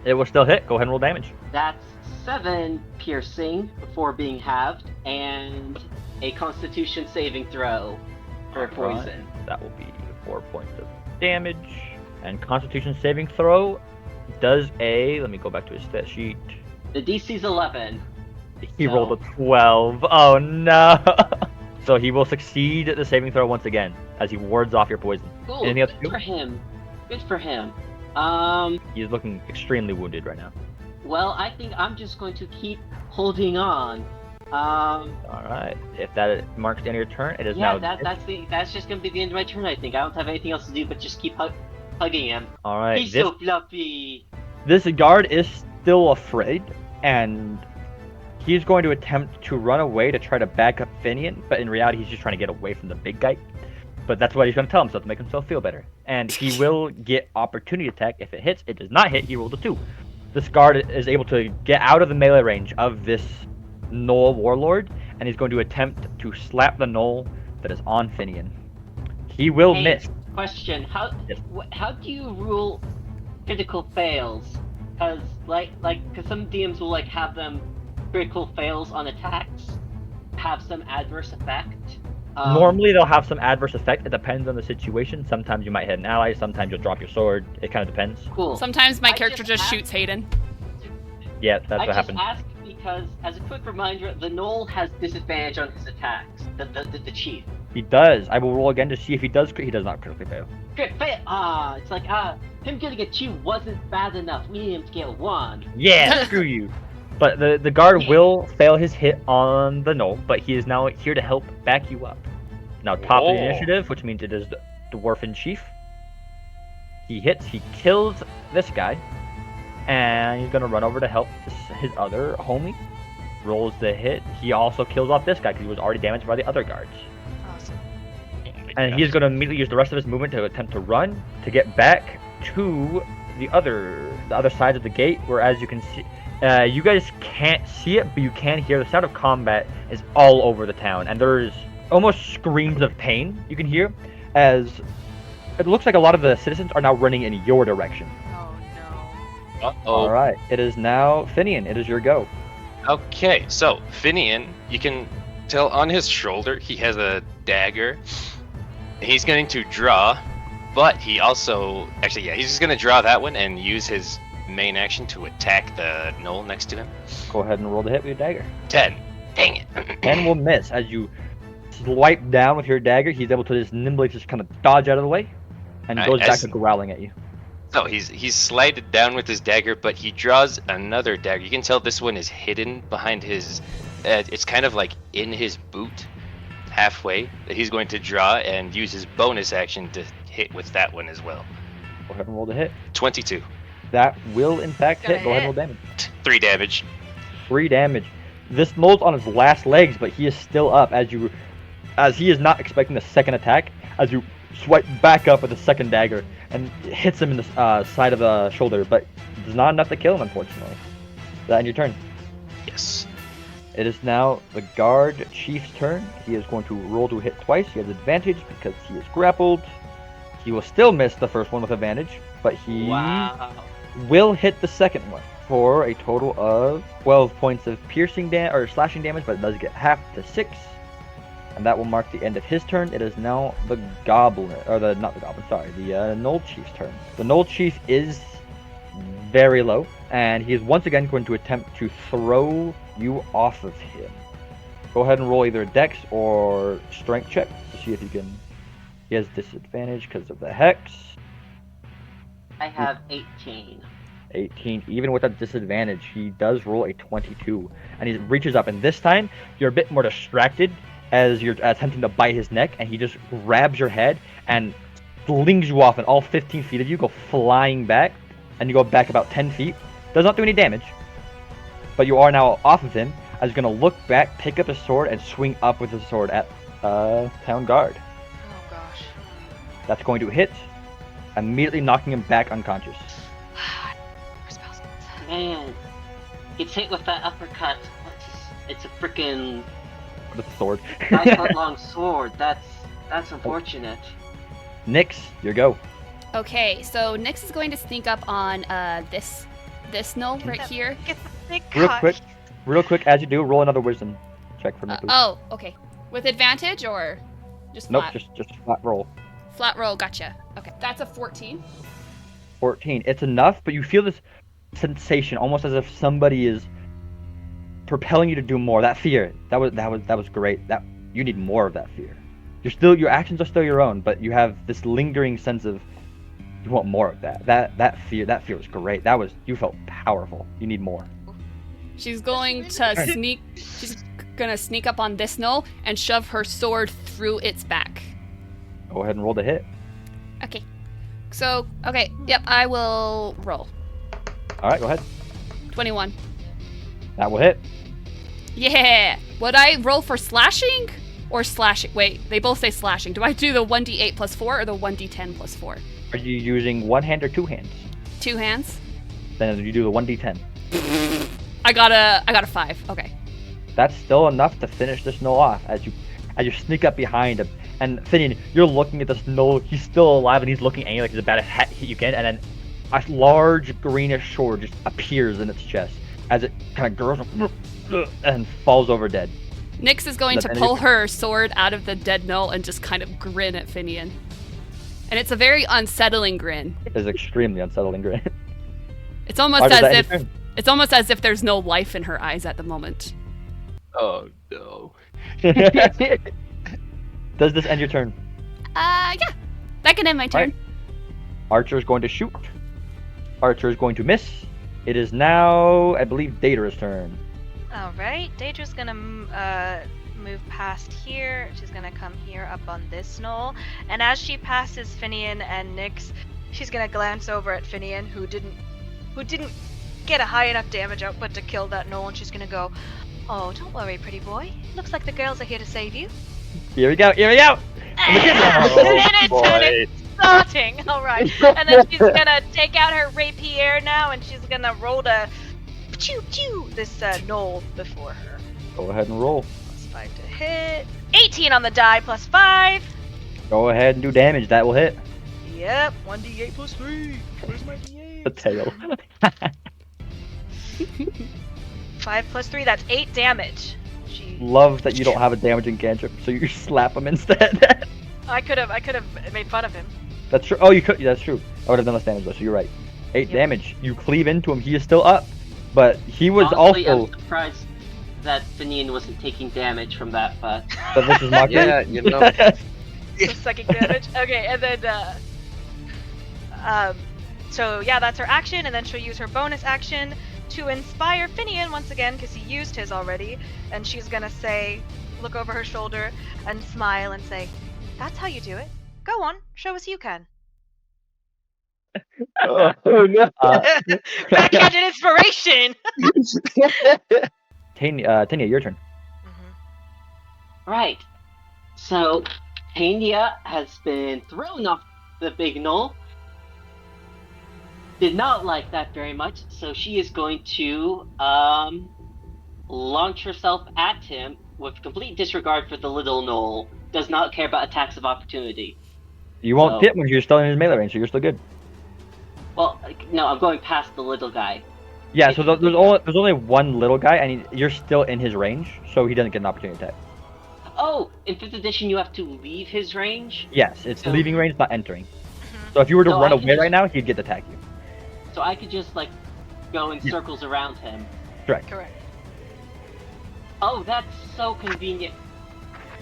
It will still hit. Go ahead and roll damage. That's 7 piercing before being halved, and a Constitution saving throw for Alright. poison. That will be 4 points of damage. And Constitution saving throw does a. Let me go back to his stat sheet. The DC's 11. He So- rolled a 12. Oh no! So he will succeed the saving throw once again as he wards off your poison. Cool. Anything else to Good do? for him. Good for him. He is looking extremely wounded right now. Well, I think I'm just going to keep holding on. Alright. If that marks the end of your turn, it is Yeah, now. that's just gonna be the end of my turn. I think I don't have anything else to do but just keep hugging him. Alright. He's so fluffy. This guard is still afraid, and he's going to attempt to run away to try to back up Finian, but in reality, he's just trying to get away from the big guy. But that's what he's going to tell himself to make himself feel better. And he will get opportunity attack. If it hits, it does not hit, he rolled a 2. This guard is able to get out of the melee range of this Gnoll warlord, and he's going to attempt to slap the Gnoll that is on Finian. He will Hey, miss. Question: How Yes. how do you rule critical fails? Cause cause some DMs will have them critical fails on attacks have some adverse effect. Normally, they'll have some adverse effect. It depends on the situation. Sometimes you might hit an ally. Sometimes you'll drop your sword. It kind of depends. Cool. Sometimes my I character just asked- shoots Hayden. Yeah, that's I what just happens. asked because, as a quick reminder, the Gnoll has disadvantage on his attacks. The chief. He does. I will roll again to see if he does. He does not critically fail. Crit fail. It's him getting a 2 wasn't bad enough. We need him to get a 1. Yeah, screw you. But the guard will fail his hit on the Gnoll, but he is now here to help back you up. Now top of the Whoa. initiative, which means it is the dwarf in chief. He hits. He kills this guy, and he's gonna run over to help his other homie. Rolls the hit. He also kills off this guy because he was already damaged by the other guards. Awesome. And he is going to immediately use the rest of his movement to attempt to run to get back to the other side of the gate. Where, as you can see, you guys can't see it, but you can hear the sound of combat is all over the town, and there's almost screams of pain you can hear, as it looks like a lot of the citizens are now running in your direction. Oh no. Uh-oh. All right, it is now Finian. It is your go. Okay, so Finian, you can tell on his shoulder he has a dagger. He's going to draw, but he also he's just going to draw that one and use his main action to attack the Gnoll next to him. Go ahead and roll the hit with your dagger. 10. Dang it. 10 will miss as you swipe down with your dagger. He's able to just nimbly just kind of dodge out of the way, and he Alright, goes back as- to growling at you. So he's slided down with his dagger, but he draws another dagger. You can tell this one is hidden behind his. It's kind of like in his boot, halfway. That he's going to draw and use his bonus action to hit with that one as well. Go ahead and roll the hit. 22, That will in fact Gonna hit. Go ahead and hit. roll damage. 3 damage. 3 damage. This Gnoll's on his last legs, but he is still up as he is not expecting the second attack. As you swipe back up with the second dagger and it hits him in the side of the shoulder, but it's not enough to kill him, unfortunately. That end your turn. Yes. It is now the guard chief's turn. He is going to roll to hit twice. He has advantage because he is grappled. He will still miss the first one with advantage, but he Wow. will hit the second one for a total of 12 points of slashing damage, but it does get half to 6. And that will mark the end of his turn. It is now the Gnoll Chief's turn. The Gnoll Chief is very low, and he is once again going to attempt to throw you off of him. Go ahead and roll either a dex or strength check to see if you can. He has disadvantage because of the hex. I have 18. 18. Even with a disadvantage, he does roll a 22. And he reaches up, and this time, you're a bit more distracted as you're attempting to bite his neck, and he just grabs your head and flings you off, and all 15 feet of you go flying back, and you go back about 10 feet. Does not do any damage, but you are now off of him, as he's going to look back, pick up his sword, and swing up with his sword at Town Guard. Oh gosh. That's going to hit, immediately knocking him back unconscious. Man, gets hit with that uppercut. It's a freaking With the sword. 5 foot long sword. That's unfortunate. Nyx, your go. Okay, so Nyx is going to sneak up on this gnome right here. Get the big Real cut. quick, as you do, roll another wisdom check for me, please. Oh, okay. With advantage or just Nope, flat? just flat roll. Flat roll, gotcha. Okay, that's a 14. 14. It's enough, but you feel this sensation, almost as if somebody is propelling you to do more. That fear, that was great. That you need more of that fear. Your actions are still your own, but you have this lingering sense of you want more of that. That fear was great. You felt powerful. You need more. She's going to sneak. She's gonna sneak up on this gnome and shove her sword through its back. Go ahead and roll the hit. Okay. So, okay, yep, I will roll. All right, go ahead. 21. That will hit. Yeah! Would I roll for slashing or slashing? Wait, they both say slashing. Do I do the 1d8 plus 4 or the 1d10 plus 4? Are you using one hand or two hands? 2 hands? Then you do the 1d10. I got a 5. Okay. That's still enough to finish this gnoll off as you sneak up behind him. And Finian, you're looking at this gnoll. He's still alive and he's looking angry like he's about to hit you again. And then a large greenish sword just appears in its chest as it kind of gurls and falls over dead. Nyx is going to pull her sword out of the dead gnoll and just kind of grin at Finian. And it's a very unsettling grin. It is extremely unsettling grin. It's almost as if there's no life in her eyes at the moment. Oh no. Does this end your turn? Yeah. That can end my turn. Right. Archer is going to shoot. Archer is going to miss. It is now, I believe, Daedra's turn. All right, Daedra's gonna move past here. She's gonna come here up on this knoll, and as she passes Finian and Nyx, she's gonna glance over at Finian, who didn't get a high enough damage output to kill that knoll, and she's gonna go, "Oh, don't worry, pretty boy. Looks like the girls are here to save you." Here we go. And boy. it's starting. All right, and then she's gonna take out her rapier now, and she's gonna roll to pew this knoll before her. Go ahead and roll. Plus 5 to hit. 18 on the die, plus 5. Go ahead and do damage. That will hit. Yep, 1d8 plus 3. Where's my d8? The tail. 5 plus 3, that's 8 damage. She... Love that you don't have a damaging cantrip, so you slap him instead. I could have made fun of him. That's true. Oh, you could. That's true. I would have done less damage though, so you're right. 8 Yep. damage. You cleave into him. He is still up, but he was Honestly, also. I'm surprised that Finian wasn't taking damage from that, but But this is mockery. Yeah, you know. So second damage. Okay, and then so yeah, that's her action, and then she'll use her bonus action to inspire Finian once again, because he used his already, and she's gonna say, look over her shoulder and smile and say, "That's how you do it. Go on, show us you can." Oh no. Backhanded inspiration. Tanya, your turn. right. So Tanya has been thrown off the big knoll. Did not like that very much, so she is going to launch herself at him with complete disregard for the little knoll. Does not care about attacks of opportunity. You won't So- hit when you're still in his melee range, so you're still good. Well, no, I'm going past the little guy. Yeah, so there's only one little guy, and you're still in his range, so he doesn't get an opportunity attack. Oh, in 5th edition you have to leave his range? Yes, it's So- leaving range, not entering. So if you were to So run I away can right now, he'd get to attack you. So I could just, like, go in Yeah. circles around him. Correct. Correct. Oh, that's so convenient.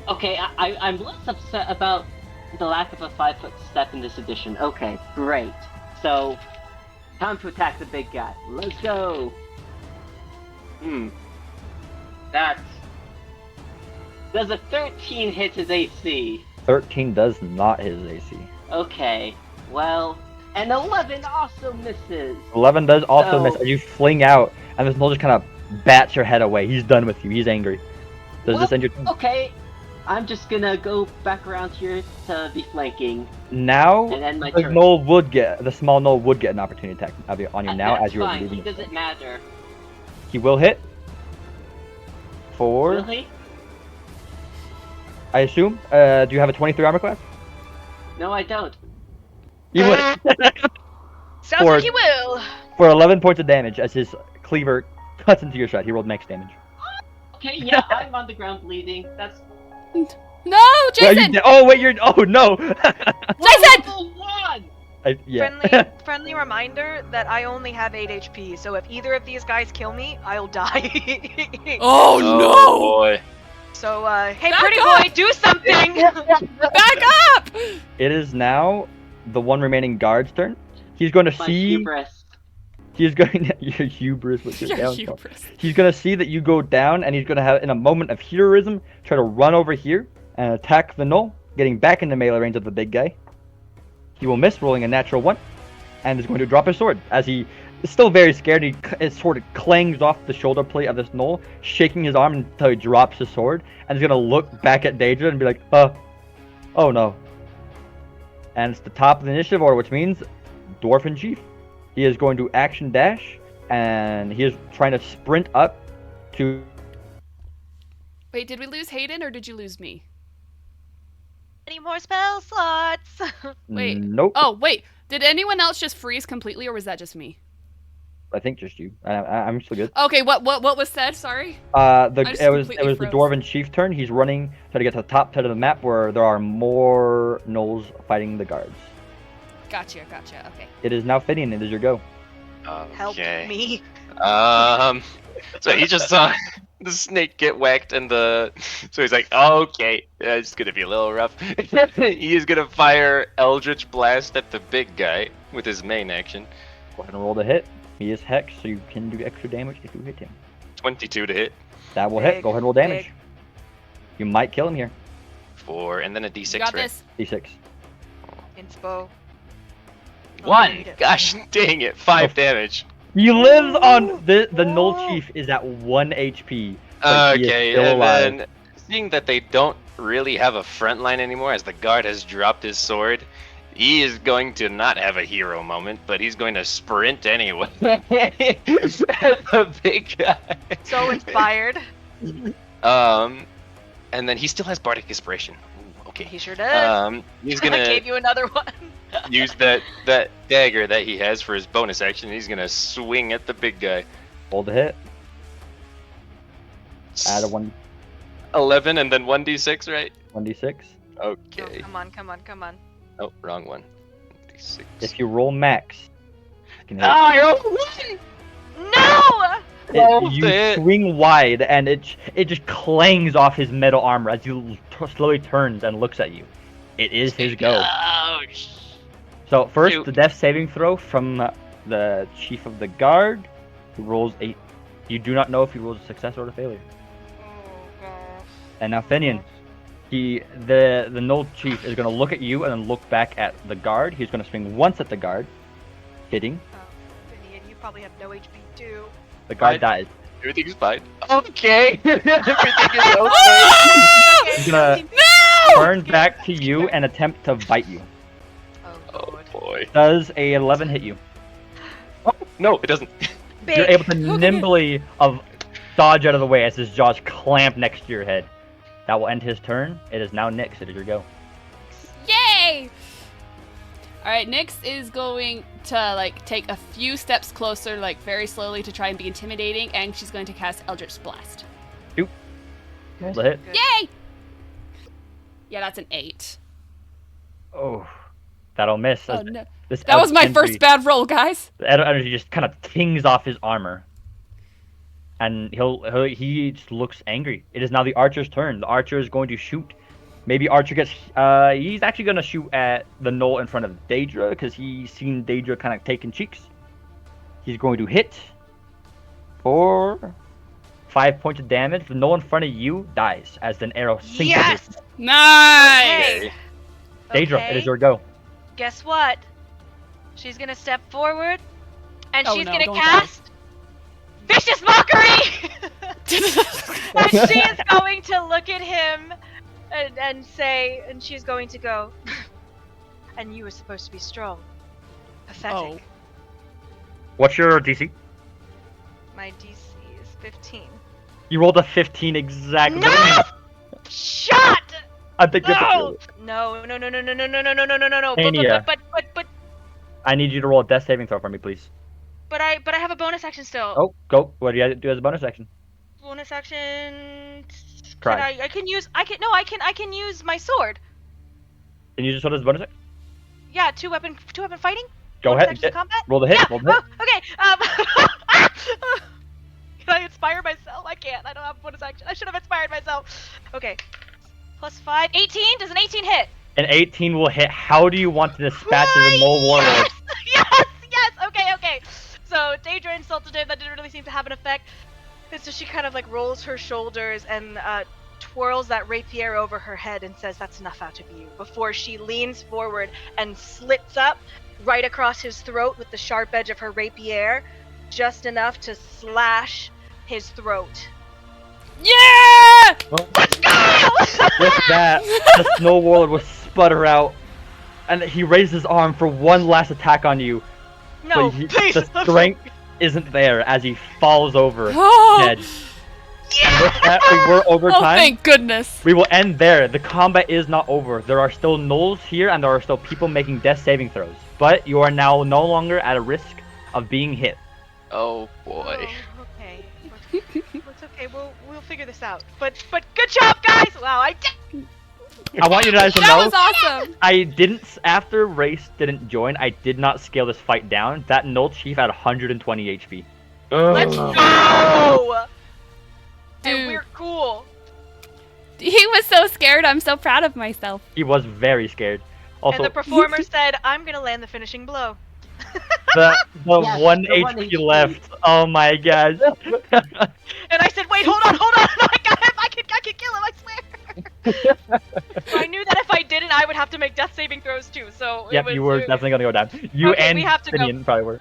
Okay, I'm less upset about the lack of a 5-foot step in this edition. Okay, great. So, Time to attack the big guy. Let's go. That's... Does a 13 hit his AC? 13 does not hit his AC. Okay, well... And 11 also misses! 11 does also So- miss as you fling out, and this Null just kind of bats your head away. He's done with you. He's angry. Does this end your turn? Okay, I'm just gonna go back around here to be flanking, Now, and end my the turn. small Null would get an opportunity attack on you now That's as you're fine, leaving. it doesn't matter. He will hit. For, Really? I assume. Do you have a 23 armor class? No, I don't. You would. Sounds For- like you will. For 11 points of damage as his cleaver cuts into your side. He rolled max damage. Okay, yeah, I'm on the ground bleeding. That's... No, Well, Jason! oh, wait, you're. Oh, no! Jason! Level 1! Yeah. Friendly reminder that I only have 8 HP, so if either of these guys kill me, I'll die. Oh, no! boy. So, hey, Back pretty up! boy, do something! Back up! It is now the one remaining guard's turn. He's going to My see. hubris. He's going to. Your hubris with your Your downfall. hubris. He's going to see that you go down, and he's going to have, in a moment of heroism, try to run over here and attack the Null, getting back into melee range of the big guy. He will miss, rolling a natural 1, and is going to drop his sword as he is still very scared. His sword clangs off the shoulder plate of this Null, shaking his arm until he drops his sword, and he's going to look back at Daedra and be like, oh no. And it's the top of the initiative order, which means Dwarf Chief. He is going to action dash, and he is trying to sprint up to... Wait, did we lose Hayden or did you lose me? Any more spell slots? Wait. Nope. Oh, wait. Did anyone else just freeze completely or was that just me? I think just you. I'm still good. Okay, what was said? Sorry. It just was completely the froze. Dwarven Chief turn. He's running, trying to get to the top side of the map where there are more gnolls fighting the guards. Gotcha. Okay. It is now Finian. It is your go. Help Okay. me. So he just saw the snake get whacked, and so he's like, okay, it's gonna be a little rough. He is gonna fire Eldritch Blast at the big guy with his main action. Go ahead and roll the hit. He is hex, so you can do extra damage if you hit him. 22 to hit. That will hit. Big, Go ahead and roll damage. big. You might kill him here. 4, and then a d6, You got right? this. D6. Inspo. 1! Gosh dang it, 5 damage. He lives on the Null Chief is at 1 HP. but he is Okay, still and alive. then seeing that they don't really have a front line anymore as the guard has dropped his sword, he is going to not have a hero moment, but he's going to sprint anyway. The big guy. So inspired. And then he still has Bardic Inspiration. Ooh, okay. He sure does. He's I gonna gave you another one. use that dagger that he has for his bonus action. And he's gonna swing at the big guy. Roll the hit. Add a 11 and then 1d6, right? 1d6. Oh, Okay. come on. Oh, wrong one. 1d6. If you roll max, you can hit. I rolled 1! No! You it. swing wide, and it just clangs off his metal armor as he slowly turns and looks at you. It is his go. Ouch. So first, Shoot. the death saving throw from the chief of the guard, who rolls 8. You do not know if he rolls a success or a failure. And now Finian, the Null Chief is going to look at you and then look back at the guard. He's going to swing once at the guard, hitting. Oh, Vinny, and you probably have no HP too. The guard Right. dies. Everything's fine. Okay. Everything is okay. He's gonna turn back to you and attempt to bite you. Oh, Oh Lord. boy. Does a 11 hit you? Oh, no, it doesn't. Big. You're able to nimbly dodge out of the way as his jaws clamp next to your head. That will end his turn. It is now Nyx. It is your go. Yay! Alright, Nyx is going to take a few steps closer, very slowly to try and be intimidating, and she's going to cast Eldritch Blast. Roll the hit. Good. Yay! Yeah, that's an 8. Oh, that'll miss. Oh no. This That was my energy- first bad roll, guys. The energy just kind of tings off his armor. And he just looks angry. It is now the archer's turn. The archer is going to shoot. Maybe Archer gets... he's actually going to shoot at the knoll in front of Daedra, because he's seen Daedra kind of taking cheeks. He's going to hit for 5 points of damage. The gnoll in front of you dies as an arrow sinks. Yes! Nice. Hey! Daedra, it is your go. Guess what? She's gonna step forward, and Oh, she's no, gonna don't cast Vicious Mockery! And she is going to look at him and say, and she's going to go, and you were supposed to be strong. Pathetic. Oh. What's your DC? My DC is 15. You rolled a 15 exactly. No! Shot! I think you have to No! No, no, no, no, no, no, no, no, no, no, no, no, no. Ania. But I need you to roll a death saving throw for me, please. I have a bonus action still. Oh, go. What do you do as a bonus action? Bonus action. Try. I can use my sword. Can you just hold as a bonus action? Yeah, two weapon fighting. Go Bonus ahead. action combat. Roll the hit. Yeah. Roll the hit. Oh, okay. Can I inspire myself? I can't. I don't have bonus action. I should have inspired myself. Okay. Plus 5. 18. Does an 18 hit? An 18 will hit. How do you want to dispatch the mole warlord? Yes. Okay. So Daedra insulted him. That didn't really seem to have an effect. And so she kind of like rolls her shoulders and twirls that rapier over her head and says, "That's enough out of you." Before she leans forward and slits up right across his throat with the sharp edge of her rapier, just enough to slash his throat. Yeah! Let's go! With that, the snow warlord will sputter out, and he raises his arm for one last attack on you. No, but please. the strength isn't there as he falls over Oh. dead. And with that, we were over Oh, time. thank goodness. We will end there. The combat is not over. There are still gnolls here, and there are still people making death saving throws. But you are now no longer at a risk of being hit. Oh boy. Oh, okay. It's okay. We'll figure this out. But good job, guys. Wow, I did. I want you guys to That know, was awesome. I didn't, after Race didn't join, I did not scale this fight down. That Gnoll Chief had 120 HP. Let's go. And Dude. we're cool. He was so scared. I'm so proud of myself. He was very scared. Also, And the performer said, "I'm gonna land the finishing blow." the Yes, 1 the 1 HP HP. left. Oh my god. And I said, "Wait, hold on. I got him. I can kill him. I swear." I knew that if I didn't, I would have to make death saving throws too. So Yep, you were definitely gonna go down. You Okay, and we have to go. Finian probably were.